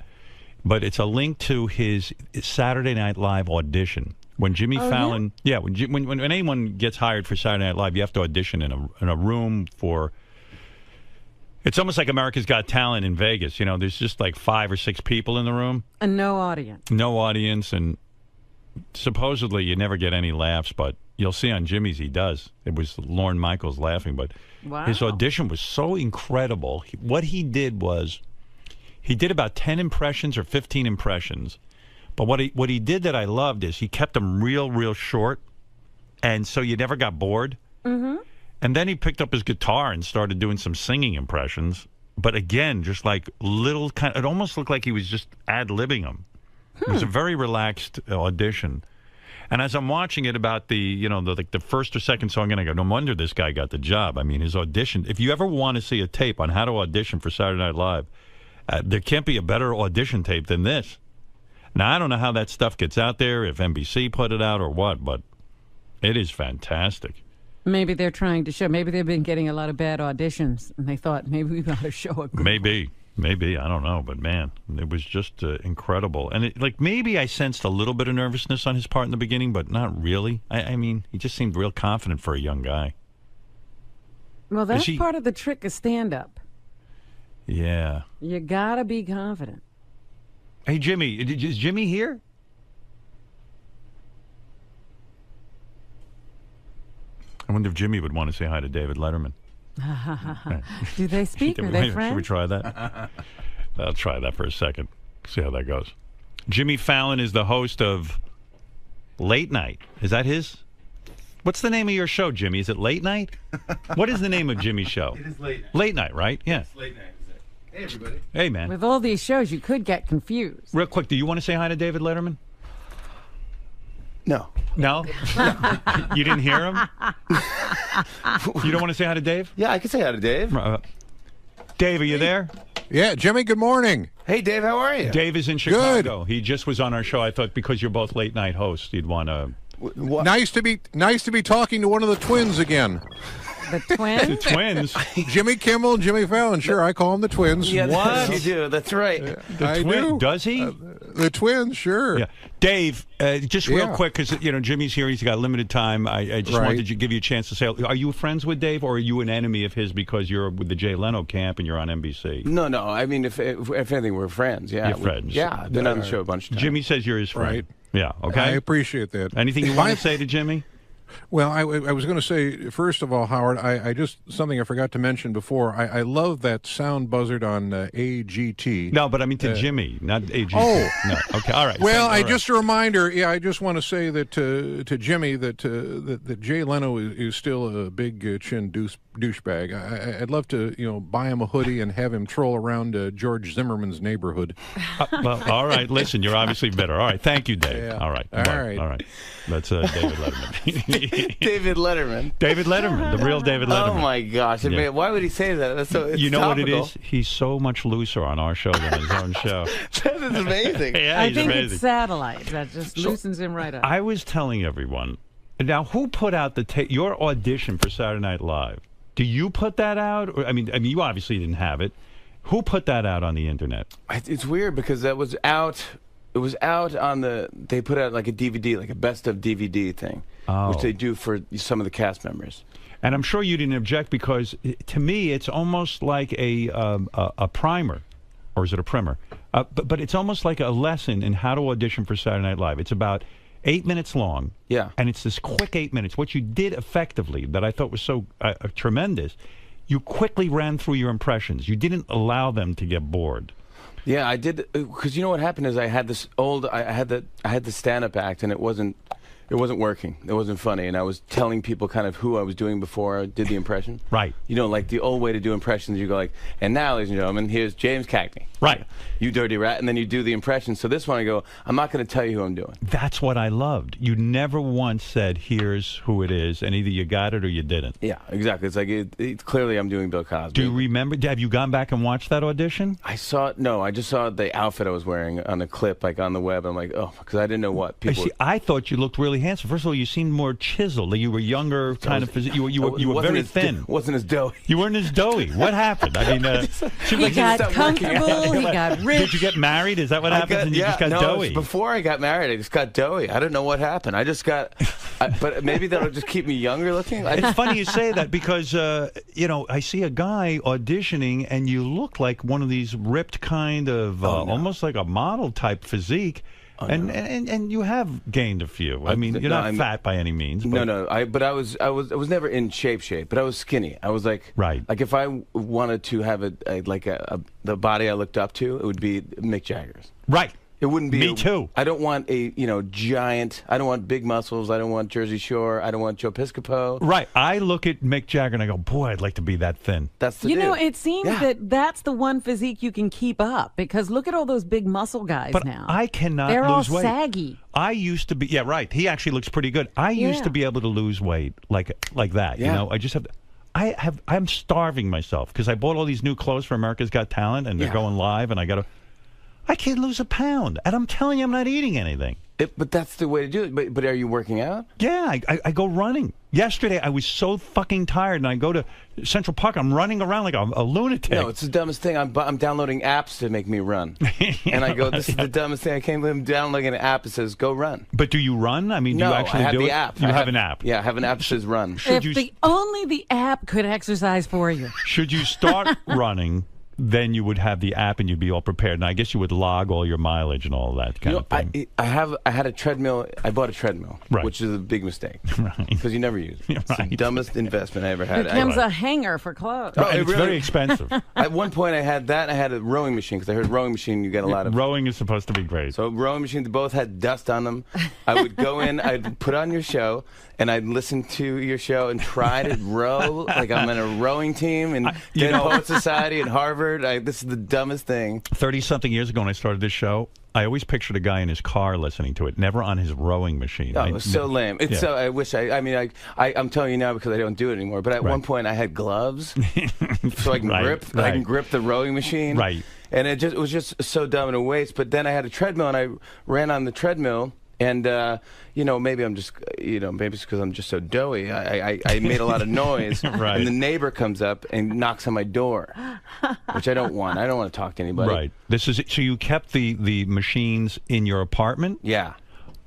But it's a link to his Saturday Night Live audition. When Jimmy Fallon, when anyone gets hired for Saturday Night Live, you have to audition in a room for. It's almost like America's Got Talent in Vegas. There's just like 5 or 6 people in the room. And no audience. No audience, and supposedly you never get any laughs, but you'll see on Jimmy's he does. It was Lorne Michaels laughing, but his audition was so incredible. What he did was, he did about 10 impressions or 15 impressions. But what he did that I loved is he kept them real short, and so you never got bored. Mm-hmm. And then he picked up his guitar and started doing some singing impressions. But again, just like little it almost looked like he was just ad-libbing them. It was a very relaxed audition. And as I'm watching it, about the first or second song, and I go, no wonder this guy got the job. I mean, his audition. If you ever want to see a tape on how to audition for Saturday Night Live, there can't be a better audition tape than this. Now, I don't know how that stuff gets out there, if NBC put it out or what, but it is fantastic. Maybe they're trying to show, maybe they've been getting a lot of bad auditions, and they thought, maybe we got to show a good Maybe, I don't know, but man, it was just incredible. And maybe I sensed a little bit of nervousness on his part in the beginning, but not really. I mean, he just seemed real confident for a young guy. Well, that's part of the trick of stand-up. Yeah. You got to be confident. Hey, Jimmy, is Jimmy here? I wonder if Jimmy would want to say hi to David Letterman. Do they speak? Are they friends? Should we try that? I'll try that for a second. See how that goes. Jimmy Fallon is the host of Late Night. Is that his? What's the name of your show, Jimmy? Is it Late Night? What is the name of Jimmy's show? It is Late Night. Late Night, right? Yeah. It's Late Night. Hey, everybody. Hey, man. With all these shows, you could get confused. Real quick, do you want to say hi to David Letterman? No. No? You didn't hear him? You don't want to say hi to Dave? Yeah, I can say hi to Dave. Dave, are you there? Yeah, Jimmy, good morning. Hey, Dave, how are you? Dave is in Chicago. Good. He just was on our show. I thought because you're both late night hosts, you'd want to... Nice to be talking to one of the twins again. The twins? The twins. Jimmy Kimmel, Jimmy Fallon. Sure, I call them the twins. Yeah, What? You do. That's right. I do. Does he? The twins, sure. Yeah. Dave, just real Yeah. quick, because Jimmy's here. He's got limited time. I just Right. wanted to give you a chance to say, are you friends with Dave, or are you an enemy of his because you're with the Jay Leno camp and you're on NBC? No. I mean, if anything, we're friends. Yeah. You're friends. Yeah. I've been on the show a bunch of times. Jimmy says you're his friend. Right. Yeah, okay. I appreciate that. Anything you want to say to Jimmy? Well, I was going to say, first of all, Howard, I just, something I forgot to mention before, I love that sound buzzard on AGT. No, but I mean to Jimmy, not AGT. Oh. No. Okay, all right. Well, All right. just a reminder, I just want to say that to Jimmy that Jay Leno is still a big chin douchebag. I'd love to, buy him a hoodie and have him troll around George Zimmerman's neighborhood. Well, all right. Listen, you're obviously better. All right. Thank you, Dave. Yeah. All right. All Bye. right. All right. That's David Letterman. David Letterman. David Letterman, the real David Letterman. Oh my gosh! Yeah. Man, why would he say that? That's so. It's You know topical. what it is? He's so much looser on our show than his own show. That is amazing. Yeah, I he's think amazing. it's satellite that just loosens him right up. I was telling everyone. Now, who put out your audition for Saturday Night Live? Do you put that out? Or, I mean, you obviously didn't have it. Who put that out on the internet? It's weird because that was out. It was out on the. They put out like a DVD, like a best of DVD thing, which they do for some of the cast members. And I'm sure you didn't object because, to me, it's almost like a primer, or is it a primer? But it's almost like a lesson in how to audition for Saturday Night Live. It's about 8 minutes long. Yeah. And it's this quick 8 minutes. What you did effectively that I thought was so tremendous, you quickly ran through your impressions. You didn't allow them to get bored. Yeah, I did because you know what happened is I had this I had the stand-up act and it wasn't working. It wasn't funny, and I was telling people kind of who I was doing before I did the impression. Right. Like the old way to do impressions, you go like, and now, ladies and gentlemen, here's James Cagney. Right. You dirty rat, and then you do the impression. So this one, I go, I'm not going to tell you who I'm doing. That's what I loved. You never once said, here's who it is, and either you got it or you didn't. Yeah, exactly. It's like, it's clearly I'm doing Bill Cosby. Do you remember, have you gone back and watched that audition? I just saw the outfit I was wearing on a clip, like on the web. I'm like, oh, because I didn't know what people. I thought you looked really handsome. First of all, you seemed more chiseled. You were younger, kind of. You were very thin. Wasn't as doughy. You weren't as doughy. What happened? I mean, he got comfortable. He got rich. Did you get married? Is that what happened? And you just got doughy. Before I got married, I just got doughy. I don't know what happened. I just got. But maybe that'll just keep me younger looking. It's funny you say that because I see a guy auditioning, and you look like one of these ripped kind of almost like a model type physique. And you have gained a few. I mean, you're not fat by any means. But. No. I was never in shape, but I was skinny. I was like, like if I wanted to have the body I looked up to, it would be Mick Jagger's. Right. It wouldn't be. Me too. I don't want a giant. I don't want big muscles. I don't want Jersey Shore. I don't want Joe Piscopo. Right. I look at Mick Jagger and I go, boy, I'd like to be that thin. That's the dude. It seems that that's the one physique you can keep up because look at all those big muscle guys now. I cannot They're lose all weight. saggy. I used to be. Yeah, right. He actually looks pretty good. I used to be able to lose weight like that. Yeah. I just have. I'm starving myself because I bought all these new clothes for America's Got Talent and they're going live and I can't lose a pound, and I'm telling you, I'm not eating anything. But that's the way to do it. But are you working out? Yeah, I go running. Yesterday, I was so fucking tired, and I go to Central Park. I'm running around like a lunatic. No, it's the dumbest thing. I'm downloading apps to make me run. And I go, this is the dumbest thing. I can't believe I'm downloading an app that says, go run. But do you run? I mean, no, do you actually I have do the it? app. You have an app? Yeah, I have an app that says run. Only the app could exercise for you. Should you start running... Then you would have the app and you'd be all prepared. And I guess you would log all your mileage and all that kind of thing. I had a treadmill. I bought a treadmill, which is a big mistake. Right. Because you never use it. It's the dumbest investment I ever had. It becomes a hanger for clothes. Right, it's very expensive. At one point I had that and I had a rowing machine because I heard rowing machine you get a lot of. Rowing is supposed to be great. So rowing machines both had dust on them. I would go in, I'd put on your show, and I'd listen to your show and try to row like I'm in a rowing team and Poet Society at Harvard. This is the dumbest thing. 30-something years ago when I started this show, I always pictured a guy in his car listening to it, never on his rowing machine. Oh, it was so lame. It's so. I wish. I'm telling you now because I don't do it anymore. But at one point, I had gloves, so I can grip. I can grip the rowing machine. Right. And it was just so dumb and a waste. But then I had a treadmill, and I ran on the treadmill. And maybe I'm just, maybe it's because I'm just so doughy. I made a lot of noise, Right. and the neighbor comes up and knocks on my door, which I don't want. I don't want to talk to anybody. Right. So you kept the machines in your apartment? Yeah.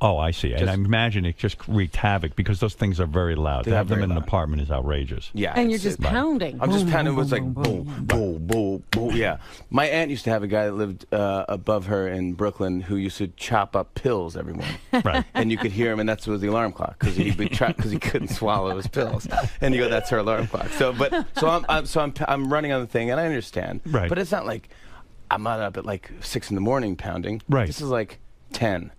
Oh, I see. And I imagine it just wreaked havoc because those things are very loud. To have them in an apartment is outrageous. Yeah. And you're just pounding. I'm just pounding. It was like boom, boom, boom, boom. Yeah. My aunt used to have a guy that lived above her in Brooklyn who used to chop up pills every morning. Right. And you could hear him, and that's was the alarm clock because he couldn't swallow his pills. And you go, that's her alarm clock. So I'm running on the thing, and I understand. Right. But it's not like I'm not up at like 6 in the morning pounding. Right. This is like 10.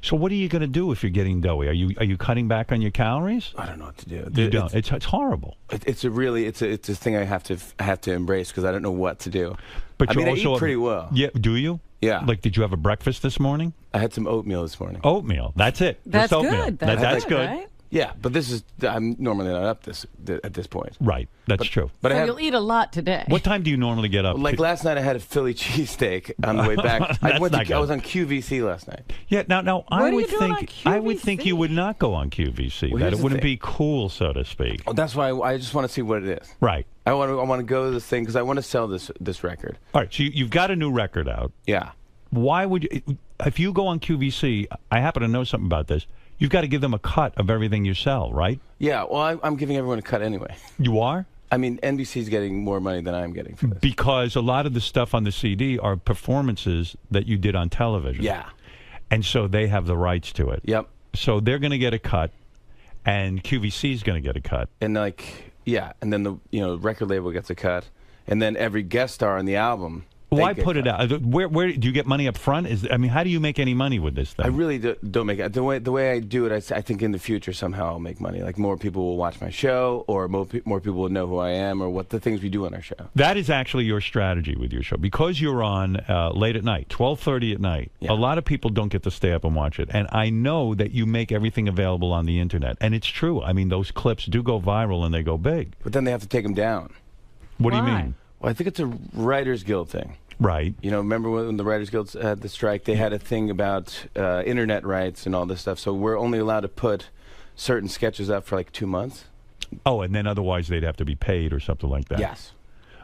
So what are you going to do if you're getting doughy? Are you cutting back on your calories? I don't know what to do. You don't. It's horrible. It's a thing I have to embrace because I don't know what to do. But I eat pretty well. Yeah. Do you? Yeah. Like, did you have a breakfast this morning? I had some oatmeal this morning. Oatmeal. That's it. That's Just oatmeal. good. That's good. Right? Yeah, but I'm normally not up at this point. Right. That's true. But so you'll eat a lot today. What time do you normally get up? Like last night, I had a Philly cheesesteak on the way back. I was on QVC last night. Yeah. Now I would think you would not go on QVC. Well, that it wouldn't be cool, so to speak. Well, that's why I just want to see what it is. Right. I want to go to this thing because I want to sell this record. All right. So you've got a new record out. Yeah. Why would you? If you go on QVC, I happen to know something about this. You've got to give them a cut of everything you sell, right? Yeah, well, I'm giving everyone a cut anyway. You are? I mean, NBC's getting more money than I'm getting for this. Because a lot of the stuff on the CD are performances that you did on television. Yeah. And so they have the rights to it. Yep. So they're going to get a cut, and QVC's going to get a cut. And and then the record label gets a cut, and then every guest star on the album. Why put it out? Where do you get money up front? How do you make any money with this thing? I really don't make it. The way I do it, I think in the future somehow I'll make money. Like more people will watch my show, or more people will know who I am, or what the things we do on our show. That is actually your strategy with your show because you're on late at night, 12:30 at night. Yeah. A lot of people don't get to stay up and watch it, and I know that you make everything available on the internet, and it's true. I mean, those clips do go viral and they go big. But then they have to take them down. What do you mean? Well, I think it's a Writers Guild thing. Right. Remember when the Writers Guild had the strike? They had a thing about internet rights and all this stuff. So we're only allowed to put certain sketches up for like 2 months. Oh, and then otherwise they'd have to be paid or something like that. Yes.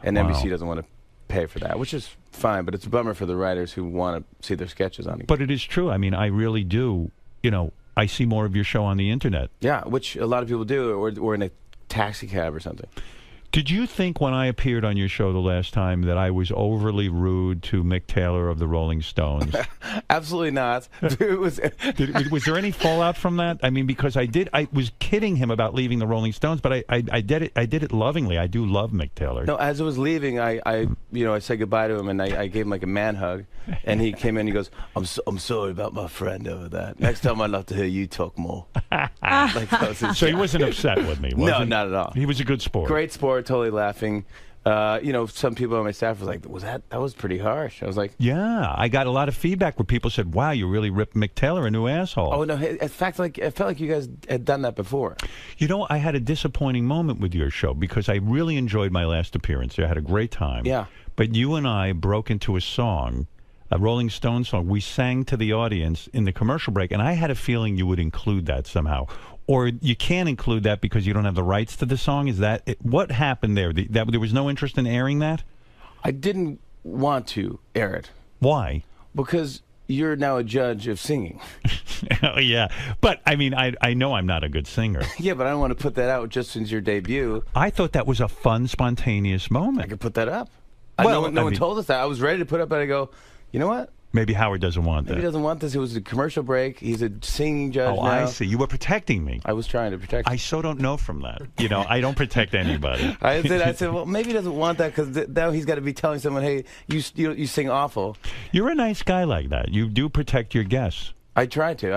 And NBC doesn't want to pay for that, which is fine. But it's a bummer for the writers who want to see their sketches on it. But it is true. I mean, I really do. I see more of your show on the internet. Yeah, which a lot of people do, or in a taxi cab or something. Did you think when I appeared on your show the last time that I was overly rude to Mick Taylor of the Rolling Stones? Absolutely not. Was there any fallout from that? I mean, because I was kidding him about leaving the Rolling Stones, but I did it lovingly. I do love Mick Taylor. No, as I was leaving, I said goodbye to him and I gave him like a man hug, and he came in and he goes, I'm sorry about my friend over that. Next time I'd love to hear you talk more. So he wasn't upset with me, was he? No, not at all. He was a good sport. Great sport, totally laughing. Some people on my staff was like, that was pretty harsh. I was like, yeah, I got a lot of feedback where people said, wow, you really ripped Mick Taylor a new asshole. Oh, no, in fact, I felt like you guys had done that before. I had a disappointing moment with your show because I really enjoyed my last appearance. I had a great time. Yeah. But you and I broke into a song, a Rolling Stones song. We sang to the audience in the commercial break, and I had a feeling you would include that somehow. Or you can't include that because you don't have the rights to the song? Is that it? What happened there? There was no interest in airing that? I didn't want to air it. Why? Because you're now a judge of singing. Oh, yeah. But, I mean, I know I'm not a good singer. Yeah, but I don't want to put that out just since your debut. I thought that was a fun, spontaneous moment. I could put that up. No one told us that. I was ready to put it up, but I go, you know what? Maybe Howard doesn't want that. Maybe he doesn't want this. It was a commercial break. He's a singing judge now. I see. You were protecting me. I was trying to protect you. I so don't know from that. I don't protect anybody. I said, well, maybe he doesn't want that because now he's got to be telling someone, hey, you sing awful. You're a nice guy like that. You do protect your guests. I try to.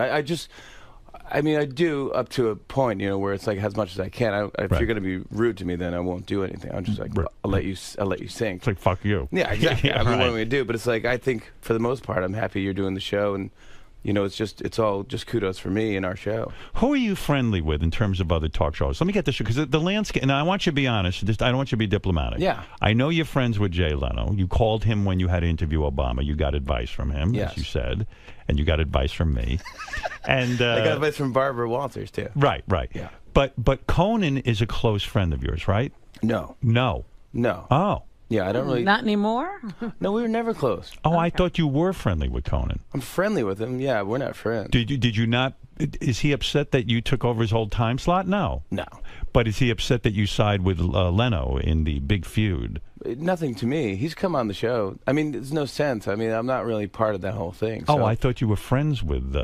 I do up to a point, where it's like as much as I can. If you're going to be rude to me, then I won't do anything. I'm just like, I'll let you sing. It's like, fuck you. Yeah, exactly. What am I going to do? But it's like, I think for the most part, I'm happy you're doing the show, and it's all just kudos for me and our show. Who are you friendly with in terms of other talk shows? Let me get this, because the landscape, and I want you to be honest, I don't want you to be diplomatic. Yeah. I know you're friends with Jay Leno. You called him when you had to interview Obama. You got advice from him, as you said, and you got advice from me. And I got advice from Barbara Walters, too. Right. Yeah. But Conan is a close friend of yours, right? No. Oh. Yeah, I don't really... Not anymore? No, we were never close. Oh, I thought you were friendly with Conan. I'm friendly with him. Yeah, we're not friends. Did you not... Is he upset that you took over his whole time slot? No. But is he upset that you side with Leno in the big feud? Nothing to me. He's come on the show. I mean, there's no sense. I mean, I'm not really part of that whole thing. So. Oh, I thought you were friends with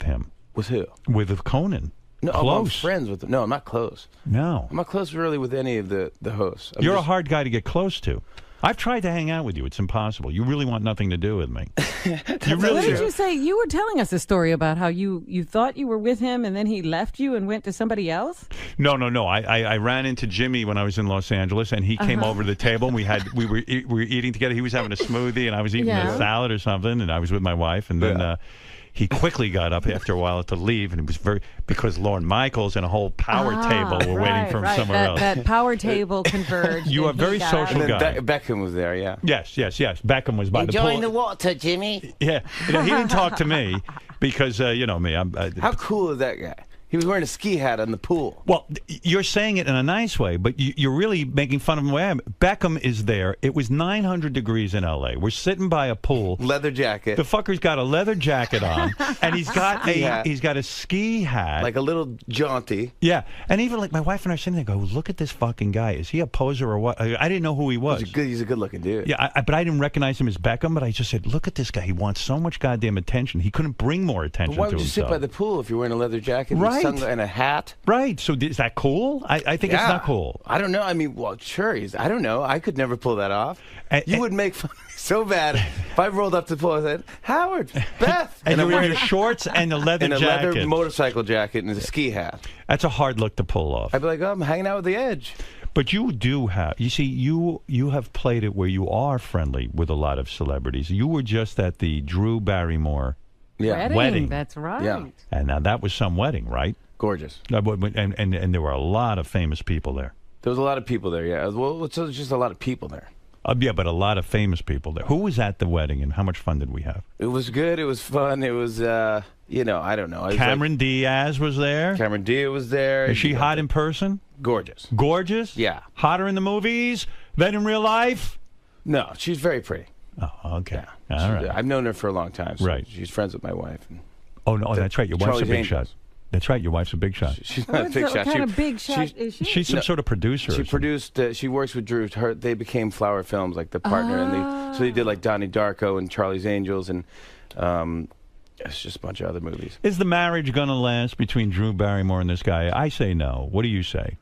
him. With who? With Conan. No, I'm friends with him. No, I'm not close. No. I'm not close really with any of the hosts. You're a hard guy to get close to. I've tried to hang out with you. It's impossible. You really want nothing to do with me. You really What did you say? You were telling us a story about how you thought you were with him and then he left you and went to somebody else? No. I ran into Jimmy when I was in Los Angeles, and he came over to the table, and we were eating together. He was having a smoothie, and I was eating a salad or something, and I was with my wife, and then he quickly got up after a while to leave, and it was because Lorne Michaels and a whole power table were waiting for him somewhere else. That power table converged. You are a very social guy. Beckham was there, yeah. Yes. Beckham was by the pool. Enjoying the water, Jimmy. Yeah, he didn't talk to me because you know me. How cool is that guy? He was wearing a ski hat on the pool. Well, you're saying it in a nice way, but you're really making fun of him. Beckham is there. It was 900 degrees in L.A. We're sitting by a pool. Leather jacket. The fucker's got a leather jacket on, and he's got a ski hat, like a little jaunty. Yeah, and even like my wife and I are sitting there, go, look at this fucking guy. Is he a poser or what? I didn't know who he was. He's a good-looking dude. Yeah, but I didn't recognize him as Beckham. But I just said, look at this guy. He wants so much goddamn attention. He couldn't bring more attention to himself. Why would you sit by the pool if you're wearing a leather jacket and a hat? Right. So is that cool? I think it's not cool. I don't know. I mean, well, sure. I don't know. I could never pull that off. You would make fun of me so bad if I rolled up to the pool and said, Howard, Beth. And you're wearing your shorts and a leather jacket. And a leather motorcycle jacket and a ski hat. That's a hard look to pull off. I'd be like, oh, I'm hanging out with the Edge. But you do have, you see, you have played it where you are friendly with a lot of celebrities. You were just at the Drew Barrymore wedding. That's right. Yeah. And now that was some wedding, right? Gorgeous. And there were a lot of famous people there. There was a lot of people there, yeah. Well, it's just a lot of people there. Yeah, but a lot of famous people there. Who was at the wedding, and how much fun did we have? It was good. It was fun. It was, I don't know. Cameron Diaz was there. Cameron Diaz was there. Is she hot in person? Gorgeous. Gorgeous? Yeah. Hotter in the movies than in real life? No, she's very pretty. Oh, okay. Yeah. All right. I've known her for a long time. So right. She's friends with my wife. Oh, no, that's right. Your wife's a big shot. That's right. Your wife's a big shot. She's not a big shot. What kind of big shot is she? She's some sort of producer. She produced. She works with Drew. They became Flower Films, like the partner, and so they did like Donnie Darko and Charlie's Angels, and it's just a bunch of other movies. Is the marriage gonna last between Drew Barrymore and this guy? I say no. What do you say?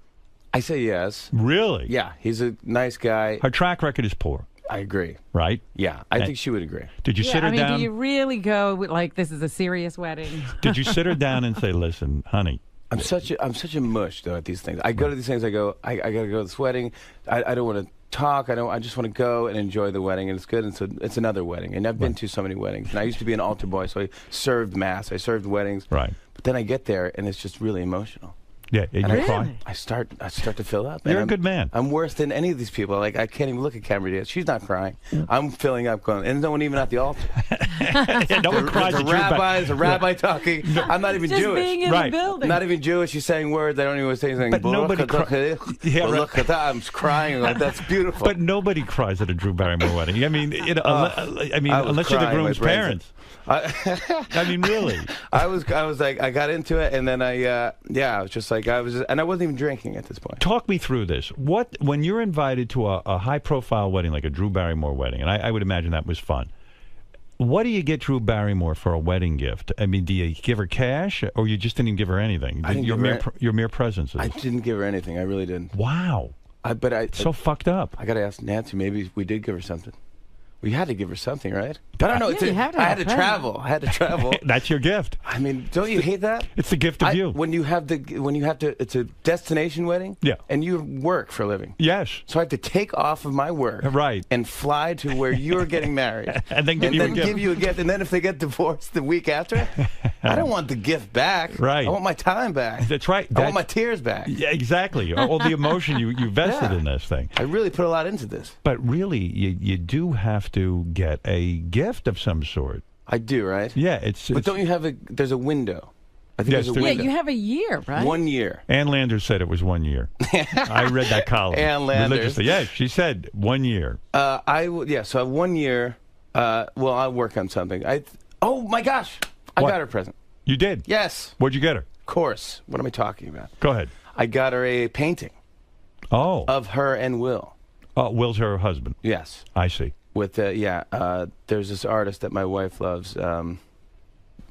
I say yes. Really? Yeah, he's a nice guy. Her track record is poor. I agree. Right? Yeah, I think she would agree. Did you sit her down? Do you really go with, like, this is a serious wedding? Did you sit her down and say, listen, honey? I'm such a mush though at these things. I go to these things. I go. I got to go to this wedding. I don't want to talk. I just want to go and enjoy the wedding, and it's good. And so it's another wedding, and I've been to so many weddings. And I used to be an altar boy, so I served mass. I served weddings. Right. But then I get there, and it's just really emotional. Yeah, and you cry. I start to fill up. You're a good man. I'm worse than any of these people. Like, I can't even look at Cameron Diaz. She's not crying. I'm filling up, going, and no one even at the altar. No one cries at a rabbi talking. I'm not even just Jewish. Being in the building. Not even Jewish. She's saying words. I don't even say anything. But nobody cries. Yeah, look at that. I'm crying. Like, that's beautiful. But nobody cries at a Drew Barrymore wedding. I mean, unless you're the groom's parents. I mean, really. I was like, I got into it, and then I was just like, and I wasn't even drinking at this point. Talk me through this. When you're invited to a high-profile wedding, like a Drew Barrymore wedding, and I would imagine that was fun. What do you get Drew Barrymore for a wedding gift? I mean, do you give her cash, or you just didn't even give her anything? Your mere presence. I didn't give her anything. I really didn't. Wow. But so fucked up. I got to ask Nancy. Maybe we did give her something. We had to give her something, right? I don't know. Yeah, you have to I have had to fun. travel. I had to travel. That's your gift. I mean, don't you hate that? It's the gift of you. When you have to, it's a destination wedding. Yeah. And you work for a living. Yes. So I have to take off of my work. Right. And fly to where you're getting married. And then give you a gift. And then if they get divorced the week after, I don't want the gift back. Right. I want my time back. That's right. I want my tears back. Yeah, exactly. All the emotion you vested in this thing. I really put a lot into this. But really, you do have to get a gift of some sort. I do, right? Yeah, But don't you have there's a window. I think Yes, there's a there window. Yeah, you have a year, right? 1 year. Ann Landers said it was 1 year. I read that column. Ann Landers. Religiously. Yeah, she said 1 year. So I have 1 year. Well, I'll work on something. Oh my gosh, I got her a present. You did? Yes. What'd you get her? Of course. What am I talking about? Go ahead. I got her a painting. Oh. Of her and Will. Will's her husband. Yes. I see. With there's this artist that my wife loves.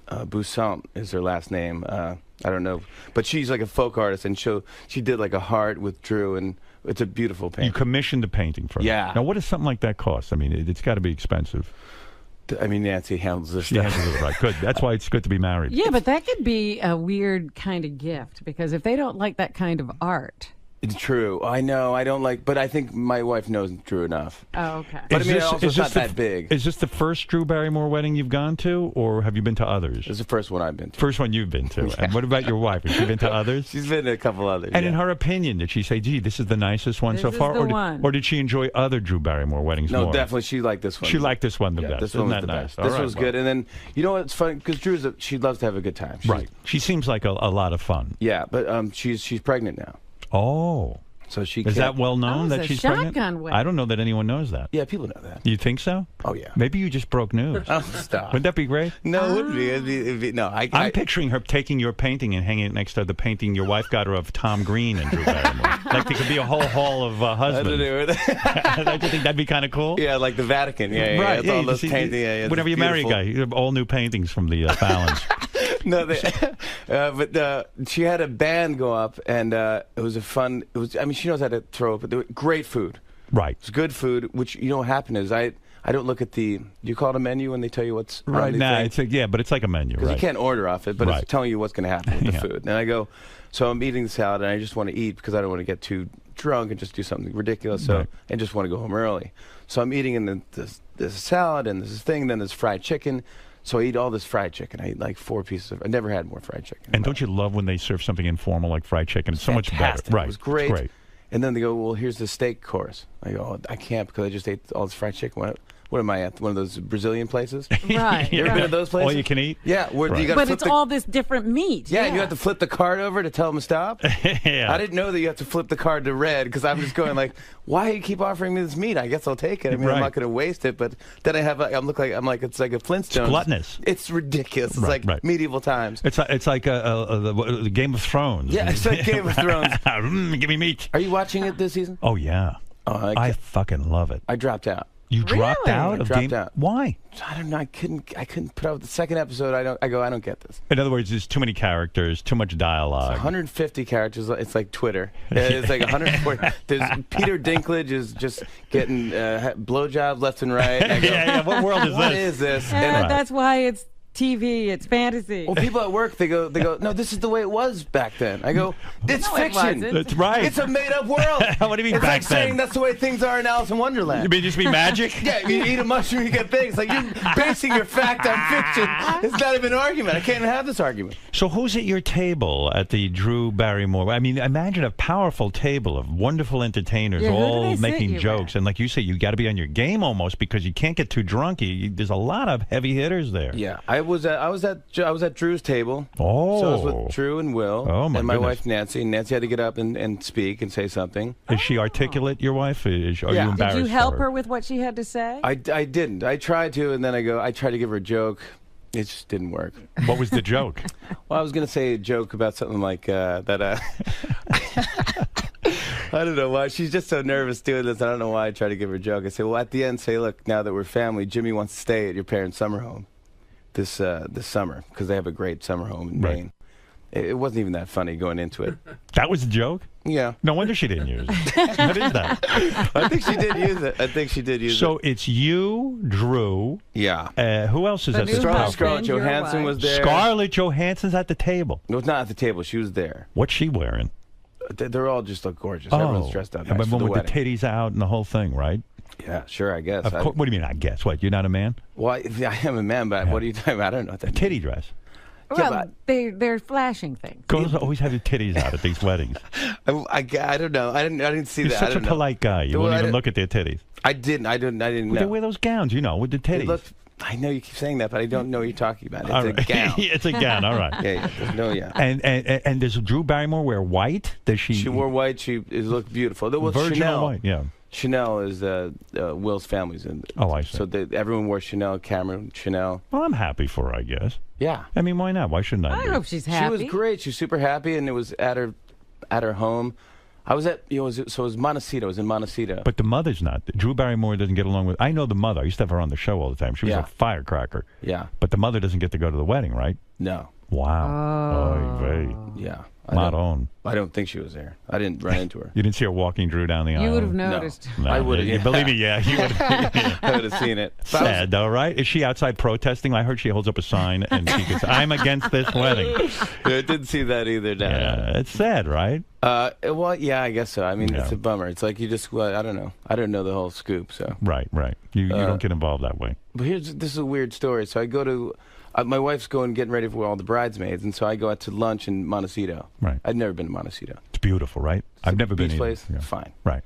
Boussaint is her last name. I don't know, but she's like a folk artist, and she did like a heart with Drew, and it's a beautiful painting. You commissioned a painting for her. Yeah. Now, what does something like that cost? I mean, it's got to be expensive. I mean, Nancy handles this She stuff. handles it right. Good. That's why it's good to be married. Yeah, but that could be a weird kind of gift because if they don't like that kind of art. It's true. I know. I don't like, but I think my wife knows Drew enough. Oh, okay. But I mean, it's not that big. Is this the first Drew Barrymore wedding you've gone to, or have you been to others? It's the first one I've been to. First one you've been to. Yeah. And what about your wife? Has she been to others? She's been to a couple others. And in her opinion, did she say, gee, this is the nicest one so far? Or did she enjoy other Drew Barrymore weddings more? No, definitely she liked this one. She liked this one the best. This one was Isn't the that best. nice? This All right, was good. And then, you know what's funny? Because she loves to have a good time. Right. She seems like a lot of fun. Yeah, but she's pregnant now. Oh. So she is that well known that she's pregnant? Wedding. I don't know that anyone knows that. Yeah, people know that. You think so? Oh yeah. Maybe you just broke news. Oh, stop. Wouldn't that be great? No, it wouldn't be. It'd be no. I'm picturing her taking your painting and hanging it next to the painting your wife got her of Tom Green and Drew Barrymore. Like there could be a whole hall of husbands. Don't you think that'd be kind of cool? Yeah, like the Vatican. Yeah, right. Yeah, all those paintings. Whenever you marry a guy, you have all new paintings from the Fallons. No, but she had a band go up, and it was a fun. It was. I mean, she knows how to throw up. But great food. Right. It's good food. Which you know what happened is I don't look at the. Do you call it a menu when they tell you what's right? On Nah, but it's like a menu. Because right. you can't order off it, but right. it's telling you what's going to happen with the food. And I go, so I'm eating the salad, and I just want to eat because I don't want to get too drunk and just do something ridiculous. So and just want to go home early. So I'm eating in this salad and this thing, and then there's fried chicken. So I eat all this fried chicken. I eat like 4 pieces of. I never had more fried chicken. And don't you love when they serve something informal like fried chicken? It's so much better. Right. It was great. It's great. And then they go, well, here's the steak course. I go, oh, I can't because I just ate all this fried chicken. What am I at? One of those Brazilian places? Right. You ever been to those places? All you can eat? Yeah. Where you but it's all this different meat. Yeah, you have to flip the card over to tell them to stop. Yeah. I didn't know that you have to flip the card to red because I'm just going like, why do you keep offering me this meat? I guess I'll take it. I mean, I'm not going to waste it. But then I'm like it's like a Flintstones. It's gluttonous. It's ridiculous. It's like medieval times. It's like the Game of Thrones. Yeah, it's like Game of Thrones. Give me meat. Are you watching it this season? Oh yeah. I fucking love it. I dropped out. You dropped out I of dropped Game? out. Why? I don't know. I couldn't put up the second episode. I don't get this. In other words, there's too many characters, too much dialogue. It's 150 characters. It's like Twitter. It's like 140. There's Peter Dinklage is just getting blowjobs left and right. And I go, yeah. What world is this? What is this? And that's why it's TV, it's fantasy. Well, people at work, they go, no, this is the way it was back then. I go, it's fiction. That's right. It's a made-up world. What do you mean it's back like saying that's the way things are in Alice in Wonderland. You mean just be magic? Yeah, you eat a mushroom, you get things. Like, you're basing your fact on fiction. It's not even an argument. I can't even have this argument. So who's at your table at the Drew Barrymore? I mean, imagine a powerful table of wonderful entertainers all making jokes. And like you say, you got to be on your game almost because you can't get too drunk. There's a lot of heavy hitters there. Yeah, I was at Drew's table. Oh. So I was with Drew and Will and my goodness. wife Nancy. And Nancy had to get up and speak and say something. Is she articulate, your wife? Are you embarrassed? Did you help her with what she had to say? I didn't. I tried to, and then I tried to give her a joke. It just didn't work. What was the joke? Well, I was going to say a joke about something like that. I don't know why. She's just so nervous doing this. I don't know why I tried to give her a joke. I say, well, at the end, say, look, now that we're family, Jimmy wants to stay at your parents' summer home this summer because they have a great summer home in Maine. It wasn't even that funny going into it. That was a joke? Yeah. No wonder she didn't use it. What is that? I think she did use it. I think she did use it. So it's you, Drew. Yeah. Who else is at the table? Scarlett Johansson was there. Scarlett Johansson's at the table. No, it's not at the table. She was there. What's she wearing? They're all just look gorgeous. Everyone's dressed up. Nice but for the with wedding. the titties out and the whole thing, right? Yeah, sure, I guess. What do you mean, I guess? What, you're not a man? Well, I am a man, but what are you talking about? I don't know what that means. Titty dress. Well, they're flashing things. Girls always have their titties out at these weddings. I don't know. I didn't see You're that. such a polite guy. You won't even look at their titties. I didn't know. They wear those gowns, with the titties. I know you keep saying that, but I don't know what you're talking about. It's All a right. gown. It's a gown. All right. Yeah. And does Drew Barrymore wear white? Does she? She wore white. She looked beautiful. There was Virginal Chanel. white. Yeah. Chanel is Will's family's in. Oh, I see. So everyone wore Chanel. Cameron Chanel. Well, I'm happy for her, I guess. Yeah. I mean, why not? Why shouldn't I? I don't know if she's happy. She was great. She was super happy, and it was at her home. I was at so it was Montecito. I was in Montecito. But the mother's not. Drew Barrymore doesn't get along with. I know the mother. I used to have her on the show all the time. She was a firecracker. Yeah. But the mother doesn't get to go to the wedding, right? No. Wow. Oh. Yeah. I don't think she was there. I didn't run into her. You didn't see her walking Drew down the aisle? You would have noticed. No, I would have. You believe me? Yeah. You would have. I would have seen it. Sad, though, right? Is she outside protesting? I heard she holds up a sign and she goes, I'm against this wedding. I didn't see that either. No. Yeah, it's sad, right? Well, yeah, I guess so. I mean, it's a bummer. It's like you just, I don't know. I don't know the whole scoop, so. Right. You don't get involved that way. But this is a weird story. So I go to, my wife's getting ready for all the bridesmaids, and so I go out to lunch in Montecito. Right. I'd never been to Montecito. It's beautiful, right? I've never been beach either. place, Yeah. fine. Right.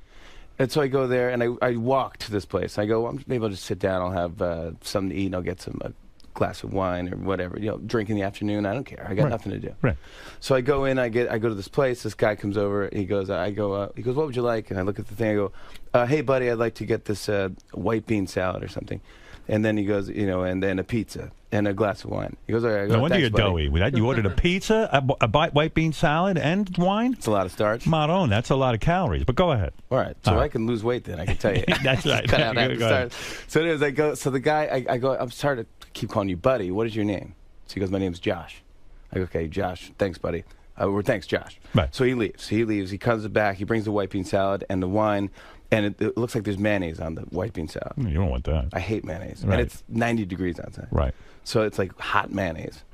And so I go there, and I walk to this place. I go, well, maybe I'll just sit down. I'll have something to eat, and I'll get a glass of wine or whatever. Drink in the afternoon. I don't care. I got nothing to do. Right. So I go in. I go to this place. This guy comes over. He goes, what would you like? And I look at the thing. I go, hey, buddy, I'd like to get this white bean salad or something. And then he goes, and then a pizza and a glass of wine. He goes, all right. I go, No wonder you're buddy. doughy. With that, you ordered a pizza, a white bean salad, and wine? It's a lot of starch. Maron, that's a lot of calories. But go ahead. All right. So I can lose weight then, I can tell you. That's right. Cut out half the Go ahead. starch. So anyways, I go, so the guy, I go, I'm sorry to keep calling you buddy. What is your name? So he goes, my name's Josh. I go, okay, Josh. Thanks, buddy. Thanks, Josh. Right. So he leaves. He comes back. He brings the white bean salad and the wine. And it looks like there's mayonnaise on the white bean salad. You don't want that. I hate mayonnaise. Right. And it's 90 degrees outside. Right. So it's like hot mayonnaise.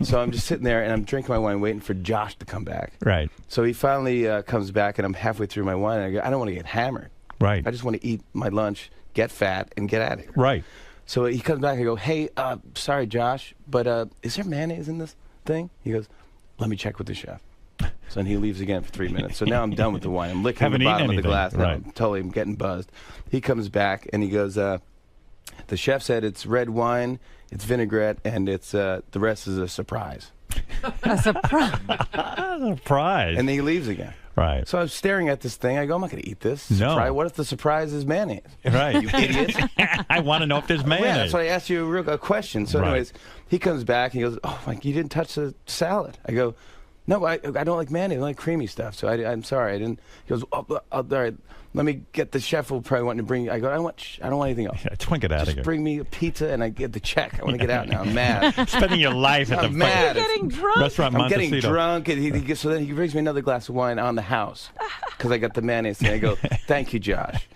So I'm just sitting there and I'm drinking my wine waiting for Josh to come back. Right. So he finally comes back and I'm halfway through my wine and I go, I don't want to get hammered. Right. I just want to eat my lunch, get fat, and get out of here. Right. So he comes back and I go, hey, sorry, Josh, but is there mayonnaise in this thing? He goes, let me check with the chef. So then he leaves again for 3 minutes. So now I'm done with the wine. I'm licking Haven't the bottom eaten of the glass. anything. Now Right. I'm getting buzzed. He comes back and he goes, the chef said it's red wine, it's vinaigrette, and it's the rest is a surprise. A surprise. Surprise. And then he leaves again. Right. So I was staring at this thing. I go, I'm not going to eat this. No. Surprise. What if the surprise is mayonnaise? Right. You idiot. I want to know if there's Yeah, mayonnaise. that's why I asked you a question. So Right. anyways, he comes back and he goes, oh, you didn't touch the salad. I go, no, I don't like mayonnaise. I like creamy stuff. So I'm sorry. I didn't. He goes, all right, let me get the chef will probably want to bring. I go, I don't want anything else. Yeah, I just want to get out of Just here. bring me a pizza and I get the check. I want to get out now. I'm mad. Spending your life at the I'm mad. You're getting drunk. restaurant I'm getting Montecito. drunk, and so then he brings me another glass of wine on the house because I got the mayonnaise. And I go, thank you, Josh.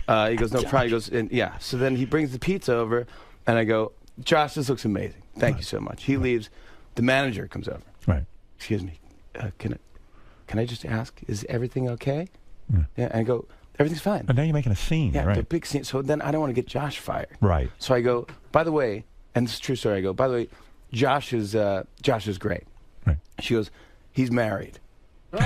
He goes, no problem. He goes, yeah. So then he brings the pizza over, and I go, Josh, this looks amazing. Thank you so much. He leaves. The manager comes over. Right. Excuse me. Can I just ask, is everything okay? Yeah. Yeah. And I go, everything's fine. But now you're making a scene, Yeah, right? the big scene. So then I don't want to get Josh fired. Right. So I go, by the way, and this is a true story. I go, by the way, Josh is great. Right. She goes, he's married. So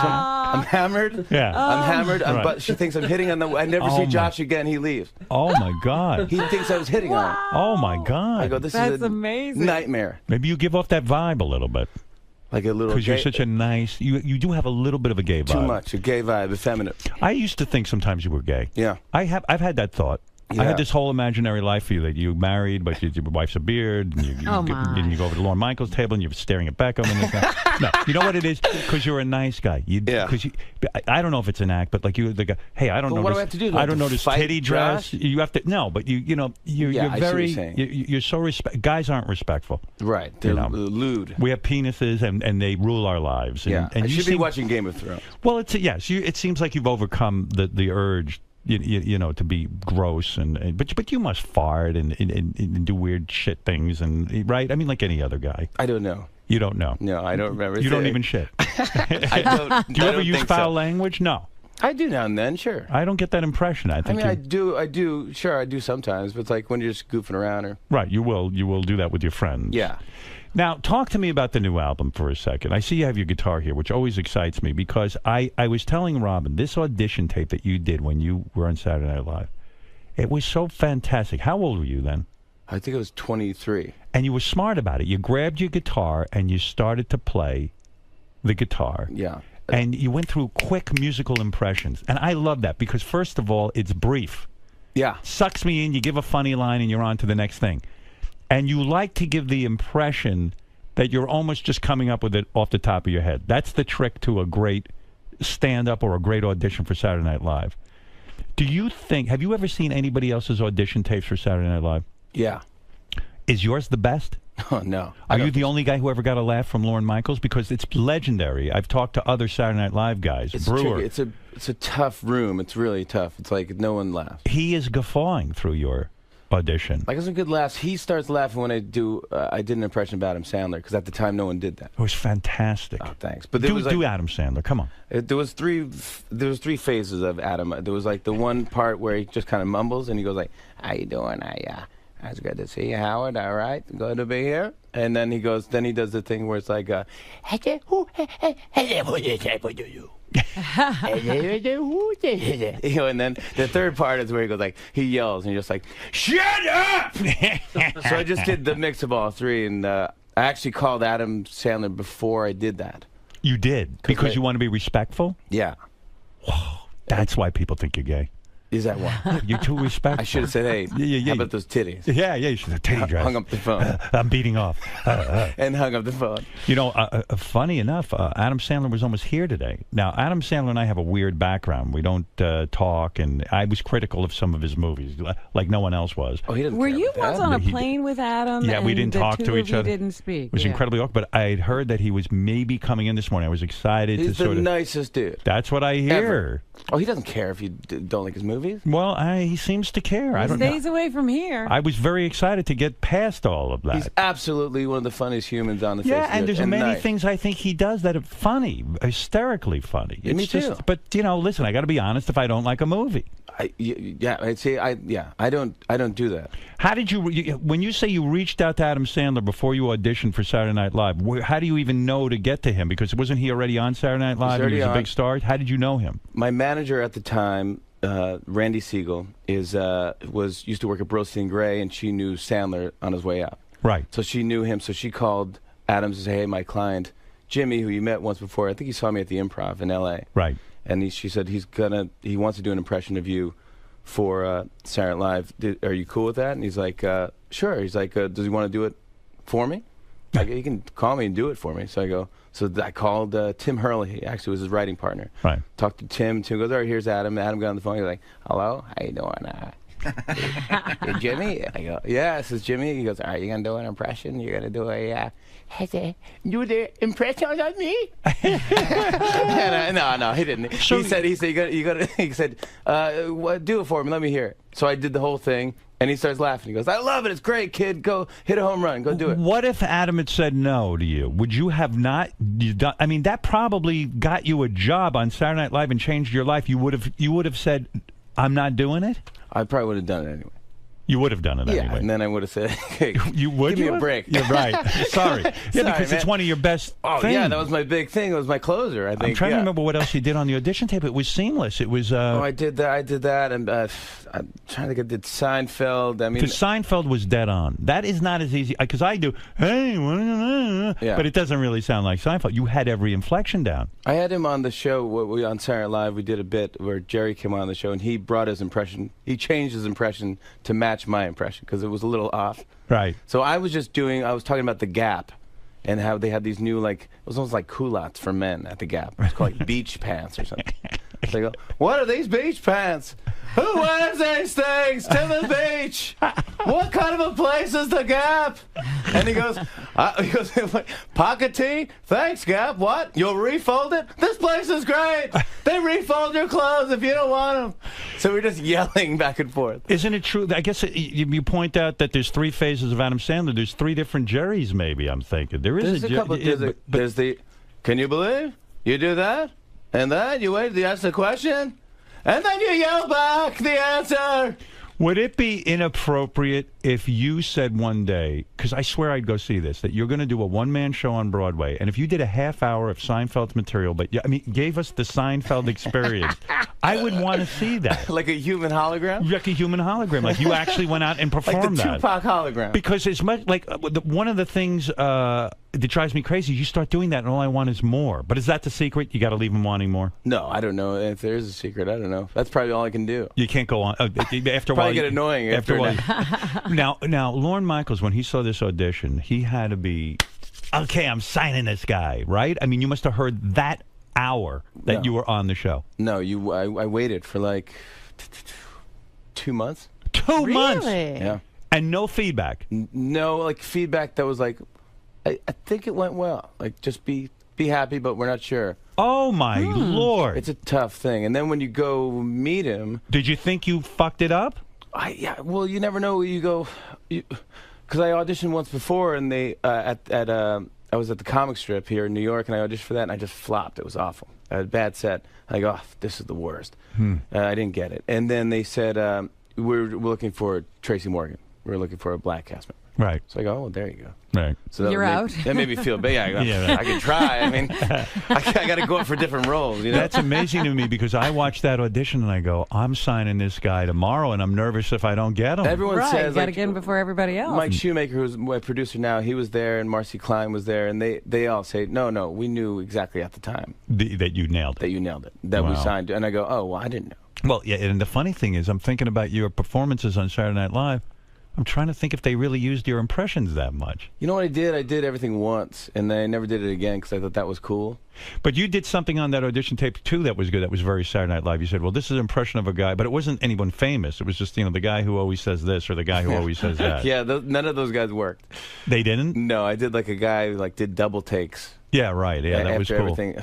I'm hammered. Yeah. I'm hammered. Right. But she thinks I'm hitting on the. I never Oh see my- Josh again. He leaves. Oh, my God. He thinks I was hitting on him. Oh, my God. I go, this That's is a amazing. nightmare. Maybe you give off that vibe a little bit. Like a little. Because you're gay- such a nice... You do have a little bit of a gay vibe. Too much. A gay vibe, effeminate. I used to think sometimes you were gay. Yeah. I've had that thought. I had this whole imaginary life for you that you married, but your wife's a beard, and you go over to Lorne Michaels' table and you're staring at Beckham. And no, you know what it is? Because you're a nice guy. I don't know if it's an act, but like you, the guy. Hey, I don't know. What do I have to do? I don't know this titty dress. You have to. No, but you're very. You're so guys aren't respectful. Right. They're lewd. We have penises, and they rule our lives. And, I should be watching Game of Thrones. Well, it seems like you've overcome the urge. To be gross but you must fart and do weird shit things right? I mean, like any other guy. I don't know. You don't know? No, I don't remember. You don't even shit. I don't. Do you ever use foul language? No. I do now and then, sure. I don't get that impression. I do. Sure, I do sometimes, but it's like when you're just goofing around or. Right, you will do that with your friends. Yeah. Now, talk to me about the new album for a second. I see you have your guitar here, which always excites me because I was telling Robin, this audition tape that you did when you were on Saturday Night Live, it was so fantastic. How old were you then? I think I was 23. And you were smart about it. You grabbed your guitar and you started to play the guitar. Yeah. And you went through quick musical impressions. And I love that because, first of all, it's brief. Yeah. Sucks me in, you give a funny line, and you're on to the next thing. And you like to give the impression that you're almost just coming up with it off the top of your head. That's the trick to a great stand-up or a great audition for Saturday Night Live. Have you ever seen anybody else's audition tapes for Saturday Night Live? Yeah. Is yours the best? Oh, no. Are you the only guy who ever got a laugh from Lorne Michaels? Because it's legendary. I've talked to other Saturday Night Live guys. Brewer. It's a tough room. It's really tough. It's like no one laughs. He is guffawing through your audition. Like some good laughs. He starts laughing when I did an impression of Adam Sandler because at the time no one did that. It was fantastic. Oh, thanks. But do Adam Sandler. Come on. There was three phases of Adam. There was like the one part where he just kind of mumbles and he goes like, "How you doing? It's good to see you, Howard. All right, good to be here." And then he does the thing where it's like, and then the third part is where he goes like, he yells and you're just like, "Shut up!" So I just did the mix of all three, and I actually called Adam Sandler before I did that. You did? Because you want to be respectful? Yeah. Whoa, that's why people think you're gay. Is that why? You're too respectful. I should have said, "Hey, how about those titties?" Yeah, you should have titty dress. Hung up the phone. I'm beating off. And hung up the phone. Funny enough, Adam Sandler was almost here today. Now, Adam Sandler and I have a weird background. We don't talk, and I was critical of some of his movies, like no one else was. Oh, he didn't. Were you once on a plane with Adam? Yeah, we didn't talk to each other. Didn't speak. It was incredibly awkward. But I had heard that he was maybe coming in this morning. I was excited. He's the nicest dude. That's what I hear. Ever. Oh, he doesn't care if you don't like his movies? Well, he seems to care. He stays away from here. I was very excited to get past all of that. He's absolutely one of the funniest humans on the face of the earth. Yeah, and there's many things I think he does that are funny, hysterically funny. Me too. But, listen, I got to be honest if I don't like a movie. I don't do that. How did you, when you say you reached out to Adam Sandler before you auditioned for Saturday Night Live, how do you even know to get to him? Because wasn't he already on Saturday Night Live? He was a big star. How did you know him? My manager at the time, Randy Siegel, used to work at Burlstein Gray, and she knew Sandler on his way out. Right. So she knew him. So she called Adams and said, "Hey, my client Jimmy, who you met once before, I think he saw me at the Improv in L.A. Right. And she said he wants to do an impression of you for Saturday Night Live. Are you cool with that?" And he's like, "Sure." He's like, "Does he want to do it for me?" Like, "You can call me and do it for me." So I go. So I called Tim Hurley. He actually was his writing partner. Right. Talked to Tim. Tim goes, "All right, here's Adam." Adam got on the phone. He's like, "Hello, how you doing? Hey, Jimmy?" I go, "Yeah, this is Jimmy." He goes, "All right, you gonna do an impression? You're gonna do do the impression on me?" No, he didn't. So he said, you got he said, "Do it for me. Let me hear it." So I did the whole thing. And he starts laughing. He goes, "I love it. It's great, kid. Go hit a home run. Go do it." What if Adam had said no to you? Would you have not? I mean, that probably got you a job on Saturday Night Live and changed your life. You would have said, "I'm not doing it." I probably would have done it anyway. You would have done it anyway. And then I would have said, hey, you would give me a break. You're right. Sorry. Yeah, because it's one of your best things. Yeah, that was my big thing. It was my closer, I think. I'm trying to remember what else you did on the audition tape. It was seamless. It was... I did that, and I'm trying to get did Seinfeld. I mean... Because Seinfeld was dead on. That is not as easy, because I do, hey, but it doesn't really sound like Seinfeld. You had every inflection down. I had him on the show, on Saturday Night Live, we did a bit where Jerry came on the show, and he brought his impression, he changed his impression to match my impression, because it was a little off. Right. So I was talking about the Gap, and how they had these new, like, it was almost like culottes for men at the Gap. It's called like beach pants or something. So they go, what are these beach pants? Who wears these things to the beach? What kind of a place is the Gap? And he goes, pocket tee? Thanks, Gap. What? You'll refold it? This place is great. They refold your clothes if you don't want them. So we're just yelling back and forth. Isn't it true? I guess you point out that there's 3 phases of Adam Sandler. There's 3 different Jerrys, maybe, I'm thinking. There's a couple. There's the, can you believe? You do that? And then you wait, you ask the question? And then you yell back the answer. Would it be inappropriate if you said one day, because I swear I'd go see this, that you're going to do a one-man show on Broadway, and if you did a half hour of Seinfeld's material, but gave us the Seinfeld experience, I would want to see that. Like a human hologram? Like a human hologram. Like you actually went out and performed that. Like the Tupac hologram. Because it's much like one of the things that drives me crazy is you start doing that and all I want is more. But is that the secret? You got to leave them wanting more? No, I don't know. If there is a secret, I don't know. That's probably all I can do. You can't go on. After a while, get annoying after a while. Now, Lorne Michaels, when he saw this audition, he had to be, okay, I'm signing this guy, right? I mean, you must have heard that hour that you were on the show. No, I waited for like 2 months. 2 months? Yeah. And no feedback? No, like feedback that was like, I think it went well. Like, just be happy, but we're not sure. Oh, my Lord. It's a tough thing. And then when you go meet him... Did you think you fucked it up? Yeah, well, you never know. You go... Because I auditioned once before, and they... I was at the comic strip here in New York, and I auditioned for that, and I just flopped. It was awful. I had a bad set. I go, this is the worst. I didn't get it. And then they said, we're looking for Tracy Morgan. We're looking for a black cast member. Right. So I go, oh, there you go. Right. So You're out. That made me feel big. I go, Yeah, right. I can try. I mean, I got to go up for different roles. You know? That's amazing to me because I watched that audition and I go, I'm signing this guy tomorrow, and I'm nervous if I don't get him. Everyone says, you got to get him before everybody else. Mike Shoemaker, who's my producer now, he was there, and Marcy Klein was there, and they all say, no, we knew exactly at the time that you nailed it. That you nailed it. That we signed. And I go, oh, well, I didn't know. Well, yeah, and the funny thing is, I'm thinking about your performances on Saturday Night Live. I'm trying to think if they really used your impressions that much. You know what I did? I did everything once, and then I never did it again because I thought that was cool. But you did something on that audition tape, too, that was good. That was very Saturday Night Live. You said, well, this is an impression of a guy, but it wasn't anyone famous. It was just, the guy who always says this or the guy who always says that. Yeah, none of those guys worked. They didn't? No, I did like a guy who did double takes. Yeah, right. Yeah, that was cool. Everything,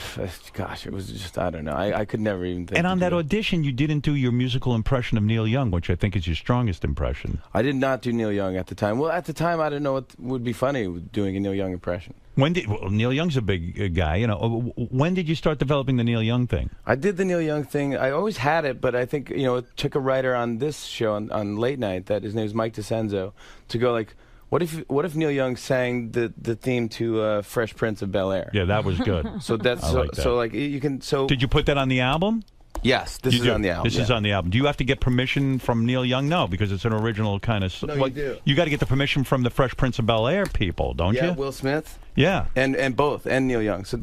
gosh, it was just, I don't know. I could never even think. And on that audition, you didn't do your musical impression of Neil Young, which I think is your strongest impression. I did not do Neil Young at the time. Well, at the time, I didn't know what would be funny with doing a Neil Young impression. Neil Young's a big guy. When did you start developing the Neil Young thing? I did the Neil Young thing. I always had it, but I think it took a writer on this show on late night that his name is Mike DeCenzo to go like, what if Neil Young sang the theme to Fresh Prince of Bel-Air? Yeah, that was good. So that's you can. Did you put that on the album? Yes, this is on the album. This is on the album. Do you have to get permission from Neil Young? No, because it's an original kind of. No, you do. You got to get the permission from the Fresh Prince of Bel-Air people, don't you? Yeah, Will Smith. Yeah, and both, and Neil Young. So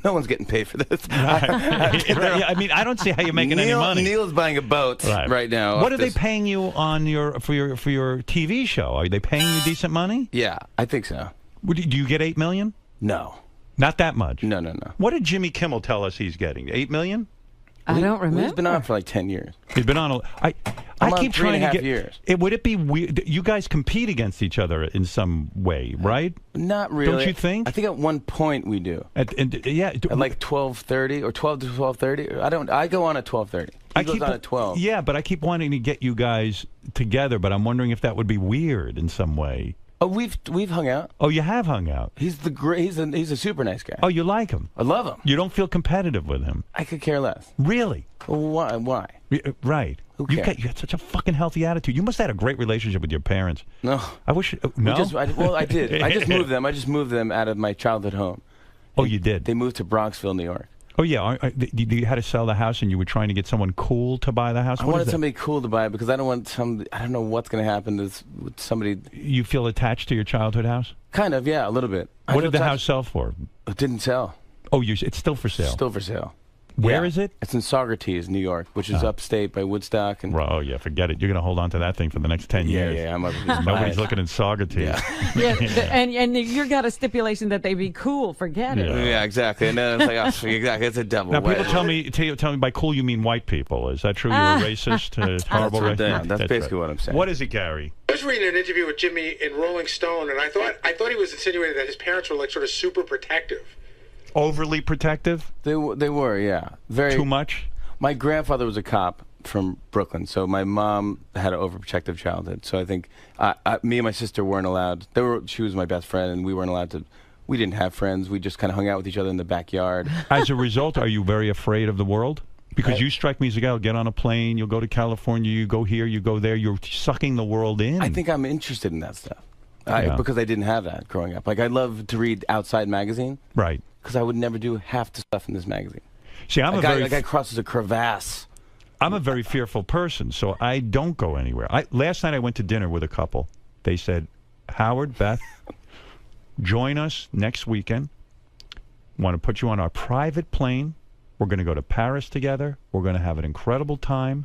no one's getting paid for this. I mean, I don't see how you're making any money. Neil's buying a boat right now. What are they paying you on for your TV show? Are they paying you decent money? Yeah, I think so. Do you get $8 million? No, not that much. No. What did Jimmy Kimmel tell us he's getting? $8 million? I don't remember. He's been on for like 10 years. He's been on. I keep trying to get. Years. Would it be weird? You guys compete against each other in some way, right? Not really. Don't you think? I think at one point we do. At like 12:30 or 12 to 12:30. I go on at 12:30. He goes on at 12. Yeah, but I keep wanting to get you guys together. But I'm wondering if that would be weird in some way. Oh, we've hung out. Oh, you have hung out. He's he's a super nice guy. Oh, you like him? I love him. You don't feel competitive with him? I could care less. Really? Why? Right. Who You cares? got such a fucking healthy attitude. You must have had a great relationship with your parents. No. I wish. No. I did. I just moved them. I just moved them out of my childhood home. Oh, you did? They moved to Bronxville, New York. Oh, yeah. You had to sell the house and you were trying to get someone cool to buy the house? I wanted somebody cool to buy it because I don't want I don't know what's going to happen with somebody. You feel attached to your childhood house? Kind of, yeah, a little bit. What did the house sell for? It didn't sell. Oh, it's still for sale? Still for sale. Where is it? It's in Saugerties, New York, which is upstate by Woodstock. And oh, yeah, forget it. You're going to hold on to that thing for the next 10 years. Yeah, I'm up. Nobody's looking in Saugerties. And you got a stipulation that they be cool. Forget it. Yeah, exactly. And then it's like, exactly, it's a double. Now, people tell me by cool you mean white people. Is that true? You're a racist? Horrible racist? That's basically what I'm saying. What is it, Gary? I was reading an interview with Jimmy in Rolling Stone, and I thought he was insinuating that his parents were like sort of super protective. Overly protective? They were, yeah. Very too much? My grandfather was a cop from Brooklyn, so my mom had an overprotective childhood. So I think me and my sister weren't allowed. She was my best friend, and we weren't allowed to. We didn't have friends. We just kind of hung out with each other in the backyard. As a result, are you very afraid of the world? Because you strike me as a guy who'll get on a plane, you'll go to California, you go here, you go there. You're sucking the world in. I think I'm interested in that stuff. Because I didn't have that growing up. Like, I love to read Outside magazine. Right. Because I would never do half the stuff in this magazine. See, a guy crosses a crevasse. I'm a very fearful person, so I don't go anywhere. Last night I went to dinner with a couple. They said, Howard, Beth, join us next weekend. Want to put you on our private plane. We're going to go to Paris together. We're going to have an incredible time.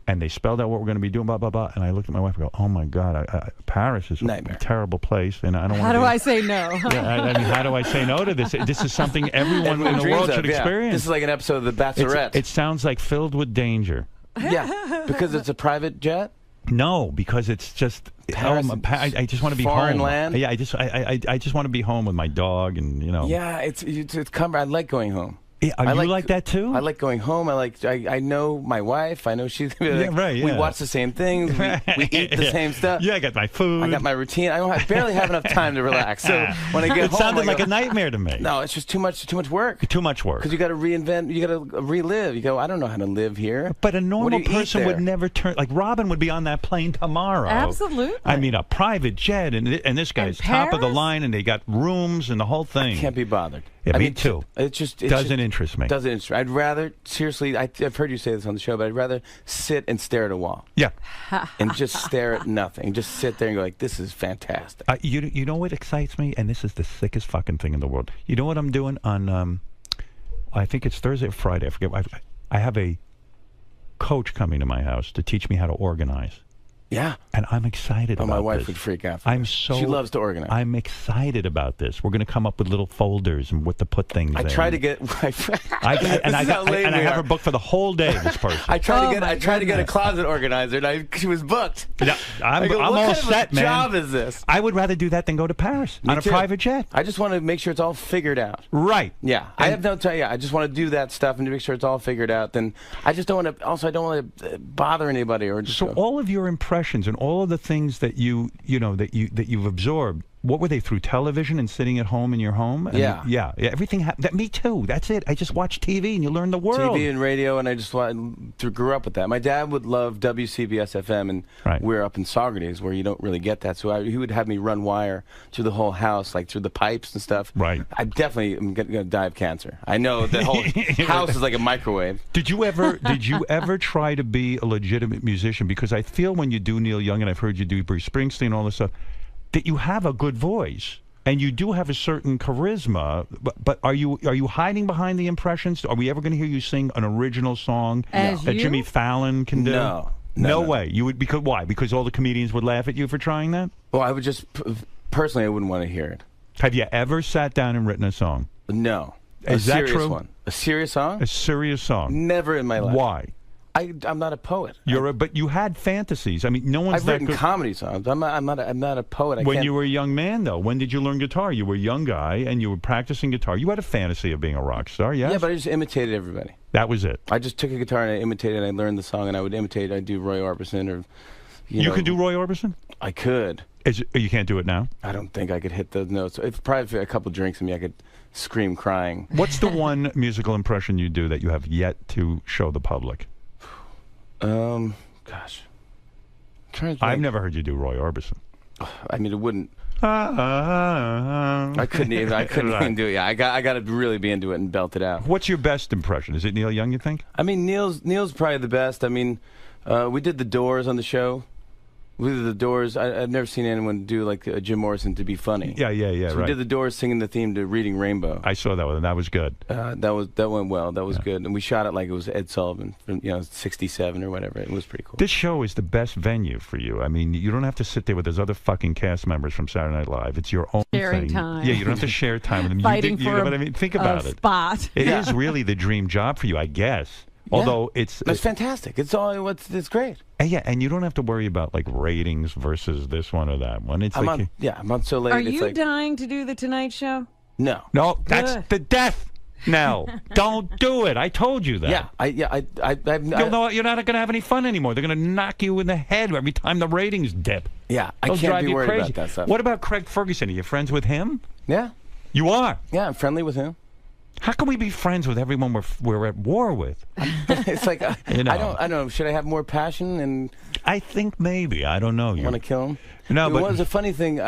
And they spelled out what we're going to be doing, blah, blah, blah. And I looked at my wife and go, oh, my God, Paris is a terrible place. And I don't want How do I say no? I mean, how do I say no to this? This is something everyone in the world should experience. This is like an episode of The Bachelorette. It sounds like filled with danger. Yeah, because it's a private jet? No, because it's just Paris, I just want to be foreign home. land? Yeah, I just want to be home with my dog and, you know. Yeah, it's I like going home. Yeah, you like that too? I like going home. I know my wife. I know she's gonna be like, right. Yeah. We watch the same things. We eat the same stuff. Yeah, I got my food. I got my routine. I barely have enough time to relax. So when I get home, it sounded like a nightmare to me. No, it's just too much work. Too much work. Because you got to reinvent. You got to relive. You go, I don't know how to live here. But a normal person would never turn. Like Robin would be on that plane tomorrow. Absolutely. I mean, a private jet, and this guy's top of the line, and they got rooms and the whole thing. I can't be bothered. Yeah, me too. It just doesn't interest me. Doesn't interest me. I'd rather, seriously, I've heard you say this on the show, but I'd rather sit and stare at a wall. Yeah. And just stare at nothing. Just sit there and go like, this is fantastic. You know what excites me? And this is the sickest fucking thing in the world. You know what I'm doing on, I think it's Thursday or Friday. I forget. I have a coach coming to my house to teach me how to organize. Yeah. And I'm excited about this. My wife would freak out. She loves to organize. I'm excited about this. We're going to come up with little folders and what to put things in. I try to get my I have her booked for the whole day, this person. I tried to get a closet organizer, and she was booked. Yeah, I'm all set, man. What job is this? I would rather do that than go to Paris on a private jet. I just want to make sure it's all figured out. Right. Yeah. I have no time. Yeah, I just want to do that stuff and to make sure it's all figured out. Then I just don't want to. Also, I don't want to bother anybody or just. So all of your impressions and all of the things that you've absorbed, what were they, through television and sitting at home in your home? Yeah. Yeah, everything me too. That's it. I just watch TV and you learn the world. TV and radio, and I just grew up with that. My dad would love WCBS FM, and we're up in Saugerties where you don't really get that. So he would have me run wire through the whole house, like through the pipes and stuff. Right. I definitely am going to die of cancer. I know the whole house is like a microwave. Did you ever try to be a legitimate musician? Because I feel when you do Neil Young, and I've heard you do Bruce Springsteen, all this stuff, that you have a good voice and you do have a certain charisma, but are you hiding behind the impressions? Are we ever going to hear you sing an original song that Jimmy Fallon can do? No way. You would, because why? Because all the comedians would laugh at you for trying that? Well, I would just personally, I wouldn't want to hear it. Have you ever sat down and written a song? No. Is that true? One. A serious song? A serious song. Never in my life. Why? I'm not a poet. But you had fantasies. I mean, no one's I've written comedy songs. I'm not a poet. When you were a young man, though, when did you learn guitar? You were a young guy and you were practicing guitar. You had a fantasy of being a rock star, yes? Yeah, but I just imitated everybody. That was it. I just took a guitar and I imitated. And I learned the song, and I would imitate. I'd do Roy Orbison or. You could do Roy Orbison? I could. You can't do it now? I don't think I could hit those notes. If probably a couple drinks in me, I could scream crying. What's the one musical impression you do that you have yet to show the public? Gosh. I've never heard you do Roy Orbison. I mean, it wouldn't. I couldn't even do it. Yeah, I got to really be into it and belt it out. What's your best impression? Is it Neil Young, you think? I mean, Neil's probably the best. I mean, we did the Doors on the show. We did the Doors. I've never seen anyone do like Jim Morrison to be funny. Yeah, so right. We did the Doors singing the theme to Reading Rainbow. I saw that one, and that was good. That went well. That was good. And we shot it like it was Ed Sullivan from 67 or whatever. It was pretty cool. This show is the best venue for you. I mean, you don't have to sit there with those other fucking cast members from Saturday Night Live. It's your own Sharing thing. time. Yeah, you don't have to share time with them. Fighting you for know what I mean? Think about it. Spot. It is really the dream job for you, I guess. Although it's fantastic. It's great. And you don't have to worry about like ratings versus this one or that one. It's I'm on so late. Are you dying to do the Tonight Show? No, that's the death. No, don't do it. I told you that. You'll know you're not going to have any fun anymore. They're going to knock you in the head every time the ratings dip. Yeah, I They'll can't drive be you worried crazy. about that stuff. What about Craig Ferguson? Are you friends with him? Yeah. You are? Yeah, I'm friendly with him. How can we be friends with everyone we're at war with? It's like I don't know. Should I have more passion? And I think maybe. I don't know. You want to kill him? No, but it was a funny thing.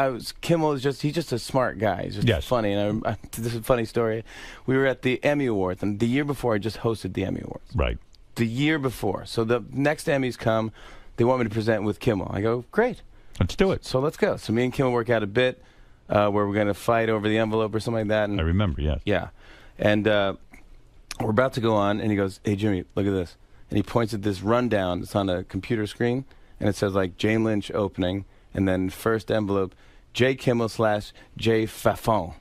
Kimmel is he's just a smart guy. He's just funny. And this is a funny story. We were at the Emmy Awards, and the year before I just hosted the Emmy Awards. Right. The year before. So the next Emmys come, they want me to present with Kimmel. I go, great. Let's do it. So let's go. So me and Kimmel work out a bit where we're going to fight over the envelope or something like that. And, I remember, yes. Yeah. And we're about to go on, and he goes, "Hey, Jimmy, look at this." And he points at this rundown. It's on a computer screen, and it says, like, Jane Lynch opening, and then first envelope, J. Kimmel / J. Fafon.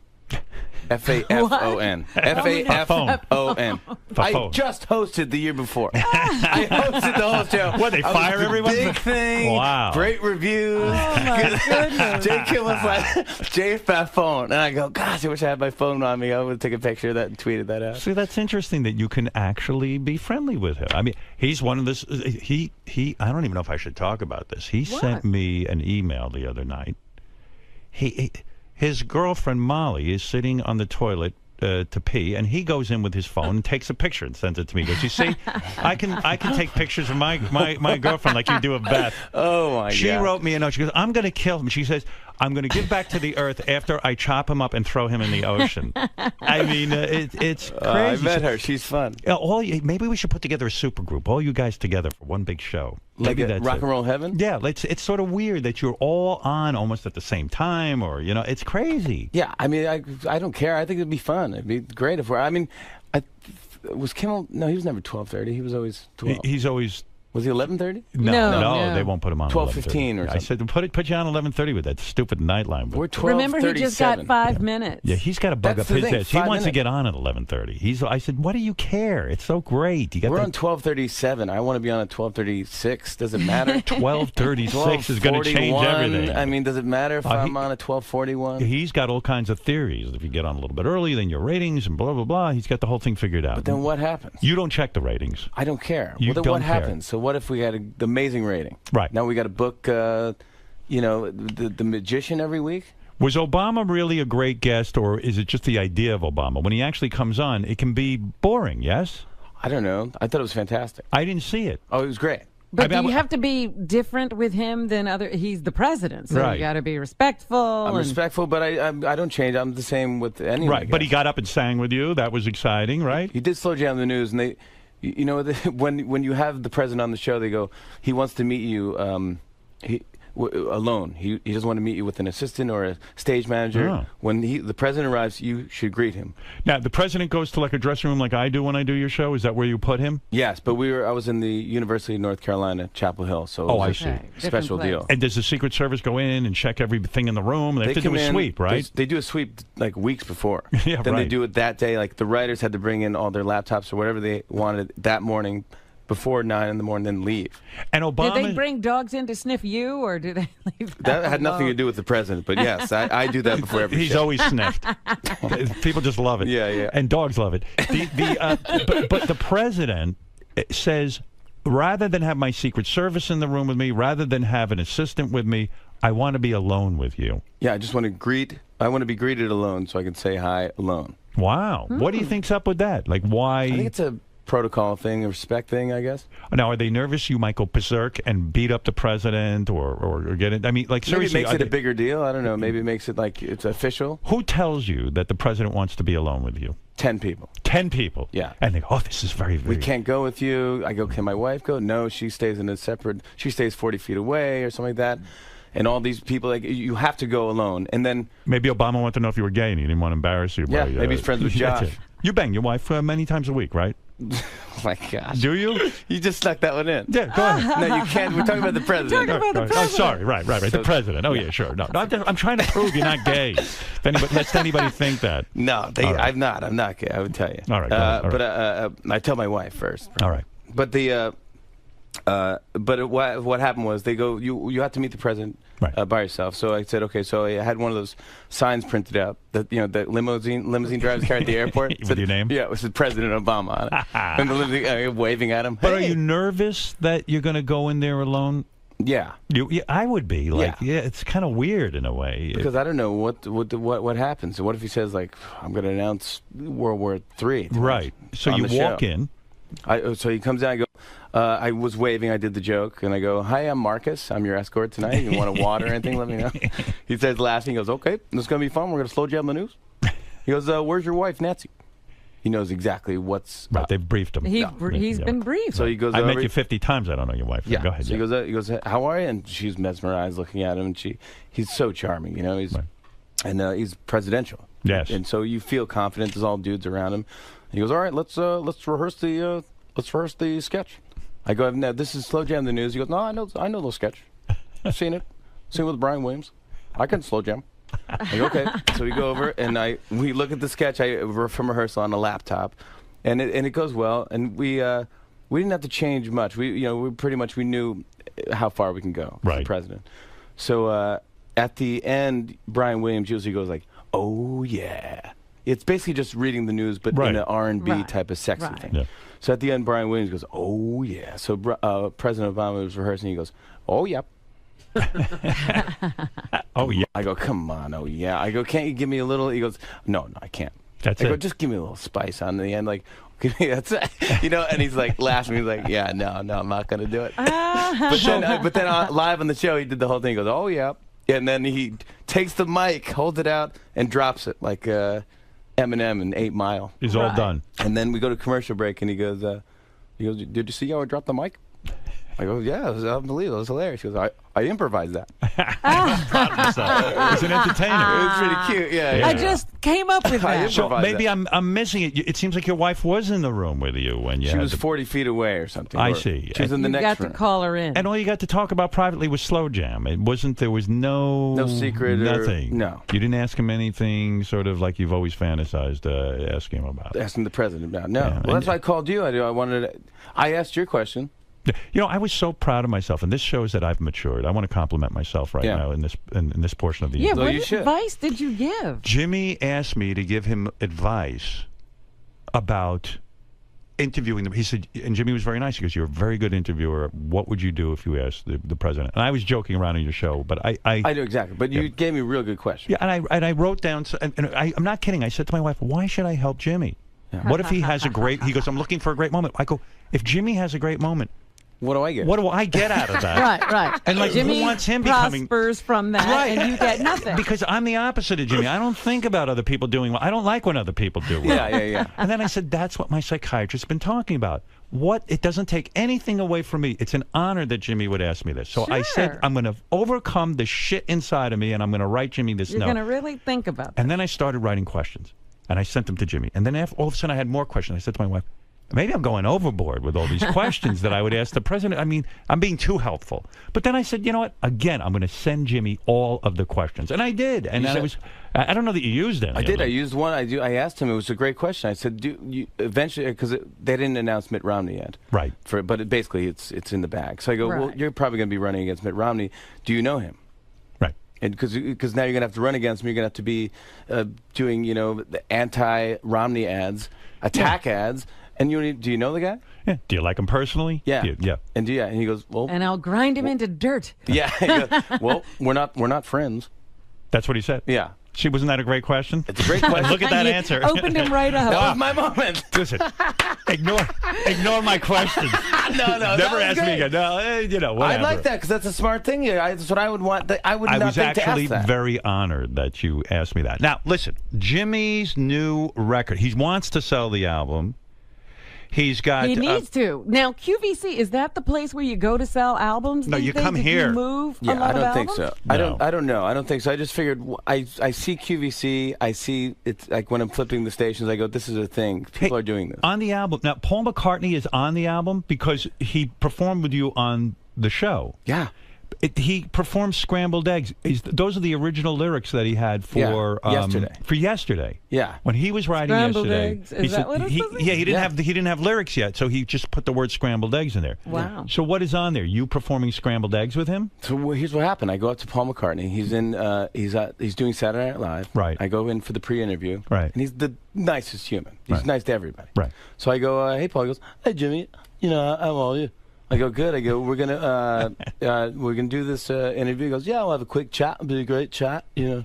F-A-F-O-N. F-A-F-O-N. I just hosted the year before. I hosted the whole show. What, they fire everyone? Big thing. Wow. Great reviews. Oh, my goodness. J. Kimmel / J. Fafon. And I go, gosh, I wish I had my phone on me. I would take a picture of that and tweeted that out. See, that's interesting that you can actually be friendly with him. I mean, he's one of this. I don't even know if I should talk about this. He sent me an email the other night. His girlfriend Molly is sitting on the toilet to pee, and he goes in with his phone and takes a picture and sends it to me. He goes, "You see, I can take pictures of my girlfriend like you do of Beth." Oh my God! She wrote me a note. She goes, "I'm going to kill him." She says, "I'm going to give back to the earth after I chop him up and throw him in the ocean." I mean, it's crazy. I met her. She's fun. Maybe we should put together a super group, all you guys together for one big show. Like Rock and Roll Heaven? Yeah, it's sort of weird that you're all on almost at the same time, or it's crazy. Yeah, I mean, I don't care. I think it'd be fun. It'd be great if was Kimmel? No, he was never 12:30. He was always 12. He's always. Was he 11:30? No, they won't put him on 12:15 or something. I said put you on 11:30 with that stupid Nightline. We're 12:37. Remember, he just got 5 minutes. Yeah, he's got to bug up his ass. He wants to get on at 11:30. I said, what do you care? It's so great. We're on 12:37. I want to be on at 12:36. Does it matter? 12:36 is going to change everything. I mean, does it matter if I'm on at 12:41? He's got all kinds of theories. If you get on a little bit early, then your ratings and blah, blah, blah. He's got the whole thing figured out. But then what happens? You don't check the ratings. I don't care. You then don't what care. happens? So what if we had the amazing rating? Right. Now we got to book, the magician every week? Was Obama really a great guest, or is it just the idea of Obama? When he actually comes on, it can be boring, yes? I don't know. I thought it was fantastic. I didn't see it. Oh, it was great. But do you have to be different with him than he's the president, so you got to be respectful. I'm respectful, but I don't change. I'm the same with anyone. Right, but he got up and sang with you. That was exciting, right? He did slow down the news, and when you have the president on the show, they go, he wants to meet you alone. He doesn't want to meet you with an assistant or a stage manager. Oh. When the president arrives, you should greet him. Now, the president goes to like a dressing room like I do when I do your show. Is that where you put him? Yes, but I was in the University of North Carolina, Chapel Hill, so it was I see. Special deal. And does the Secret Service go in and check everything in the room? They have to do a sweep, right? They do a sweep like weeks before. Yeah, then right. they do it that day. Like the writers had to bring in all their laptops or whatever they wanted that morning. Before 9 in the morning, then leave. And Obama. Did they bring dogs in to sniff you, or did they leave? That had nothing to do with the president, but yes, I do that before every He's show. always sniffed. People just love it. Yeah. And dogs love it. But the president says, rather than have my Secret Service in the room with me, rather than have an assistant with me, I want to be alone with you. Yeah, I just want to greet. I want to be greeted alone so I can say hi alone. Wow. What do you think's up with that? Like, why? I think it's a protocol thing, a respect thing, I guess. Now, are they nervous you might go berserk and beat up the president or get it? I mean, like, seriously. Maybe it makes it a bigger deal. I don't know. Maybe it makes it like it's official. Who tells you that the president wants to be alone with you? 10 people. 10 people? Yeah. And they go, oh, this is very, very... We can't go with you. I go, can my wife go? No, she stays in a separate... She stays 40 feet away or something like that. And all these people, like, you have to go alone. And then... Maybe Obama wanted to know if you were gay and he didn't want to embarrass you. Yeah, by, maybe he's friends with Josh. You bang your wife many times a week, right? Oh, my gosh. Do you? You just snuck that one in. Yeah, go ahead. No, you can't. We're talking about the president. Oh, sorry. Right. The president. Oh, yeah, sure. No, I'm trying to prove you're not gay. If anybody, lest anybody think that. No, right. I'm not. I'm not gay, I would tell you. All right. Go ahead. But I tell my wife first. All right. But what happened was they go, you have to meet the president by yourself. So I said, okay. So I had one of those signs printed out that the limousine drivers carry at the airport. With your name? Yeah, it was President Obama on it. And the limousine waving at him. But are you nervous that you're going to go in there alone? Yeah. I would be. Like, yeah, it's kind of weird in a way. Because I don't know what happens. So what if he says, like, I'm going to announce World War III? Right. So you walk in. So he comes out. I go. I was waving. I did the joke, and I go, "Hi, I'm Marcus. I'm your escort tonight. You want a water or anything? Let me know." He starts laughing. He goes, "Okay, this is gonna be fun. We're gonna slow jam the news." He goes, "Where's your wife, Nancy?" He knows exactly what's. Right, they've briefed him. He's been briefed. So he goes. I met you 50 times. I don't know your wife. Yeah. Go ahead. So he goes, "How are you?" And she's mesmerized, looking at him, and he's so charming. You know, he's presidential. Yes. And so you feel confident. There's all dudes around him. He goes, "All right, let's rehearse the sketch." I go, "No, this is slow jam the news." He goes, "No, I know the sketch. I've seen it. Seen it with Brian Williams. I can slow jam." I go, "Okay." So we go over and we look at the sketch from rehearsal on a laptop, and it goes well. And we didn't have to change much. We knew how far we can go as the president. So at the end, Brian Williams usually goes like, "Oh yeah." It's basically just reading the news, but in an R&B type of sexy thing. Yeah. So at the end, Brian Williams goes, "Oh, yeah." So President Obama was rehearsing. He goes, "Oh, yeah." Oh, yeah. I go, "Come on, oh, yeah." I go, "Can't you give me a little?" He goes, No, I can't. That's I go, "Just give me a little spice on the end. Like, give me that's you know." And he's like laughing. He's like, "Yeah, no, I'm not going to do it." But then live on the show, he did the whole thing. He goes, "Oh, yeah." And then he takes the mic, holds it out, and drops it like Eminem in 8 Mile. He's all done. And then we go to commercial break, and he goes, "Did you see how I dropped the mic?" I go, "Yeah, it was unbelievable. It was hilarious." He goes, I improvised that. He's an entertainer. It was pretty cute. Yeah. I just came up with that. So maybe I'm missing it. It seems like your wife was in the room with you when you. She was 40 feet away or something. I see. She was in the next room. You got to call her in. And all you got to talk about privately was slow jam. There was no secret. Nothing. No. You didn't ask him anything sort of like you've always fantasized asking him about. Asking the president about. No. Yeah. Well, that's why I called you. I asked your question. You know, I was so proud of myself, and this shows that I've matured. I want to compliment myself right now in this portion of the interview. Yeah, what advice did you give? Jimmy asked me to give him advice about interviewing them. He said, and Jimmy was very nice. He goes, "You're a very good interviewer. What would you do if you asked the president?" And I was joking around on your show, but I do exactly. But you gave me a real good question. Yeah, and I wrote down, and I'm not kidding. I said to my wife, "Why should I help Jimmy? Yeah. What if he has a great?" He goes, "I'm looking for a great moment." I go, "If Jimmy has a great moment, what do I get? What do I get out of that?" Right. And like, Jimmy who wants him prospers from that, and you get nothing. Because I'm the opposite of Jimmy. I don't think about other people doing well. I don't like when other people do well. Yeah. And then I said, that's what my psychiatrist's been talking about. It doesn't take anything away from me. It's an honor that Jimmy would ask me this. So I said, I'm going to overcome the shit inside of me, and I'm going to write Jimmy this note. You're going to really think about it. And then I started writing questions, and I sent them to Jimmy. And then all of a sudden I had more questions. I said to my wife, maybe I'm going overboard with all these questions that I would ask the president. I mean, I'm being too helpful. But then I said, you know what? Again, I'm going to send Jimmy all of the questions. And I did. And I don't know that you used any. I did. I used one. I asked him. It was a great question. I said, eventually, because they didn't announce Mitt Romney yet. Right. But basically, it's in the bag. So I go, well, you're probably going to be running against Mitt Romney. Do you know him? Right. And because now you're going to have to run against him. You're going to have to be doing, the anti-Romney ads, ads. And do you know the guy? Yeah. Do you like him personally? Yeah. Yeah. And and he goes, well. And I'll grind him into dirt. Yeah. He goes, well, we're not friends. That's what he said. Yeah. Wasn't that a great question? It's a great question. Look at that answer. Opened him right up. That was my moment. Listen, ignore my questions. No. Never ask me again. No, whatever. I like that because that's a smart thing. That's what I would want. I would I not was think actually to ask that. very honored that you asked me that. Now, listen, Jimmy's new record. He wants to sell the album. He's got. He needs to. Now, QVC, is that the place where you go to sell albums? No, these you days come if here. You move a Yeah, lot I don't of think albums? so. I don't know. I don't think so. I just figured I see QVC. I see it's like when I'm flipping the stations, I go, this is a thing. People are doing this. On the album. Now, Paul McCartney is on the album because he performed with you on the show. Yeah. He performed Scrambled Eggs. Those are the original lyrics that he had for Yesterday. For Yesterday. Yeah. When he was writing Scrambled Yesterday, eggs. Is that what it's supposed to be? yeah, he didn't have lyrics yet, so he just put the word scrambled eggs in there. Wow. So what is on there? You performing Scrambled Eggs with him? So here's what happened. I go up to Paul McCartney. He's in. He's doing Saturday Night Live. Right. I go in for the pre-interview. Right. And he's the nicest human. He's Right. nice to everybody. Right. So I go, hey Paul. He goes, hey Jimmy. How are you? I go, good. I go, we're gonna do this interview. He goes, yeah, we'll have a quick chat. It'll be a great chat, And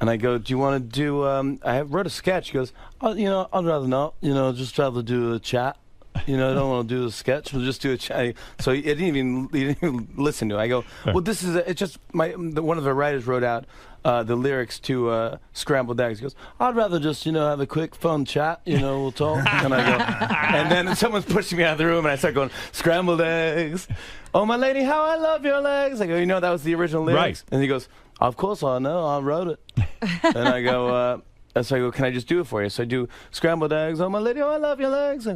I go, do you want to do? I wrote a sketch. He goes, oh, I'd rather not. Just rather do a chat. I don't want to do a sketch. We'll just do a chat. So he didn't even listen to it. I go, well, this is it's just one of the writers wrote out the lyrics to Scrambled Eggs. He goes, I'd rather just have a quick fun chat. We'll talk. And I go, and then someone's pushing me out of the room, and I start going, Scrambled Eggs. Oh my lady, how I love your legs. I go, that was the original lyrics. Right. And he goes, of course I know. I wrote it. And I go, can I just do it for you? So I do Scrambled Eggs. Oh my lady, how I love your legs.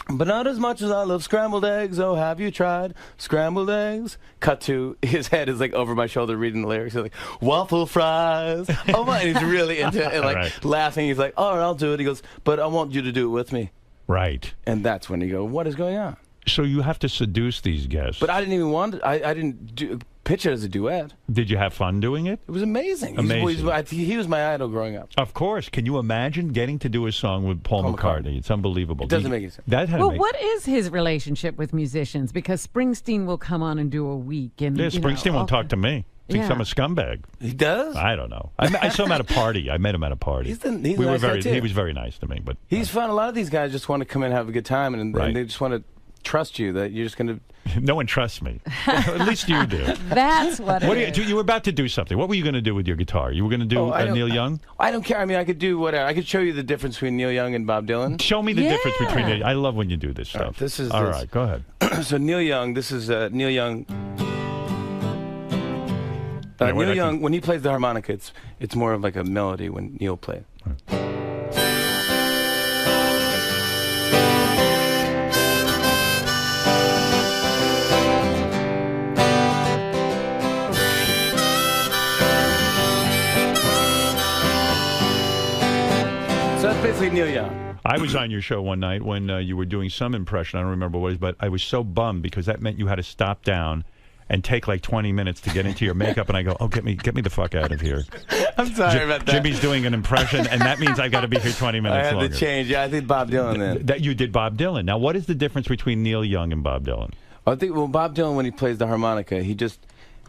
But not as much as I love scrambled eggs. Oh, have you tried scrambled eggs? Cut to his head is like over my shoulder reading the lyrics. He's like, waffle fries. Oh my, and he's really into it, like laughing. He's like, all right, I'll do it. He goes, but I want you to do it with me. Right. And that's when you go, what is going on? So you have to seduce these guests. But I didn't even want it. I didn't pitch it as a duet. Did you have fun doing it? It was amazing. Amazing. He was my idol growing up. Of course. Can you imagine getting to do a song with Paul McCartney? It's unbelievable. It doesn't make any sense. What is his relationship with musicians? Because Springsteen will come on and do a week. And Springsteen won't talk to me. Thinks I'm a scumbag. He does? I don't know. I saw him at a party. I met him at a party. He's a nice guy too. He was very nice to me. But he's fun. A lot of these guys just want to come in and have a good time, and they just want to trust you that you're just going to... No one trusts me. At least you do. That's what you were about to do something. What were you going to do with your guitar? You were going to do Neil Young? I don't care. I mean, I could do whatever. I could show you the difference between Neil Young and Bob Dylan. Show me the difference between... I love when you do this stuff. All right, go ahead. So Neil Young, this is Neil Young... Neil Young, when he plays the harmonica, it's more of like a melody when Neil played. So that's basically Neil Young. I was on your show one night when you were doing some impression. I don't remember what it was, but I was so bummed because that meant you had to stop down and take like 20 minutes to get into your makeup, and I go, oh, get me the fuck out of here. I'm sorry about that. Jimmy's doing an impression, and that means I got to be here 20 minutes longer. I had to change. Yeah, I did Bob Dylan then. That you did Bob Dylan. Now, what is the difference between Neil Young and Bob Dylan? I think Bob Dylan, when he plays the harmonica, he just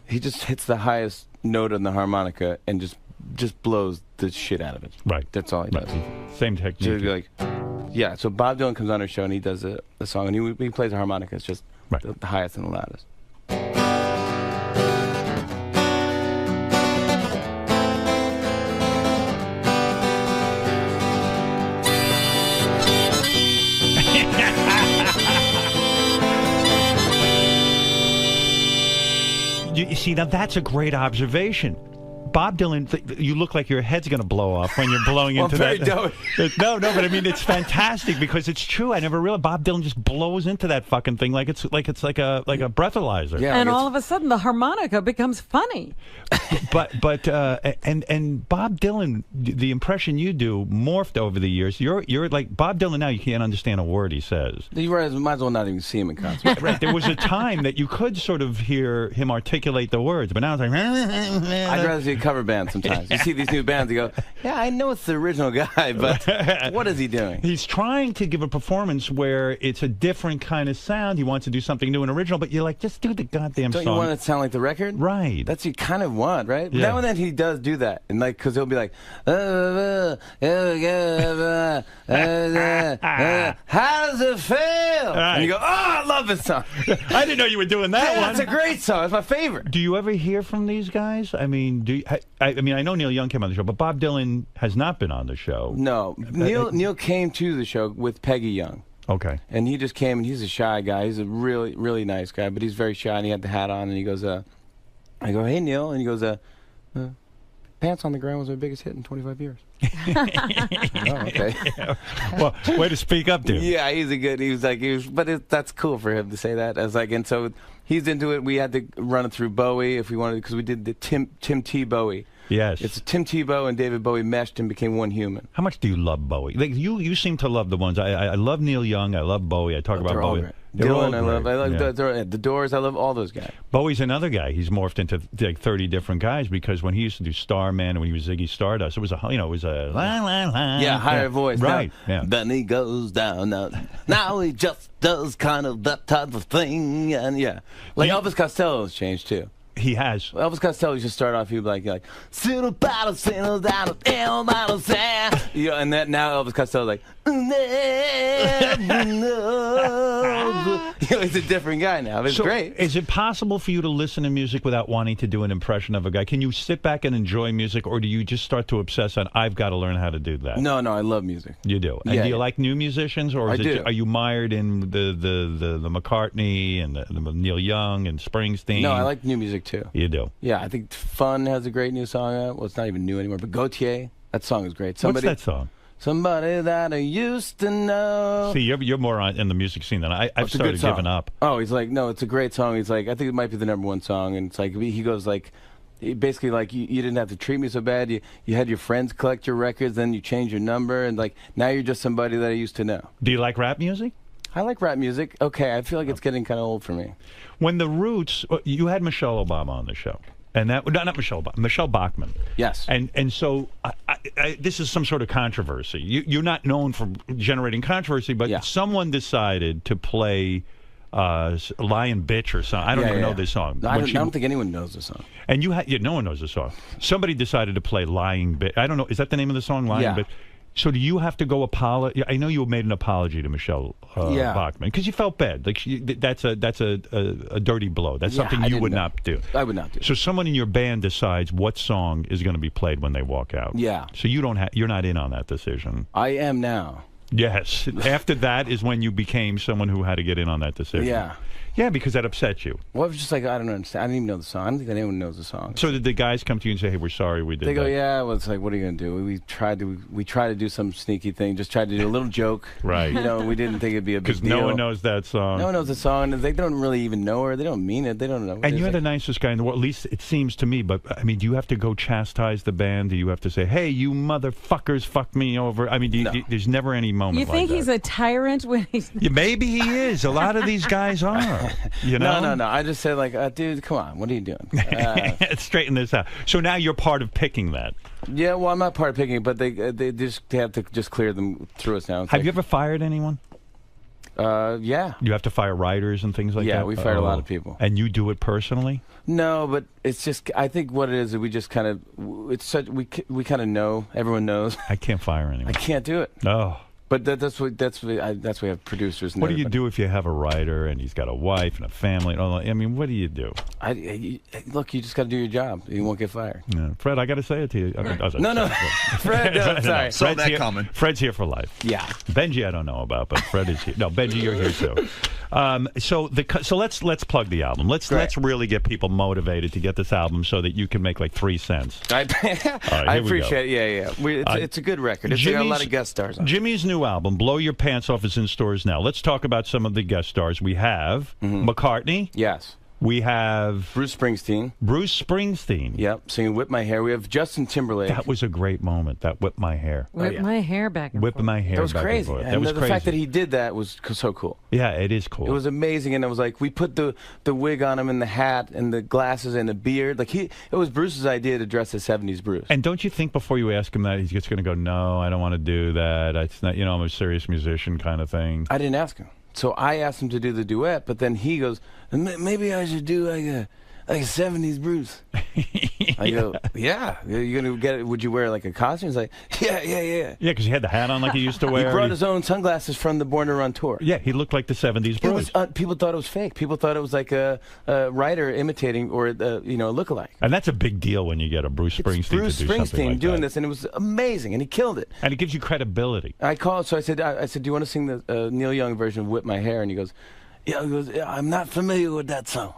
hits the highest note on the harmonica and just blows the shit out of it. Right. That's all he does. Same technique. Yeah. So Bob Dylan comes on our show and he does the song, and he plays the harmonica. It's just the highest and the loudest. You see, now that's a great observation. Bob Dylan, you look like your head's going to blow off when you're blowing into that. No, but I mean it's fantastic because it's true. I never realized Bob Dylan just blows into that fucking thing like it's like a breathalyzer. Yeah, and all of a sudden the harmonica becomes funny. But and Bob Dylan, the impression you do morphed over the years. You're like Bob Dylan now. You can't understand a word he says. You might as well not even see him in concert. Right. There was a time that you could sort of hear him articulate the words, but now it's like. I'd rather see a cover bands sometimes. You see these new bands, you go, yeah, I know it's the original guy, but what is he doing? He's trying to give a performance where it's a different kind of sound. He wants to do something new and original, but you're like, just do the goddamn Don't song. you want it to sound like the record? Right. That's what you kind of want, right? Yeah. Now and then he does do that, and like, because he'll be like, how does it feel? Right. And you go, oh, I love this song. I didn't know you were doing that one. It's a great song. It's my favorite. Do you ever hear from these guys? I mean, I mean, I know Neil Young came on the show, but Bob Dylan has not been on the show. No, Neil came to the show with Peggy Young. Okay. And he just came, and he's a shy guy. He's a really, really nice guy, but he's very shy, and he had the hat on, and he goes, I go, hey, Neil, and he goes, Pants on the Ground was my biggest hit in 25 years. Oh, okay. Well, way to speak up, dude. Yeah, but that's cool for him to say that. I was like, and so he's into it. We had to run it through Bowie if we wanted, because we did the Tim T. Bowie. Yes. It's Tim Tebow and David Bowie meshed and became one human. How much do you love Bowie? Like you seem to love the ones. I love Neil Young. I love Bowie. I talk about Bowie. Dylan, I love the Doors. I love all those guys. Bowie's another guy. He's morphed into like 30 different guys, because when he used to do Starman and when he was Ziggy Stardust, it was a la la la. Yeah, higher voice. Right. Now, then he goes down. Now he just does kind of that type of thing, and like Elvis Costello has changed too. He has. Elvis Costello used to start off, he'd be like, and then now Elvis Costello's like, he's a different guy now. It's great. Is it possible for you to listen to music without wanting to do an impression of a guy? Can you sit back and enjoy music, or do you just start to obsess on, I've got to learn how to do that? No, I love music. You do? And do you like new musicians, or are you mired in the McCartney and the Neil Young and Springsteen? No, I like new music too. You do? Yeah, I think Fun has a great new song out. Well, it's not even new anymore, but Gautier, that song is great. What's that song? Somebody that I used to know. See, you're more in the music scene than I've started giving up. Oh, he's like, no, it's a great song. He's like, I think it might be the #1 song, and it's like, he goes like, basically like, you didn't have to treat me so bad. You had your friends collect your records, then you change your number, and like, now you're just somebody that I used to know. Do you like rap music? I like rap music. Okay, I feel like it's getting kind of old for me. When the Roots, you had Michelle Obama on the show. And that, not Michelle, Michelle Bachmann. Yes. And so this is some sort of controversy. You're not known for generating controversy, but someone decided to play Lion Bitch or something. I don't even know this song. No, I don't think anyone knows the song. And no one knows the song. Somebody decided to play Lying Bitch. I don't know. Is that the name of the song, Lying Bitch? So do you have to go apologize? I know you made an apology to Michelle Bachmann because you felt bad. Like that's a dirty blow. That's something you would not do. I would not do. So someone in your band decides what song is going to be played when they walk out. Yeah. So you're not in on that decision. I am now. Yes. After that is when you became someone who had to get in on that decision. Yeah. Yeah, because that upset you. Well, it was just like, I don't understand. I didn't even know the song. I don't think anyone knows the song. So did the guys come to you and say, hey, we're sorry we did that? They go, yeah. Well, it's like, what are you going to do? We tried to do some sneaky thing. Just tried to do a little joke. Right. You know, we didn't think it'd be a big deal. Because no one knows that song. No one knows the song. They don't really even know her. They don't mean it. They don't know. And you're the nicest guy in the world. At least it seems to me. But, I mean, do you have to go chastise the band? Do you have to say, hey, you motherfuckers fucked me over? I mean, there's never any moment like that. You think he's a tyrant when he's... Yeah, maybe he is. A lot of these guys are. You know? No. I just said, like, dude, come on. What are you doing? Straighten this out. So now you're part of picking that. Yeah, well, I'm not part of picking it, but they have to just clear them through us now. Have you ever fired anyone? Yeah. You have to fire writers and things like that? Yeah, we fired a lot of people. And you do it personally? No, but it's just, I think what it is, we just kind of, we kind of know, everyone knows. I can't fire anyone. I can't do it. No. But that's why we have producers. And what do you do if you have a writer and he's got a wife and a family? And all that? I mean, what do you do? Look, you just got to do your job. You won't get fired. Yeah. Fred, I got to say it to you. No, Fred. No, sorry. Saw that coming. Fred's here for life. Yeah. Benji, I don't know about, but Fred is here. No, Benji, you're here too. So let's plug the album. Let's really get people motivated to get this album so that you can make like 3 cents. I appreciate it. Yeah. It's a good record. It's got a lot of guest stars on it. Jimmy's new album, Blow Your Pants Off, is in stores now. Let's talk about some of the guest stars. We have McCartney. Yes. We have Bruce Springsteen. Bruce Springsteen. Yep, singing "Whip My Hair." We have Justin Timberlake. That was a great moment. That whipped my hair. Whip my hair back and Whip forth. my hair. That was back crazy. And forth. And That was the crazy. fact that he did that was so cool. Yeah, it is cool. It was amazing, and it was like we put the wig on him, and the hat, and the glasses, and the beard. Like it was Bruce's idea to dress as '70s Bruce. And don't you think before you ask him that he's just going to go, "No, I don't want to do that. It's not. I'm a serious musician," kind of thing. I didn't ask him, so I asked him to do the duet, but then he goes, "Maybe I should do like a '70s Bruce." I go, "Yeah, you're gonna get it. Would you wear like a costume?" He's like, "Yeah." Yeah, because he had the hat on like he used to wear. He brought his own sunglasses from the Born to Run tour. Yeah, he looked like the '70s Bruce. People thought it was fake. People thought it was like a writer imitating or a lookalike. And that's a big deal when you get a Bruce Springsteen Bruce to do something Springsteen like doing that. this, and it was amazing, and he killed it. And it gives you credibility. I called, so I said, "Do you want to sing the Neil Young version of "Whip My Hair"?" And he goes, "Yeah." He goes, "Yeah, I'm not familiar with that song."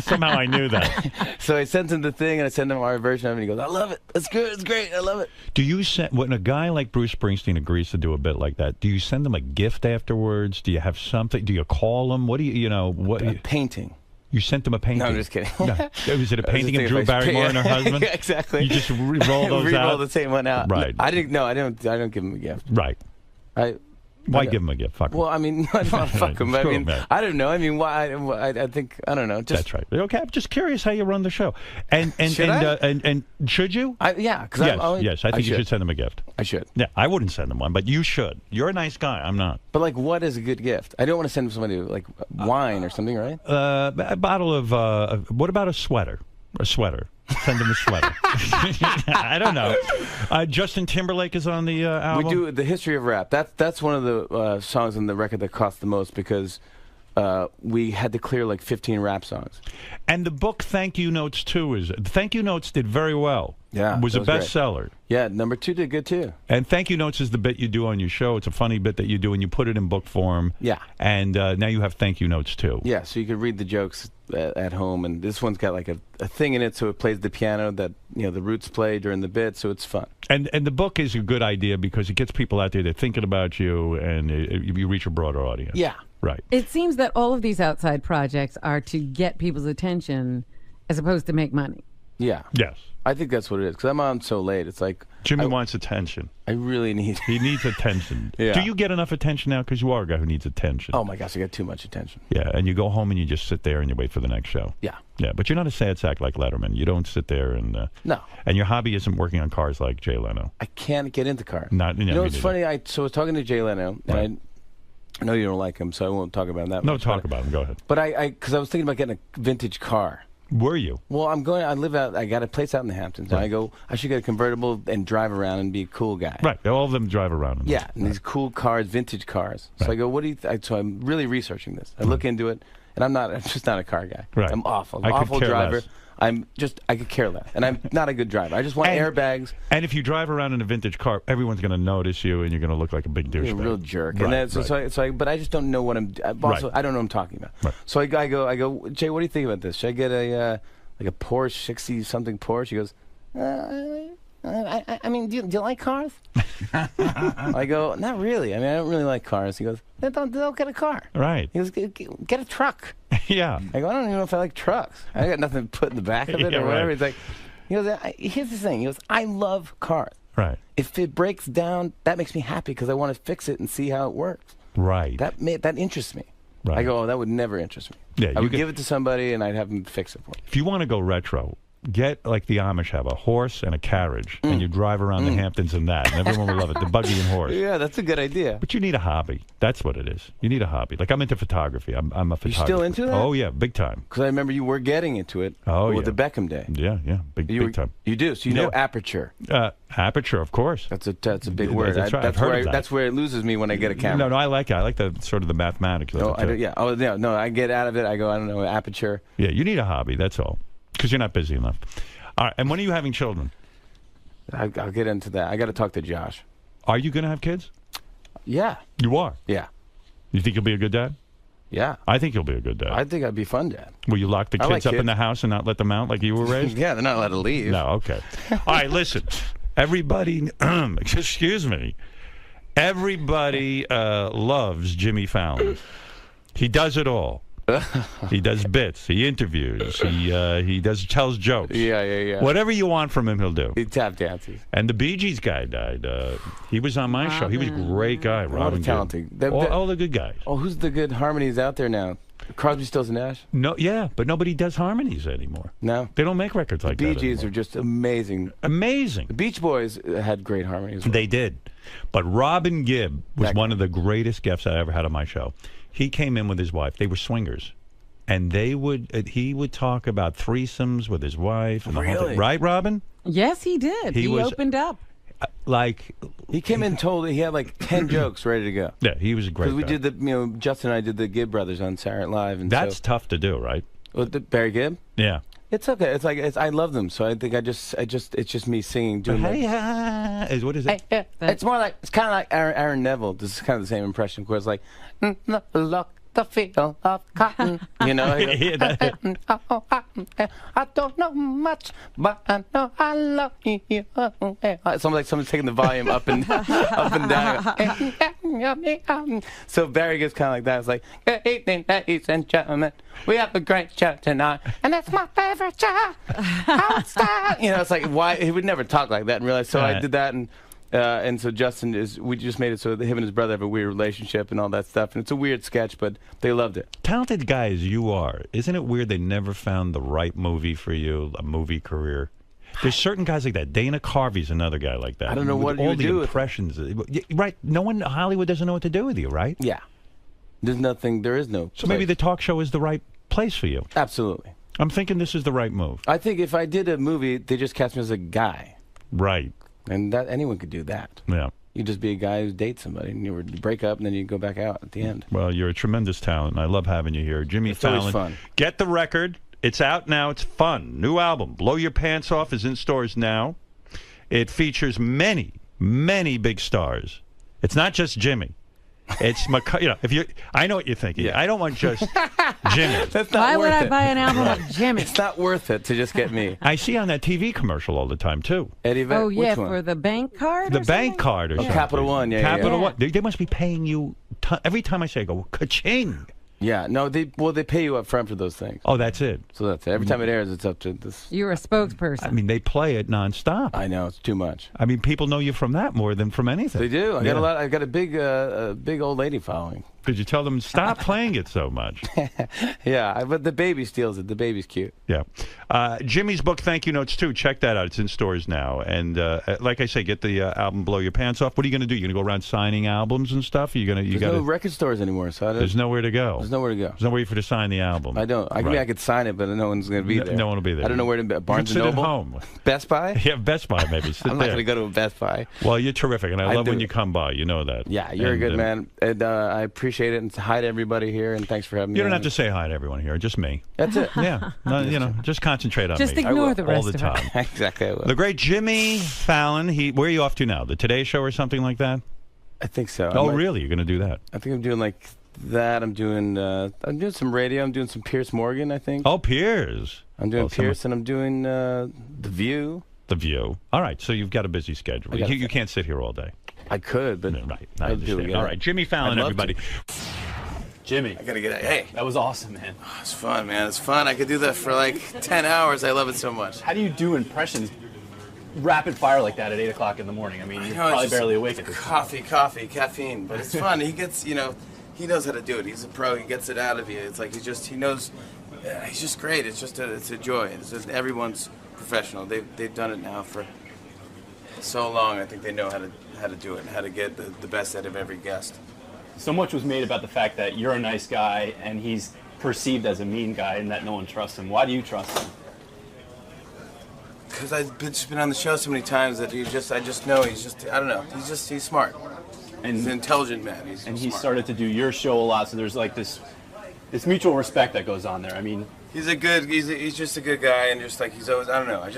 Somehow I knew that. So I sent him the thing, and I sent him our version of it, and he goes, "I love it. It's good. It's great. I love it." Do you send when a guy like Bruce Springsteen agrees to do a bit like that? Do you send him a gift afterwards? Do you have something? Do you call him? What do what? A painting. You sent him a painting? No, I'm just kidding. No. Was it a painting of Drew Barrymore and her husband? Exactly. You just re-roll those out? Re-roll the same one out. Right. I don't give him a gift. Right. Why give him a gift? Fuck him. Well, I mean, I don't want to fuck him. But I mean, Right. I don't know. I mean, why? I think I don't know. That's right. Okay, I'm just curious how you run the show. And Should I? Should you? Yeah. Yes, I think you should send him a gift. I should. Yeah, I wouldn't send him one, but you should. You're a nice guy. I'm not. But like, what is a good gift? I don't want to send somebody like wine or something, right? A bottle of. What about a sweater? A sweater. Send him a sweater. I don't know. Justin Timberlake is on the album. We do the history of rap. That's one of the songs on the record that cost the most because we had to clear like 15 rap songs. And the book Thank You Notes 2 Thank You Notes did very well. Yeah, it was a that was great. bestseller. Yeah, number 2 did good too. And Thank You Notes is the bit you do on your show. It's a funny bit that you do, and you put it in book form. Yeah. And now you have Thank You Notes 2. Yeah, so you could read the jokes at home, and this one's got like a thing in it, so it plays the piano that the Roots play during the bit, so it's fun. And the book is a good idea because it gets people out there. They're thinking about you, and you reach a broader audience. Yeah. Right. It seems that all of these outside projects are to get people's attention as opposed to make money. Yeah. Yes. I think that's what it is, because I'm on so late. It's like... Jimmy wants attention. I really need... He needs attention. Yeah. Do you get enough attention now? Because you are a guy who needs attention. Oh, my gosh, I get too much attention. Yeah, and you go home and you just sit there and you wait for the next show. Yeah. Yeah, but you're not a sad sack like Letterman. You don't sit there and... No. And your hobby isn't working on cars like Jay Leno. I can't get into cars. Not, you know, it's funny, I was talking to Jay Leno, and I know you don't like him, so I won't talk about him that much. No, talk about him. Go ahead. But because I was thinking about getting a vintage car. Were you? Well, I live out, I got a place out in the Hamptons, and I go, I should get a convertible and drive around and be a cool guy. Right, all of them drive around. Yeah, and these cool cars, vintage cars. So I go, what do you so I'm really researching this. I look into it, and I'm just not a car guy. Right. I'm awful. I'm I an could awful care driver. less. I could care less, and I'm not a good driver. I just want airbags. And if you drive around in a vintage car, everyone's going to notice you, and you're going to look like a big douchebag. You're a real jerk. Right, And then, but I just don't know what I'm. Also, I don't know what I'm talking about. Right. So I go, Jay, what do you think about this? Should I get a Porsche 60 something Porsche? He goes, I mean, do you like cars? I go, not really. I mean, I don't really like cars. He goes, then don't get a car. Right. He goes, get a truck. Yeah. I go, I don't even know if I like trucks. I got nothing to put in the back of it Yeah, or whatever. right. He's like, he goes, here's the thing. He goes, I love cars. Right. If it breaks down, that makes me happy because I want to fix it and see how it works. Right. That interests me. Right. I go, that would never interest me. Yeah, I would give it to somebody and I'd have them fix it for me. If you want to go retro, get like the Amish have a horse and a carriage, and you drive around the Hamptons in that, and everyone will love it. The buggy and horse. Yeah, that's a good idea. But you need a hobby. That's what it is. You need a hobby. Like I'm into photography. I'm a photographer. You still into that? Oh yeah, big time. Because I remember you were getting into it. With the Beckham day. Yeah, big time. You do. So you know aperture. Aperture, of course. That's a big word. That's right. I've heard of that. That's where it loses me when I get a camera. No, I like it. I like the sort of the mathematics of it. I do, yeah. Oh yeah. No, I get out of it. I go, I don't know, aperture. Yeah, you need a hobby. That's all. Because you're not busy enough. All right, and when are you having children? I'll get into that. I got to talk to Josh. Are you going to have kids? Yeah. You are? Yeah. You think you'll be a good dad? Yeah. I think you'll be a good dad. I think I'd be a fun dad. Will you lock the kids up in the house and not let them out like you were raised? Yeah, they're not allowed to leave. No, okay. All right, listen. Everybody, excuse me. Everybody loves Jimmy Fallon. He does it all. He does bits. He interviews. He tells jokes. Yeah. Whatever you want from him, he'll do. He tap dances. And the Bee Gees guy died. He was on my show. He was a great guy. Robin talented. All the good guys. Oh, who's the good harmonies out there now? Crosby, Stills, and Nash? No, yeah, but nobody does harmonies anymore. No. They don't make records like that The Bee Gees anymore. are just amazing. Amazing. The Beach Boys had great harmonies. They did. But Robin Gibb was one of the greatest guests I ever had on my show. He came in with his wife. They were swingers. And he would talk about threesomes with his wife. And the whole thing. Right, Robin? Yes, he did. He opened up. He came in and told he had like 10 jokes ready to go. Yeah, he was a great guy. Because we did Justin and I did the Gibb brothers on Saturday Night Live, and that's tough to do, right? Well, Barry Gibb. Yeah, it's okay. I love them, so I think it's just me singing. Doing what is it? It's more like it's kind of like Aaron Neville. This is kind of the same impression. Of course, like look. The feel of cotton, you know. I don't know much, but I know I love you. Someone's taking the volume up and down. So Barry gets kind of like that. It's like, good evening, ladies and gentlemen. We have a great show tonight, and it's my favorite show. You know, it's like why he would never talk like that in real life. So I did that and so Justin we just made it so that him and his brother have a weird relationship and all that stuff. And it's a weird sketch, but they loved it. Talented guy as you are, isn't it weird they never found the right movie for you, a movie career? There's certain guys like that. Dana Carvey's another guy like that. I don't know what all you the do impressions. Right. No one in Hollywood doesn't know what to do with you, right? Yeah. There is no So maybe the talk show is the right place for you. Absolutely. I'm thinking this is the right move. I think if I did a movie, they just cast me as a guy. Right. And that anyone could do that. Yeah. You just be a guy who dates somebody, and you break up, and then you go back out at the end. Well, you're a tremendous talent, and I love having you here. Jimmy It's Fallon. always fun. Get the record. It's out now. It's fun. New album, Blow Your Pants Off, is in stores now. It features many, many big stars. It's not just Jimmy. It's I know what you're thinking. Yeah. I don't want just Jimmy. That's not Why would worth I it. buy an album of Jimmy? It's not worth it to just get me. I see on that TV commercial all the time too. Eddie Oh yeah, for the bank card. The bank card or something. Capital One, yeah. Capital One. They must be paying you every time I say, I go ka-ching. Yeah, no, they pay you up front for those things. Oh, that's it. So that's it. Every time it airs, it's up to this. You're a spokesperson. I mean, they play it nonstop. I know it's too much. I mean, people know you from that more than from anything. They do. I got a big old lady following. Did you tell them stop playing it so much? Yeah, but the baby steals it. The baby's cute. Yeah. Jimmy's book, Thank You Notes, too. Check that out. It's in stores now. And like I say, get the album Blow Your Pants Off. What are you going to do? You're going to go around signing albums and stuff? There's no record stores anymore, so there's nowhere to go. There's nowhere to go. There's nowhere for you to sign the album. I don't. I mean, I could sign it, but no one's going to be there. No one will be there. I don't know where to be. Barnes you and can sit Noble? at home. Best Buy? Yeah, Best Buy maybe. Sit I'm not going to go to a Best Buy. Well, you're terrific, and I love when you come by. You know that. Yeah, you're a good man. And I appreciate it. And hi to everybody here, and thanks for having me. You don't have to say hi to everyone here. Just me. That's it. Yeah. No, just concentrate on just me. Just ignore the rest all the of time. it. Exactly. I will. The great Jimmy Fallon. Where are you off to now? The Today Show or something like that? I think so. Oh, really? You're going to do that? I think I'm doing like that. I'm doing some radio. I'm doing some Piers Morgan, I think. Oh, Piers. I'm doing Piers, and I'm doing The View. The View. All right, so you've got a busy schedule. You can't sit here all day. I could, but right. I understand. All right, Jimmy Fallon, everybody. Jimmy. I gotta get it. Hey. That was awesome, man. Oh, it's fun, man. It's fun. I could do that for like 10 hours. I love it so much. How do you do impressions rapid fire like that at 8 o'clock in the morning? I mean, you're probably barely awake at this point. Coffee, caffeine. But it's fun. He gets, he knows how to do it. He's a pro. He gets it out of you. It's like he knows. He's just great. It's a joy. Everyone's professional. They've done it now for so long. I think they know how to do it and how to get the best out of every guest. So much was made about the fact that you're a nice guy and he's perceived as a mean guy and that no one trusts him. Why do you trust him? Because I've just been on the show so many times that I just know I don't know. He's smart. And he's an intelligent man. He started to do your show a lot, so there's like this mutual respect that goes on there. I mean, he's just a good guy, and just like he's always, I don't know. I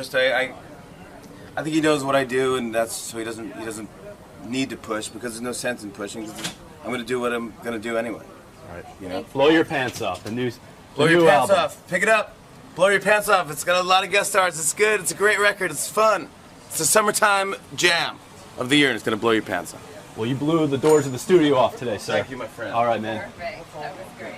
think he knows what I do, and that's so he doesn't need to push because there's no sense in pushing. I'm going to do what I'm going to do anyway. All right. Blow Your Pants Off. Blow Your Pants Off. Pick it up. Blow Your Pants Off. It's got a lot of guest stars. It's good. It's a great record. It's fun. It's the summertime jam of the year, and it's going to blow your pants off. Well, you blew the doors of the studio off today, sir. Thank you, my friend. All right, man. Perfect. That was great.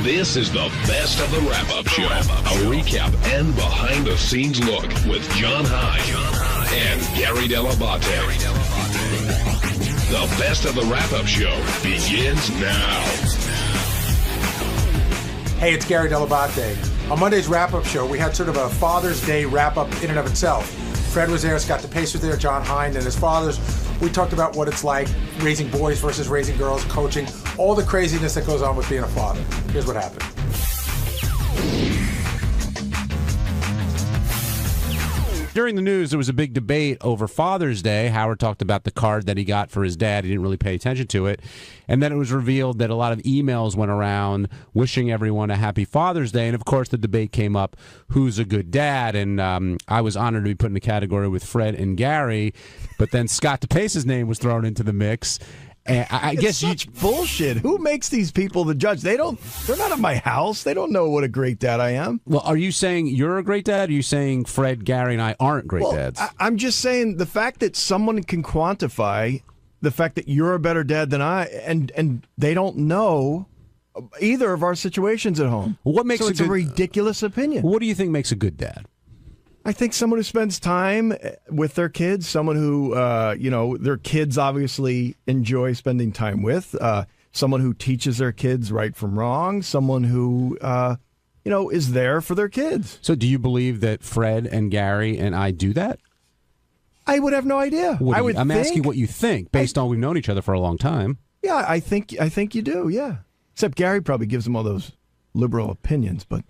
This is the best of the wrap-up show. A recap and behind-the-scenes look with John High and Gary Dell'Abate. The best of the wrap-up show begins now. Hey, it's Gary Dell'Abate. On Monday's wrap-up show, we had sort of a Father's Day wrap-up in and of itself. Fred was there, Scott DePace was there, John Hind and his fathers. We talked about what it's like raising boys versus raising girls, coaching, all the craziness that goes on with being a father. Here's what happened. During the news, there was a big debate over Father's Day. Howard talked about the card that he got for his dad. He didn't really pay attention to it. And then it was revealed that a lot of emails went around wishing everyone a happy Father's Day. And, of course, the debate came up, who's a good dad? And I was honored to be put in a category with Fred and Gary. But then Scott DePace's name was thrown into the mix. And I guess such bullshit. Who makes these people the judge? They're not at my house. They don't know what a great dad I am. Well, are you saying you're a great dad? Or are you saying Fred, Gary, and I aren't great dads? I'm just saying the fact that someone can quantify the fact that you're a better dad than I, and they don't know either of our situations at home. What makes it's a ridiculous opinion. What do you think makes a good dad? I think someone who spends time with their kids, someone who, their kids obviously enjoy spending time with, someone who teaches their kids right from wrong, someone who, is there for their kids. So do you believe that Fred and Gary and I do that? I would have no idea. I'm asking what you think, based on we've known each other for a long time. Yeah, I think you do, yeah. Except Gary probably gives them all those liberal opinions, but...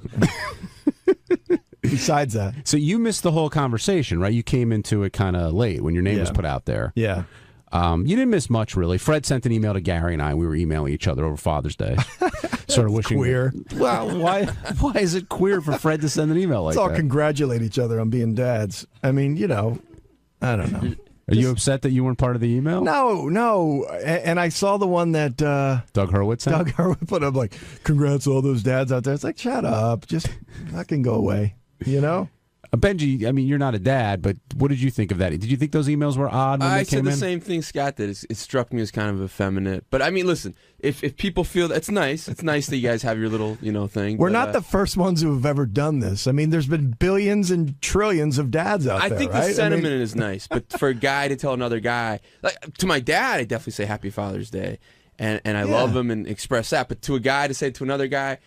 Besides that. So you missed the whole conversation, right? You came into it kind of late when your name was put out there. Yeah. You didn't miss much, really. Fred sent an email to Gary and I. We were emailing each other over Father's Day. Sort of wishing... Queer. Well, why is it queer for Fred to send an email like that? Let's all congratulate each other on being dads. I mean, I don't know. Are you upset that you weren't part of the email? No. And I saw the one that... Doug Hurwitz sent? Doug Hurwitz put up, like, congrats to all those dads out there. It's like, shut up. Just fucking go away. Benji, I mean, you're not a dad, but what did you think of that? Did you think those emails were odd when they came in? I said the same thing Scott did. It struck me as kind of effeminate. But, I mean, listen, if people feel it's nice. It's nice that you guys have your little, thing. We're not the first ones who have ever done this. I mean, there's been billions and trillions of dads out there, I think the sentiment is nice. But for a guy to tell another guy, like to my dad, I definitely say Happy Father's Day. And I love him and express that. But to a guy to say to another guy,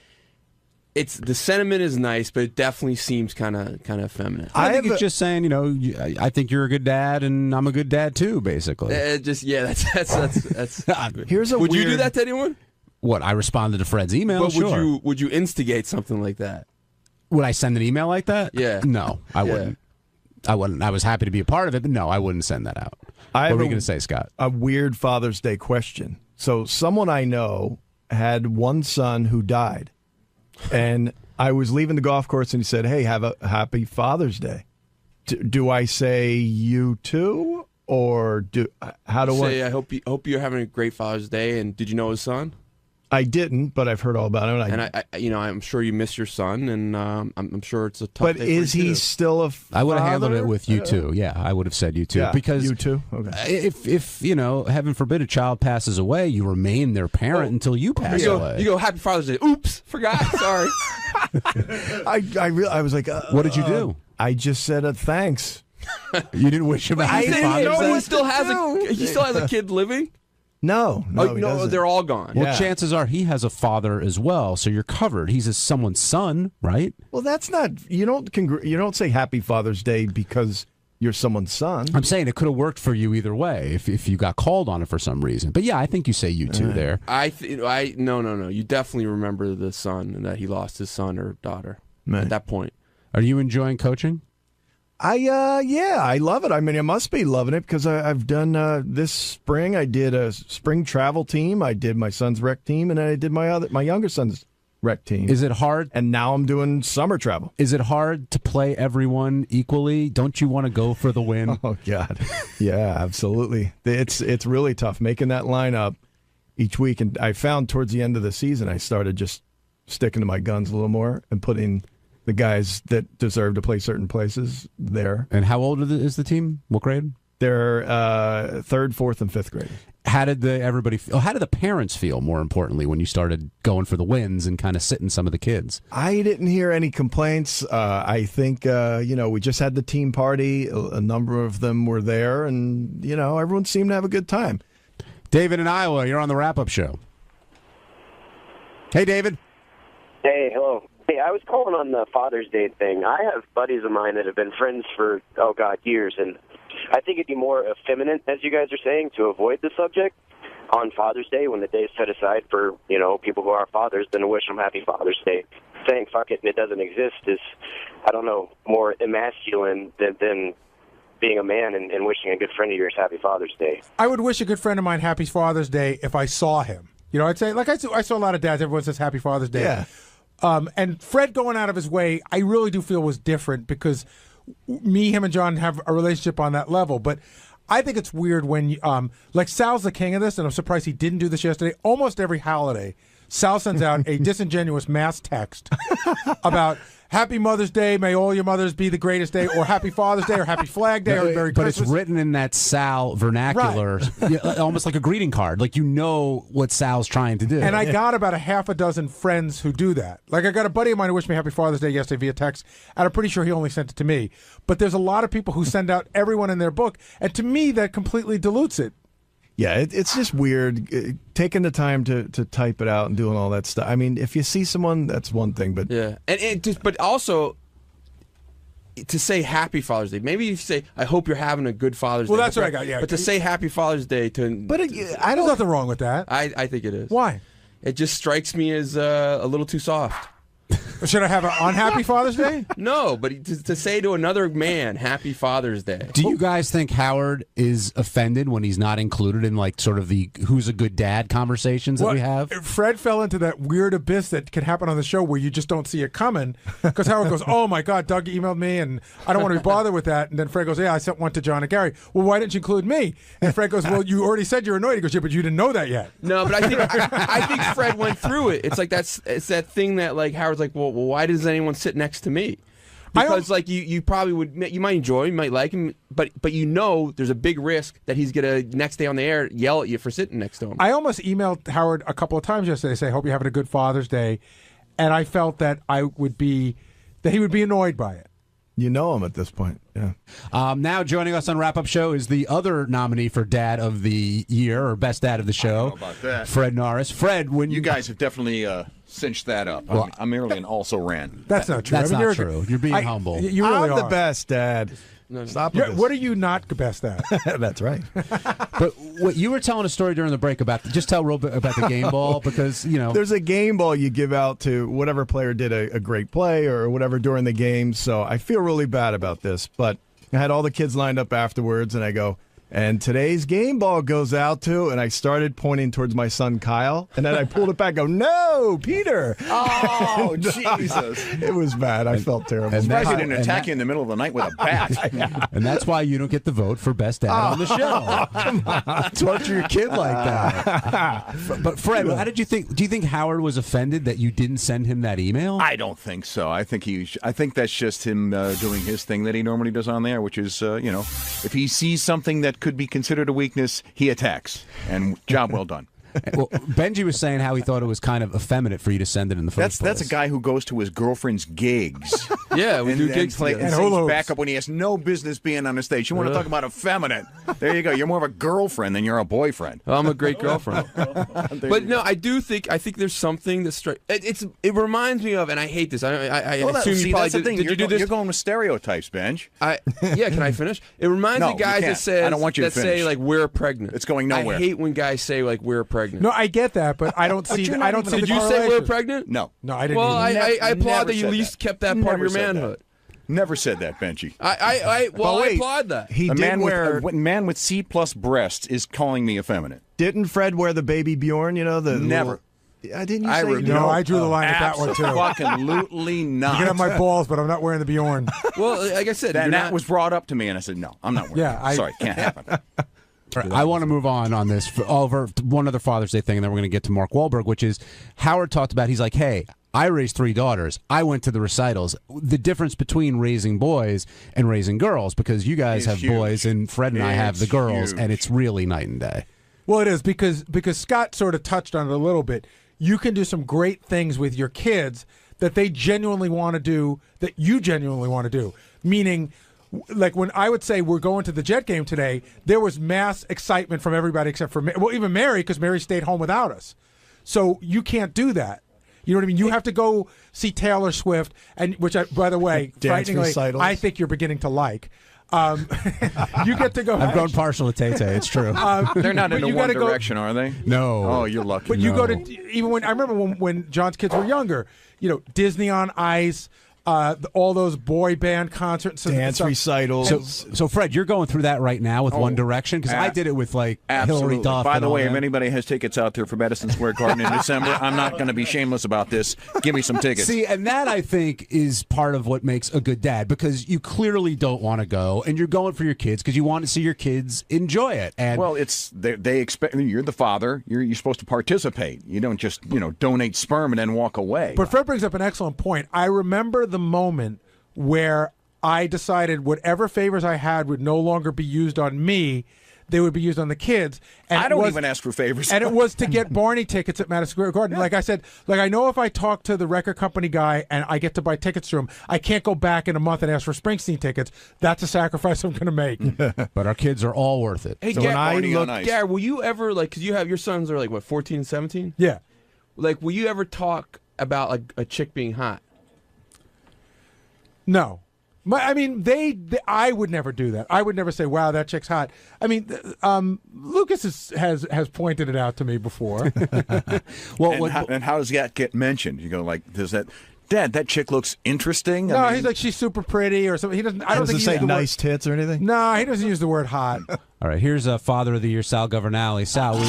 the sentiment is nice, but it definitely seems kind of feminine. I think it's just saying, I think you're a good dad, and I'm a good dad too, basically. That's. Here's a. Would you do that to anyone? What, I responded to Fred's email? But sure. Would you instigate something like that? Would I send an email like that? Yeah. No, I wouldn't. I wouldn't. I was happy to be a part of it, but no, I wouldn't send that out. What were you going to say, Scott? A weird Father's Day question. So someone I know had one son who died. And I was leaving the golf course, and he said, "Hey, have a happy Father's Day." Do I say you too, or how do I? I hope you're having a great Father's Day. And did you know his son? I didn't, but I've heard all about him. And I'm sure you miss your son, and I'm sure it's a tough. But day is for you he too. still a father? I would have handled it with you too. Yeah, I would have said you too. Yeah, because you too. Okay. If heaven forbid, a child passes away, you remain their parent until you pass away. You go, Happy Father's Day. Oops, forgot. Sorry. I was like, what did you do? I just said thanks. You didn't wish him a happy Father's Day? He still has a kid living. No, they're all gone. Well, chances are he has a father as well, so you're covered. He's someone's son, right? Well, that's not. You don't say Happy Father's Day because you're someone's son. I'm saying it could have worked for you either way if you got called on it for some reason. But yeah, I think you say you too there. No. You definitely remember the son and that he lost his son or daughter at that point. Are you enjoying coaching? I love it. I mean, I must be loving it because I've done this spring. I did a spring travel team. I did my son's rec team, and I did my younger son's rec team. Is it hard? And now I'm doing summer travel. Is it hard to play everyone equally? Don't you want to go for the win? Oh God, yeah, absolutely. It's really tough making that lineup each week. And I found towards the end of the season, I started just sticking to my guns a little more and putting the guys that deserve to play certain places there. And how old is the team? What grade? They're 3rd, 4th, and 5th grade. How did how did the parents feel, more importantly, when you started going for the wins and kind of sitting some of the kids? I didn't hear any complaints. I think, we just had the team party. A number of them were there, and, everyone seemed to have a good time. David in Iowa, you're on the wrap-up show. Hey, David. Hey, hello. Hey, I was calling on the Father's Day thing. I have buddies of mine that have been friends for, years, and I think it'd be more effeminate, as you guys are saying, to avoid the subject on Father's Day when the day is set aside for, people who are fathers than to wish them Happy Father's Day. Saying fuck it and it doesn't exist is, more emasculine than being a man and wishing a good friend of yours Happy Father's Day. I would wish a good friend of mine Happy Father's Day if I saw him. I'd say, I saw a lot of dads, everyone says Happy Father's Day. Yeah. And Fred going out of his way, I really do feel was different because him and John have a relationship on that level. But I think it's weird when, Sal's the king of this, and I'm surprised he didn't do this yesterday. Almost every holiday, Sal sends out a disingenuous mass text about Happy Mother's Day, may all your mothers be the greatest day, or Happy Father's Day, or Happy Flag Day, or Merry Christmas. But it's written in that Sal vernacular, almost like a greeting card. Like, what Sal's trying to do. And I got about a half a dozen friends who do that. Like, I got a buddy of mine who wished me Happy Father's Day yesterday via text, and I'm pretty sure he only sent it to me. But there's a lot of people who send out everyone in their book, and to me, that completely dilutes it. Yeah, it's just weird taking the time to type it out and doing all that stuff. I mean, if you see someone, that's one thing, but yeah, but also to say Happy Father's Day. Maybe you say, I hope you're having a good Father's Day. Well, that's what I got. Yeah, but to say Happy Father's Day there's nothing wrong with that. I think it is. Why? It just strikes me as a little too soft. Should I have an unhappy Father's Day? No, but to say to another man, Happy Father's Day. Do you guys think Howard is offended when he's not included in sort of the who's a good dad conversations that we have? Fred fell into that weird abyss that can happen on the show where you just don't see it coming because Howard goes, oh my God, Doug emailed me and I don't want to be bothered with that. And then Fred goes, yeah, I sent one to John and Gary. Well, why didn't you include me? And Fred goes, well, you already said you're annoyed. He goes, yeah, but you didn't know that yet. No, but I think Fred went through it. It's like it's that thing that Howard's like, well, why does anyone sit next to me? Because you probably would, you might enjoy him, you might like him, but there's a big risk that he's gonna next day on the air yell at you for sitting next to him. I almost emailed Howard a couple of times yesterday, say, hope you're having a good Father's Day, and I felt that he would be annoyed by it. You know him at this point, yeah. Now joining us on Wrap Up Show is the other nominee for Dad of the Year or Best Dad of the Show. I don't know about that. Fred Norris. Fred, when you guys have definitely cinched that up. Well, I'm merely an also-ran. That's not true. That's not true. You're being humble. You really I'm the best dad. Stop with this. What are you not the best at? That's right. But what you were telling a story during the break about, just tell real bit about the game ball because, There's a game ball you give out to whatever player did a great play or whatever during the game. So I feel really bad about this, but I had all the kids lined up afterwards and I go, and today's game ball goes out to, and I started pointing towards my son Kyle, and then I pulled it back, go, no, Peter. Oh, Jesus. It was bad. I felt terrible. I'm surprised he didn't attack you in the middle of the night with a bat. And that's why you don't get the vote for Best Dad on the show. Come on. Torture your kid like that. But Fred, how did you think? Do you think Howard was offended that you didn't send him that email? I don't think so. I think that's just him doing his thing that he normally does on there, which is, if he sees something that could be considered a weakness, he attacks. And job well done. Well, Benji was saying how he thought it was kind of effeminate for you to send it in the first place. That's a guy who goes to his girlfriend's gigs. Yeah, we do gigs together. And sings back up when he has no business being on the stage. You want to talk about effeminate? There you go. You're more of a girlfriend than you're a boyfriend. Well, I'm a great girlfriend. But no, I think there's something that's it reminds me of, and I hate this. I assume you probably did you do this? You're going with stereotypes, Benj. Yeah, can I finish? It reminds me of guys that say, I don't want you to finish. Say like we're pregnant. It's going nowhere. I hate when guys say like we're pregnant. No, I get that, but I don't see. I don't see. Did you say we're pregnant? No, I didn't. Well, I applaud that you at least kept that part of your manhood. Never said that, Benji. I applaud that. A man with C+ breasts is calling me effeminate. Didn't Fred wear the baby Bjorn? Never. Didn't you say? No, I drew the line at that one too. Absolutely not. You can have my balls, but I'm not wearing the Bjorn. Well, like I said, that was brought up to me, and I said, no, I'm not wearing it. Sorry, can't happen. I want to move on this over one other Father's Day thing, and then we're going to get to Mark Wahlberg, which is Howard talked about. He's like, hey, I raised 3 daughters. I went to the recitals. The difference between raising boys and raising girls, because you guys have boys and Fred and I have the girls, and it's really night and day. Well, it is because Scott sort of touched on it a little bit. You can do some great things with your kids that they genuinely want to do, that you genuinely want to do. Meaning, like when I would say we're going to the Jet game today, there was mass excitement from everybody except for even Mary, because Mary stayed home without us. So you can't do that. You know what I mean? You have to go see Taylor Swift, and which, by the way, frighteningly, I think you're beginning to like. You get to go. I've grown partial to Tay-Tay. It's true. They're not into One Direction, are they? No. Oh, you're lucky. But you go to, even when I remember when John's kids were younger, Disney on Ice. All those boy band concerts, dance recitals. So, Fred, you're going through that right now with One Direction, because I did it with Hillary Duff. By the way, if anybody has tickets out there for Madison Square Garden in December, I'm not going to be shameless about this. Give me some tickets. See, and that I think is part of what makes a good dad, because you clearly don't want to go, and you're going for your kids because you want to see your kids enjoy it. And well, they expect you're the father. You're supposed to participate. You don't just donate sperm and then walk away. But Fred brings up an excellent point. I remember the moment where I decided whatever favors I had would no longer be used on me, they would be used on the kids. And I don't even ask for favors. And it was to get Barney tickets at Madison Square Garden. Yeah. Like I said, I know if I talk to the record company guy and I get to buy tickets to him, I can't go back in a month and ask for Springsteen tickets. That's a sacrifice I'm going to make. But our kids are all worth it. Hey, so Gary, will you ever, because you have your sons are 14 and 17? Yeah. Will you ever talk about a chick being hot? No. I mean, I would never do that. I would never say, wow, that chick's hot. I mean, Lucas has pointed it out to me before. And how does that get mentioned? You go does that... Dad, that chick looks interesting. No, he's like, she's super pretty or something. He doesn't. I don't think he say nice tits or anything. No, he doesn't use the word hot. All right, here's Father of the Year, Sal Governale. Sal,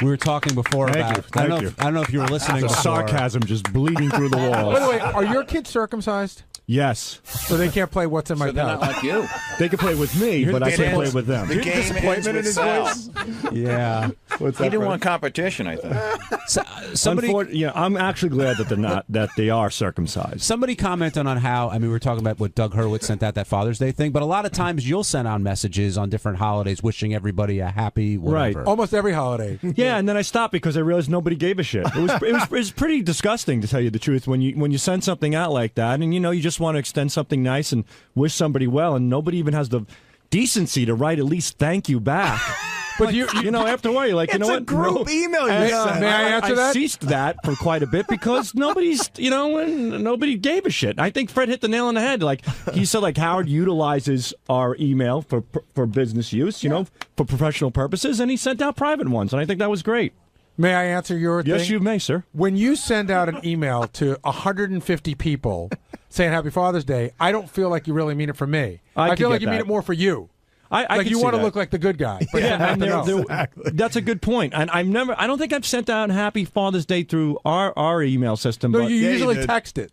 we were talking before about. I don't know if you were listening. The sarcasm just bleeding through the walls. By the way, are your kids circumcised? Yes. So they can't play What's in My Pouch. They're not like you. They can play with me, but I can't play with them. The game disappointment in his voice. Yeah. He didn't want competition, I think. I'm actually glad that they are circumcised. Somebody commented on how, we were talking about what Doug Hurwitz sent out that Father's Day thing, but a lot of times you'll send out messages on different holidays wishing everybody a happy whatever. Right. Almost every holiday. Yeah, and then I stopped because I realized nobody gave a shit. It was pretty disgusting, to tell you the truth, when you send something out like that, and you just want to extend something nice and wish somebody well, and nobody even has the decency to write at least thank you back. But after a while, you're like, you know what? It's a group email. May I answer that? I ceased that for quite a bit because nobody gave a shit. I think Fred hit the nail on the head. Like he said, Howard utilizes our email for business use, for professional purposes, and he sent out private ones, and I think that was great. May I answer your thing? Yes, you may, sir. When you send out an email to 150 people saying Happy Father's Day, I don't feel like you really mean it for me. I feel like you mean it more for you. I you want to look like the good guy. But exactly. That's a good point. And I don't think I've sent out Happy Father's Day through our email system. No, but you usually text it.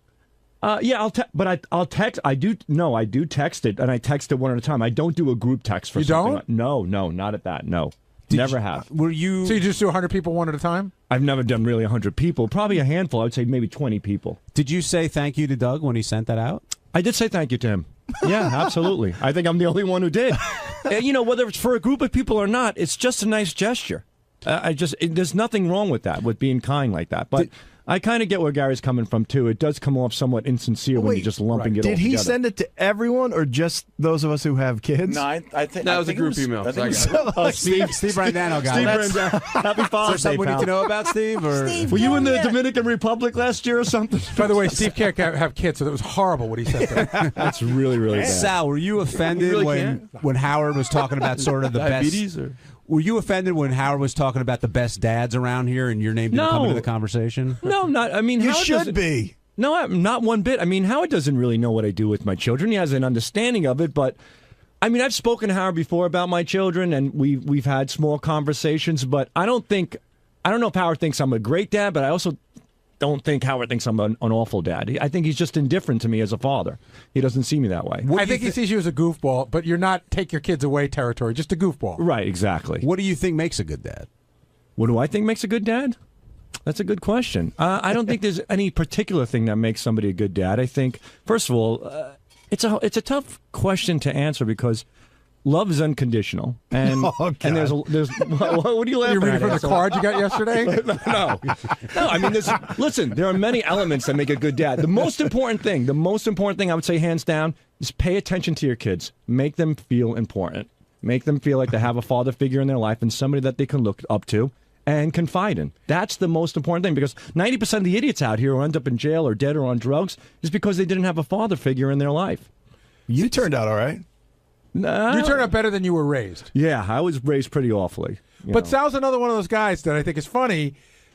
I'll text. I do text it, and I text it one at a time. I don't do a group text for something. You don't? No, not at that. No. Never have. Were you? So you just do 100 people one at a time? I've never done really 100 people. Probably a handful. I would say maybe 20 people. Did you say thank you to Doug when he sent that out? I did say thank you to him. Yeah, absolutely. I think I'm the only one who did. Whether it's for a group of people or not, it's just a nice gesture. There's nothing wrong with that, with being kind like that. But I kind of get where Gary's coming from, too. It does come off somewhat insincere when you're just lumping it all together. Did he send it to everyone or just those of us who have kids? No, I think that was a group email. Steve Brandano got it. Happy Father's Day, we need to know about, Steve? Or were you in the Dominican Republic last year or something? By the way, Steve can't have kids, so that was horrible what he said there. That's really, really bad. Sal, were you offended when Howard was talking about sort of the diabetes best? Were you offended when Howard was talking about the best dads around here and your name didn't come into the conversation? No, not. I mean, you should be. No, not one bit. I mean, Howard doesn't really know what I do with my children. He has an understanding of it, but I mean, I've spoken to Howard before about my children, and we've had small conversations. But I don't know if Howard thinks I'm a great dad, but I also don't think Howard thinks I'm an awful dad. I think he's just indifferent to me as a father. He doesn't see me that way. I think he sees you as a goofball, but you're not take your kids away territory, just a goofball. Right, exactly. What do you think makes a good dad? What do I think makes a good dad? That's a good question. I don't think there's any particular thing that makes somebody a good dad. I think, first of all, it's a tough question to answer because love is unconditional, and and there's what are you laughing You reading at? from the card you got yesterday? No. I mean, listen. There are many elements that make a good dad. The most important thing I would say, hands down, is pay attention to your kids. Make them feel important. Make them feel like they have a father figure in their life and somebody that they can look up to and confide in. That's the most important thing, because 90% of the idiots out here who end up in jail or dead or on drugs is because they didn't have a father figure in their life. You turned out all right. No. You turned out better than you were raised. Yeah, I was raised pretty awfully. But Sal's another one of those guys that I think is funny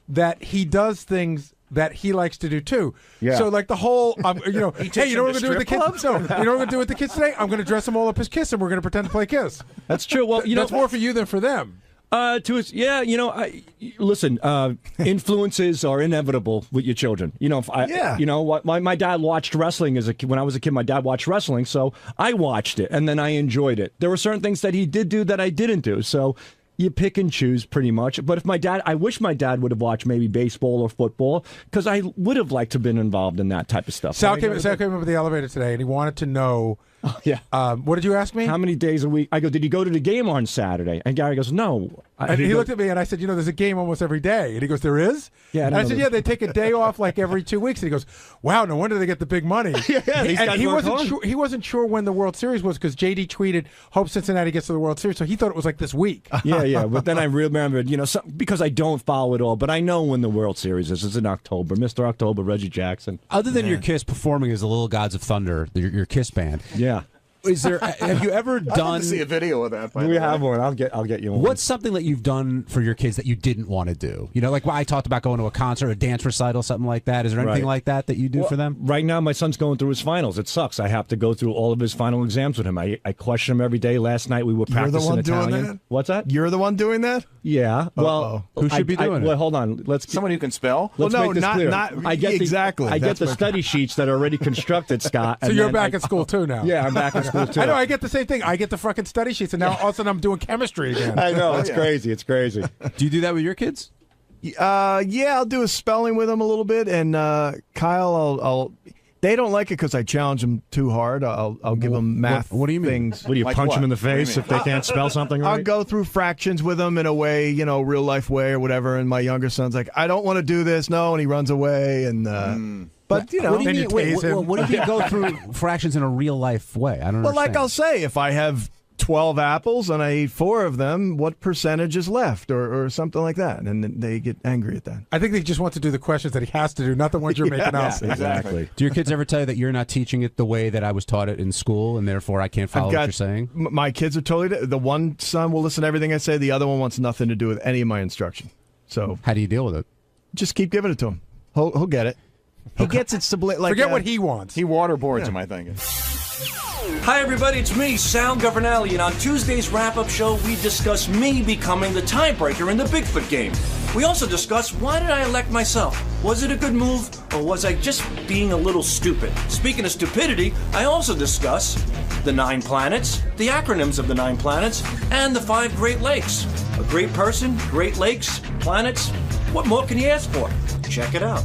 that he does things that he likes to do too. Yeah. So like the whole, hey, you know what I'm going to do with the kids? No, you know what I'm going to do with the kids today? I'm going to dress them all up as Kiss, and we're going to pretend to play Kiss. That's true. Well, that's more for you than for them. Listen, influences are inevitable with your children. My dad watched wrestling when I was a kid. My dad watched wrestling, so I watched it, and then I enjoyed it. There were certain things that he did do that I didn't do, so you pick and choose pretty much. But I wish my dad would have watched maybe baseball or football, because I would have liked to have been involved in that type of stuff. Sal came up with the elevator today, and he wanted to know. What did you ask me? How many days a week? I go, did you go to the game on Saturday? And Gary goes, no. And he looked at me, and I said, there's a game almost every day. And he goes, there is? Yeah. And I said, they take a day off like every 2 weeks. And he goes, wow, no wonder they get the big money. He wasn't sure when the World Series was, because JD tweeted, hope Cincinnati gets to the World Series. So he thought it was like this week. Yeah. But then I remembered, because I don't follow it all, but I know when the World Series is. It's in October. Mr. October, Reggie Jackson. Other than your Kiss performing as the Little Gods of Thunder, your Kiss band. Yeah. Have you ever I'd love done? to see a video of that. We have one. I'll get you one. What's something that you've done for your kids that you didn't want to do? Like I talked about going to a concert, a dance recital, something like that. Is there anything like that you do for them? Right now, my son's going through his finals. It sucks. I have to go through all of his final exams with him. I question him every day. Last night we were practicing You're the one Italian. doing that? What's that? You're the one doing that? Yeah. Well, who should be doing it? Well, hold on. Somebody who can spell. Let's make this clear. I get exactly. I get the study sheets that are already constructed, Scott. So you're back at school too now. Yeah, I'm back at school too. I know. I get the same thing. I get the fucking study sheets, and now all of a sudden I'm doing chemistry again. I know. It's crazy. It's crazy. Do you do that with your kids? Yeah, I'll do a spelling with them a little bit, and Kyle, I'll. They don't like it because I challenge them too hard. I'll give them math. What do you mean? Things. What do you punch them in the face if they can't spell something right? I'll go through fractions with them in a way, real life way or whatever. And my younger son's like, I don't want to do this, no, and he runs away. And but what do you mean? What do you mean go through fractions in a real life way? I don't. Well, understand. like I'll say, if I have 12 apples and I eat 4 of them, what percentage is left, or something like that, and then they get angry at that. I think they just want to do the questions that he has to do, not the ones you're making up. Exactly. Do your kids ever tell you that you're not teaching it the way that I was taught it in school, and therefore I can't follow what you're saying? My kids are totally. The one son will listen to everything I say. The other one wants nothing to do with any of my instruction. So how do you deal with it? Just keep giving it to him. He'll get it. He gets it. Forget what he wants. He waterboards him, I think. Hi, everybody, it's me, Sal Governale, and on Tuesday's wrap-up show, we discuss me becoming the tiebreaker in the Bigfoot game. We also discuss, why did I elect myself? Was it a good move, or was I just being a little stupid? Speaking of stupidity, I also discuss the 9 planets, the acronyms of the 9 planets, and the 5 Great Lakes. A great person, Great Lakes, planets, what more can you ask for? Check it out.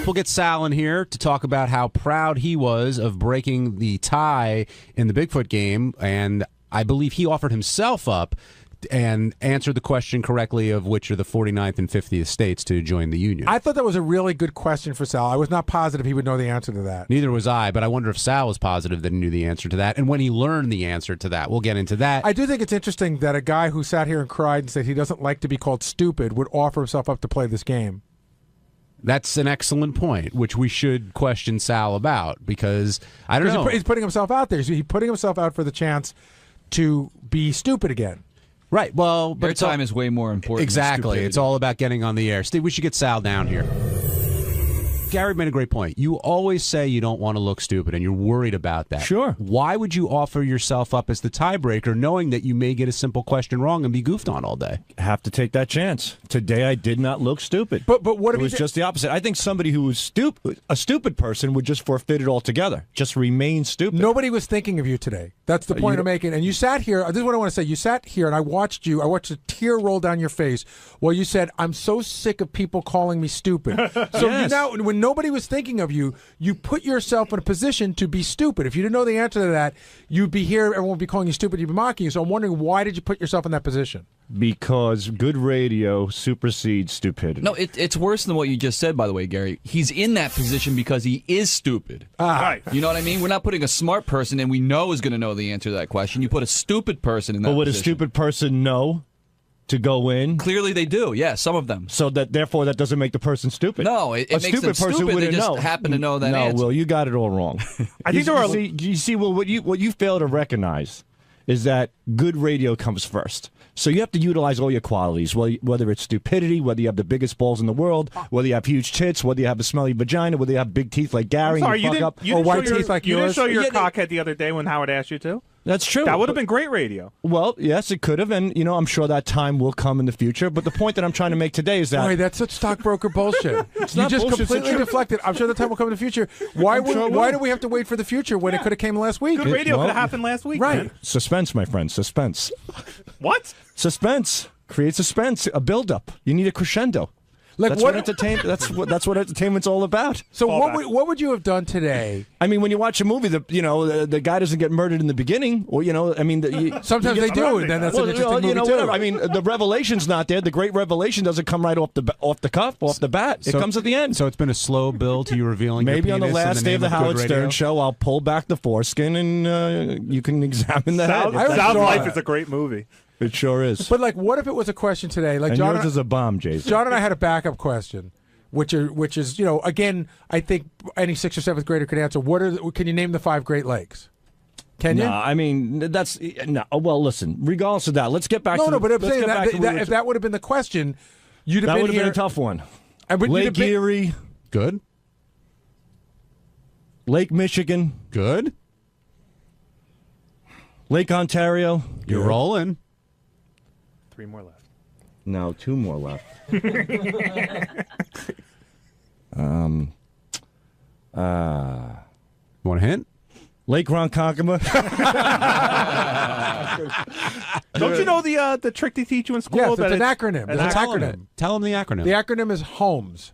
We'll get Sal in here to talk about how proud he was of breaking the tie in the Bigfoot game, and I believe he offered himself up and answered the question correctly of which are the 49th and 50th states to join the union. I thought that was a really good question for Sal. I was not positive he would know the answer to that. Neither was I, but I wonder if Sal was positive that he knew the answer to that, and when he learned the answer to that. We'll get into that. I do think it's interesting that a guy who sat here and cried and said he doesn't like to be called stupid would offer himself up to play this game. That's an excellent point, which we should question Sal about, because I don't know. He's putting himself out there. He's putting himself out for the chance to be stupid again. Right. Well, but time is way more important. Exactly. It's all about getting on the air. Steve, we should get Sal down here. Gary made a great point. You always say you don't want to look stupid, and you're worried about that. Sure. Why would you offer yourself up as the tiebreaker, knowing that you may get a simple question wrong and be goofed on all day? Have to take that chance. Today I did not look stupid. But what if it was just the opposite? I think somebody who was a stupid person would just forfeit it altogether. Just remain stupid. Nobody was thinking of you today. That's the point I'm making. And you sat here. This is what I want to say. You sat here, and I watched you. I watched a tear roll down your face while you said, "I'm so sick of people calling me stupid." So you now, when nobody was thinking of you, you put yourself in a position to be stupid. If you didn't know the answer to that, you'd be here. Everyone would be calling you stupid. You'd be mocking you. So I'm wondering, why did you put yourself in that position? Because good radio supersedes stupidity. No, it's worse than what you just said, by the way, Gary. He's in that position because he is stupid. Right. You know what I mean? We're not putting a smart person in we know is going to know the answer to that question. You put a stupid person in that But would position. a stupid person know to go in? Clearly they do, yeah, some of them. So therefore that doesn't make the person stupid. No, it makes stupid them person stupid. They wouldn't just know. happen to know that no, answer. Will, you got it all wrong. I think there are. You see, Will, what you fail to recognize is that good radio comes first. So you have to utilize all your qualities, whether it's stupidity, whether you have the biggest balls in the world, whether you have huge tits, whether you have a smelly vagina, whether you have big teeth like Gary, Sorry, and you fuck up, or white teeth like you yours. didn't show your cockhead the other day when Howard asked you to. That's true. That would have been great radio. Well, yes, it could have, and I'm sure that time will come in the future. But the point that I'm trying to make today is that Boy, that's such stockbroker bullshit. It's You not just bullshit, it's completely true. deflected. I'm sure the time will come in the future. Why do we have to wait for the future when it could have came last week? Good radio could have happened last week. Right. Man. Suspense, my friend, suspense. What? Suspense. Create suspense, a build-up. You need a crescendo. Like that's what- That's what entertainment's all about. So what would you have done today? I mean, when you watch a movie, the guy doesn't get murdered in the beginning, or Sometimes they do, and then that's an interesting movie too. whatever. I mean, the revelation's not there. The great revelation doesn't come right off the cuff, off the bat. It comes at the end. So it's been a slow build to you revealing. Maybe your on the penis in last day of the name Howard good Stern radio? show, I'll pull back the foreskin and you can examine the head. South Life is a great movie. It sure is. But like, what if it was a question today? Like And John yours is a bomb, Jason. John and I had a backup question, which is again, I think any 6th or 7th grader could answer. Can you name the 5 Great Lakes? Can you? No, I mean that's no. Well, listen. Regardless of that, let's get back. to But I'm let's saying get back to what we were if that would have been the question, you'd have that been would have here. been a tough one. But you'd have Lake been- Erie, good. Lake Michigan, good. Lake Ontario, You're rolling. 3 more left. No, 2 more left. Want a hint? Lake Ronkonkoma. Don't you know the trick they teach you in school? Yes, that it's an acronym. It's an acronym. Tell him the acronym. The acronym is HOMES.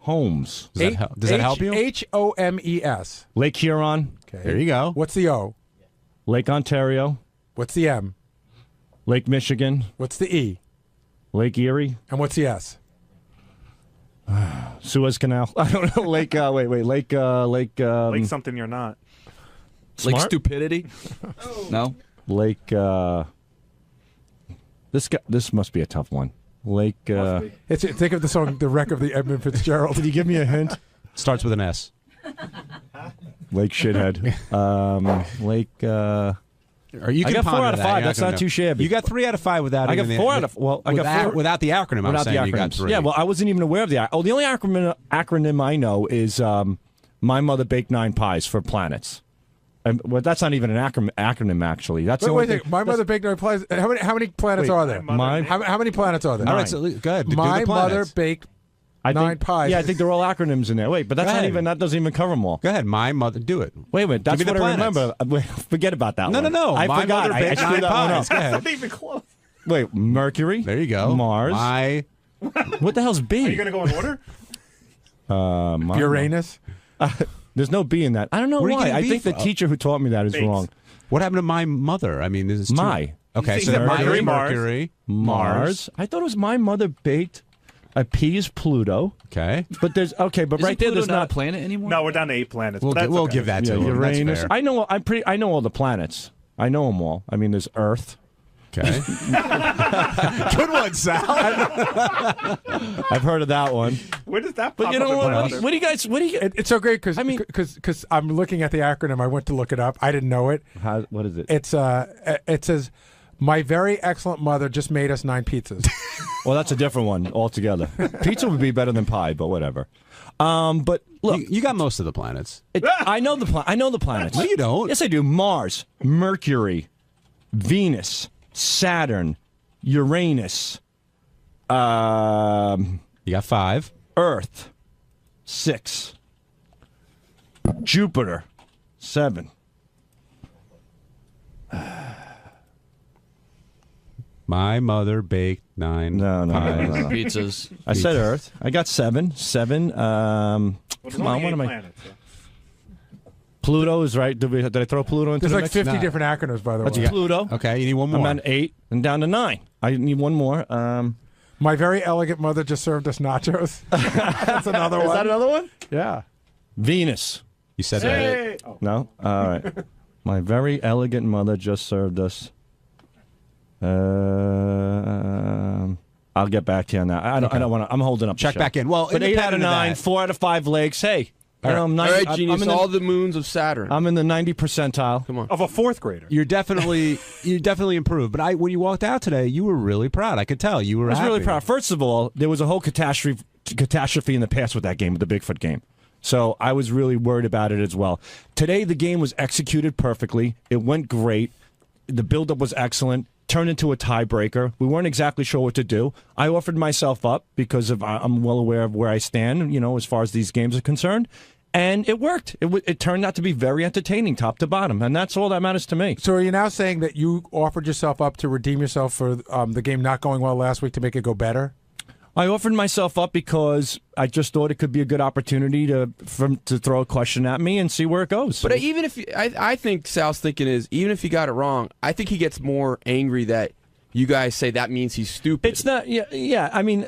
Holmes. Does that help you? HOMES. Lake Huron. Okay. There you go. What's the O? Lake Ontario. What's the M? Lake Michigan. What's the E? Lake Erie. And what's the S? Suez Canal. I don't know. Lake. Lake. Like something you're not. Like Smart? stupidity? No? Lake. This must be a tough one. Lake. Think of the song "The Wreck of the Edmund Fitzgerald." Can you give me a hint? Starts with an S. Lake Shithead. Lake. Or you I can got 4 ponder out of that. 5. You're That's not not gonna too know. shabby. You got 3 out of 5 without. I got even 4 out of. Well, I got without, 4 without the acronym. I'm without the saying you got acronyms. 3. Yeah, well, I wasn't even aware of the. The only acronym I know is "My Mother Baked 9 Pies for Planets." Well, that's not even an acronym actually. That's the Wait only a second. My mother baked 9 pies. How many planets are there? How many planets are there? All right, so go ahead. Do My the mother planets. baked I 9 think, pies. Yeah, I think they're all acronyms in there. Wait, but that's Go not ahead. even. That doesn't even cover them all. Go ahead. My mother. Do it. Wait a minute. That's Give me what the I planets. remember. Forget about that No, one. no, no. I My forgot. mother I baked screwed 9 that one pies. up. Go ahead. That's not even close. Wait, Mercury. There you go. Mars. What the hell's B? Are you going to go in order? Uranus. There's no B in that. I don't know Where are you why. getting I B think the from? teacher who taught me that is Thanks. wrong. What happened to my mother? I mean, this is My. Okay, You so said that Mercury, Mercury, Mars. I thought it was my mother baked a P is Pluto. Okay, but there's right there. Pluto There's not not a planet anymore? No, we're down to 8 planets. We'll, but that's we'll okay. give that to him. Uranus. That's fair. I know. I know all the planets. I know them all. I mean, there's Earth. Okay. Good one, Sal. I've heard of that one. Where does that But pop you know up what? in What do you guys? What do you? It's so great because I'm looking at the acronym. I went to look it up. I didn't know it. What is it? It says My very excellent mother just made us 9 pizzas. Well, that's a different one altogether. Pizza would be better than pie, but whatever. But look, you got most of the planets. I know the planets. No, you don't. Yes, I do. Mars, Mercury, Venus, Saturn, Uranus. You got 5. Earth, 6. Jupiter, 7. My mother baked 9 No. Pizzas. I said Earth. I got 7. 7. Come on, what am I? Pluto is right. Did I throw Pluto into There's the like mix? 50 different acronyms, by the way. That's Pluto. Okay, you need one more. I'm at 8 and down to 9. I need one more. My very elegant mother just served us nachos. That's another one. Is that another one? Yeah. Venus. You said that. Oh. No? All right. My very elegant mother just served us. I'll get back to you on that. I don't want to. I'm holding up. Check the show. back in. Well, but 8 out of independent of 9, that- 4 out of 5 legs. Hey. All right, I'm all right, genius. I'm in All the moons of Saturn. I'm in the 90 percentile. Come on. Of a 4th grader. You definitely improved. But when you walked out today, you were really proud. I could tell you were. I was happy. really proud. First of all, there was a whole catastrophe in the past with that game, with the Bigfoot game. So I was really worried about it as well. Today, the game was executed perfectly. It went great. The build-up was excellent. Turned into a tiebreaker. We weren't exactly sure what to do. I offered myself up because I'm well aware of where I stand, as far as these games are concerned. And it worked. It turned out to be very entertaining, top to bottom, and that's all that matters to me. So are you now saying that you offered yourself up to redeem yourself for the game not going well last week to make it go better? I offered myself up because I just thought it could be a good opportunity to throw a question at me and see where it goes. But even if I think Sal's thinking is, even if he got it wrong, I think he gets more angry that you guys say that means he's stupid. It's not, yeah. I mean,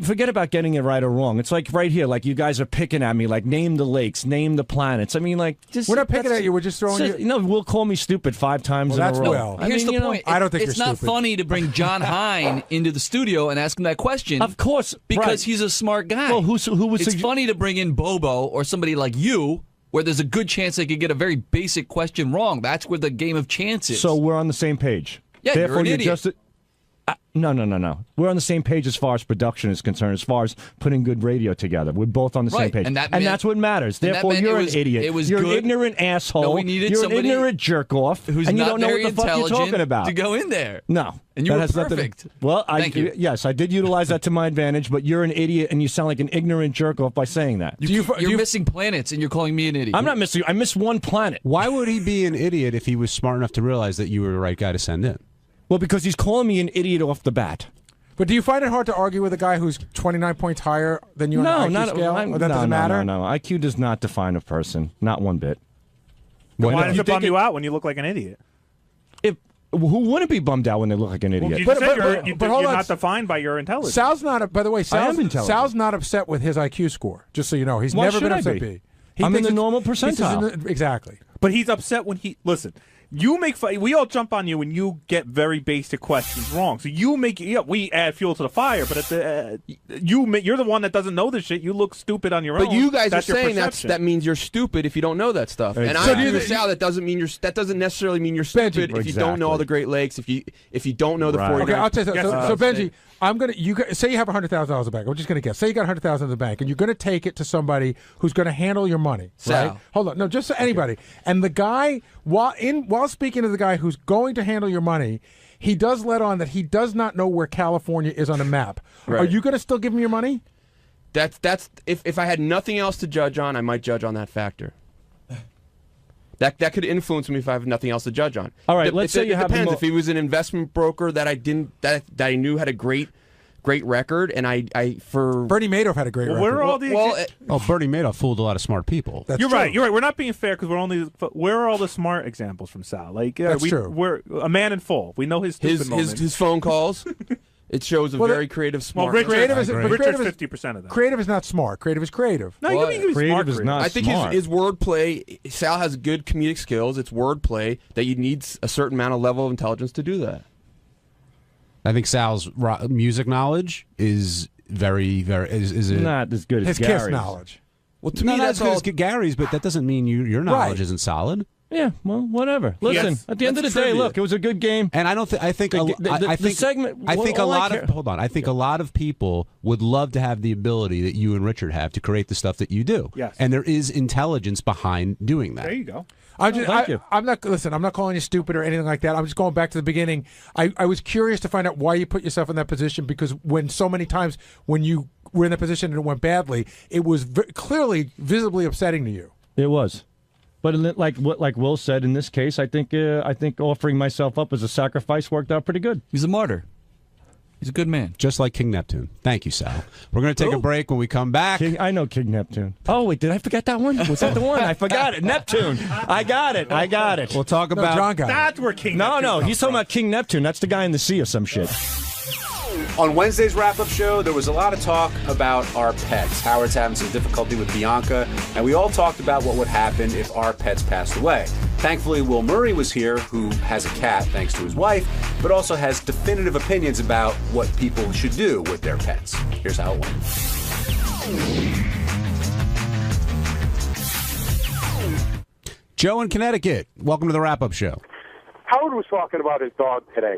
forget about getting it right or wrong. It's like right here, like you guys are picking at me, like name the lakes, name the planets. I mean, like just we're not picking at you. We're just throwing you. No, will call me stupid 5 times in a row. Here's the point. I don't think it's you're not stupid. funny to bring John Hine into the studio and ask him that question. Of course, because right. he's a smart guy. Well, who was? It's funny to bring in Bobo or somebody like you, where there's a good chance they could get a very basic question wrong. That's where the game of chance is. So we're on the same page. Yeah, therefore you're an idiot. just. No. We're on the same page as far as production is concerned, as far as putting good radio together. We're both on the same Right, page. and that's what matters. and that Therefore, meant you're it was- an idiot. it was you're good. an ignorant asshole. No, we needed you're somebody an ignorant jerk-off, who's and you not don't know very what the fuck you're intelligent talking about. to go in there. No. And you that were has nothing to- perfect. Well, Thank you. Yes, I did utilize that to my advantage, but you're an idiot, and you sound like an ignorant jerk-off by saying that. You're missing planets, and you're calling me an idiot. I'm not missing. I missed one planet. Why would he be an idiot if he was smart enough to realize that you were the right guy to send in? Well, because he's calling me an idiot off the bat. But do you find it hard to argue with a guy who's 29 points higher than you on the IQ scale? Or that doesn't matter? No. IQ does not define a person. Not one bit. Why does it bum you out when you look like an idiot? Who wouldn't be bummed out when they look like an idiot? Well, you But- said but- you're but hold on. not defined by your intelligence. Sal's not. By the way, I am intelligent. Sal's not upset with his IQ score. Just so you know, he's Why never should been I upset. be? He I'm in thinks the it's- normal he thinks it's percentile. Exactly. But he's upset when he listen. You make fun. We all jump on you when you get very basic questions wrong. So you make. Yeah, we add fuel to the fire. But at the you're the one that doesn't know this shit. You look stupid on your own. But you guys That's are your saying perception. that means you're stupid if you don't know that stuff. And Exactly. I agree with Sal. That doesn't necessarily mean you're stupid if you don't know all the Great Lakes. If you don't know the 49. Okay, I'll tell you. So Benji, I'm gonna. Say you have $100,000 in the bank. I'm just gonna guess. Say you got $100,000 in the bank, and you're gonna take it to somebody who's gonna handle your money. Sal. Right? Hold on. No, just anybody. And the guy, while speaking to the guy who's going to handle your money, he does let on that he does not know where California is on a map. Right. Are you gonna still give him your money? That's if I had nothing else to judge on, I might judge on that factor. That could influence me if I have nothing else to judge on. All right, let's say you it have depends. the If he was an investment broker that I knew had a great record, and I for Bernie Madoff had a great record. Where are all the Bernie Madoff fooled a lot of smart people. You're right. You're right. We're not being fair because where are all the smart examples from Sal? Like That's true. We're a man in full. We know his stupid moments. his phone calls. It shows a very creative, smart. Well, Richard is creative is 50% of that. Creative is not smart. Creative is creative. No, you mean creative is not I think smart. his wordplay. Sal has good comedic skills. It's wordplay that you need a certain amount of level of intelligence to do that. I think Sal's music knowledge is very, very is not as good as his Gary's. Kiss knowledge. Well, to not me, as that's good all. as Gary's, but that doesn't mean your knowledge Right. isn't solid. Yeah, well, whatever. Listen, Yes. at the end of the That's day, trivia. look, it was a good game. And I don't think I think a lot of hold on. I think a lot of people would love to have the ability that you and Richard have to create the stuff that you do. Yes. And there is intelligence behind doing that. There you go. I'm not calling you stupid or anything like that. I'm just going back to the beginning. I was curious to find out why you put yourself in that position, because when so many times when you were in that position and it went badly, it was clearly visibly upsetting to you. It was. But like Will said, in this case, I think offering myself up as a sacrifice worked out pretty good. He's a martyr. He's a good man. Just like King Neptune. Thank you, Sal. We're going to take a break. When we come back. I know King Neptune. Oh, wait, did I forget that one? Was that the one? I forgot it. Neptune. I got it. We'll talk about... John got it. That's where King Neptune No, comes he's talking about King Neptune. That's the guy in the sea or some shit. On Wednesday's wrap-up show, there was a lot of talk about our pets. Howard's having some difficulty with Bianca, and we all talked about what would happen if our pets passed away. Thankfully, Will Murray was here, who has a cat thanks to his wife, but also has definitive opinions about what people should do with their pets. Here's how it went. Joe in Connecticut, welcome to the wrap-up show. Howard was talking about his dog today.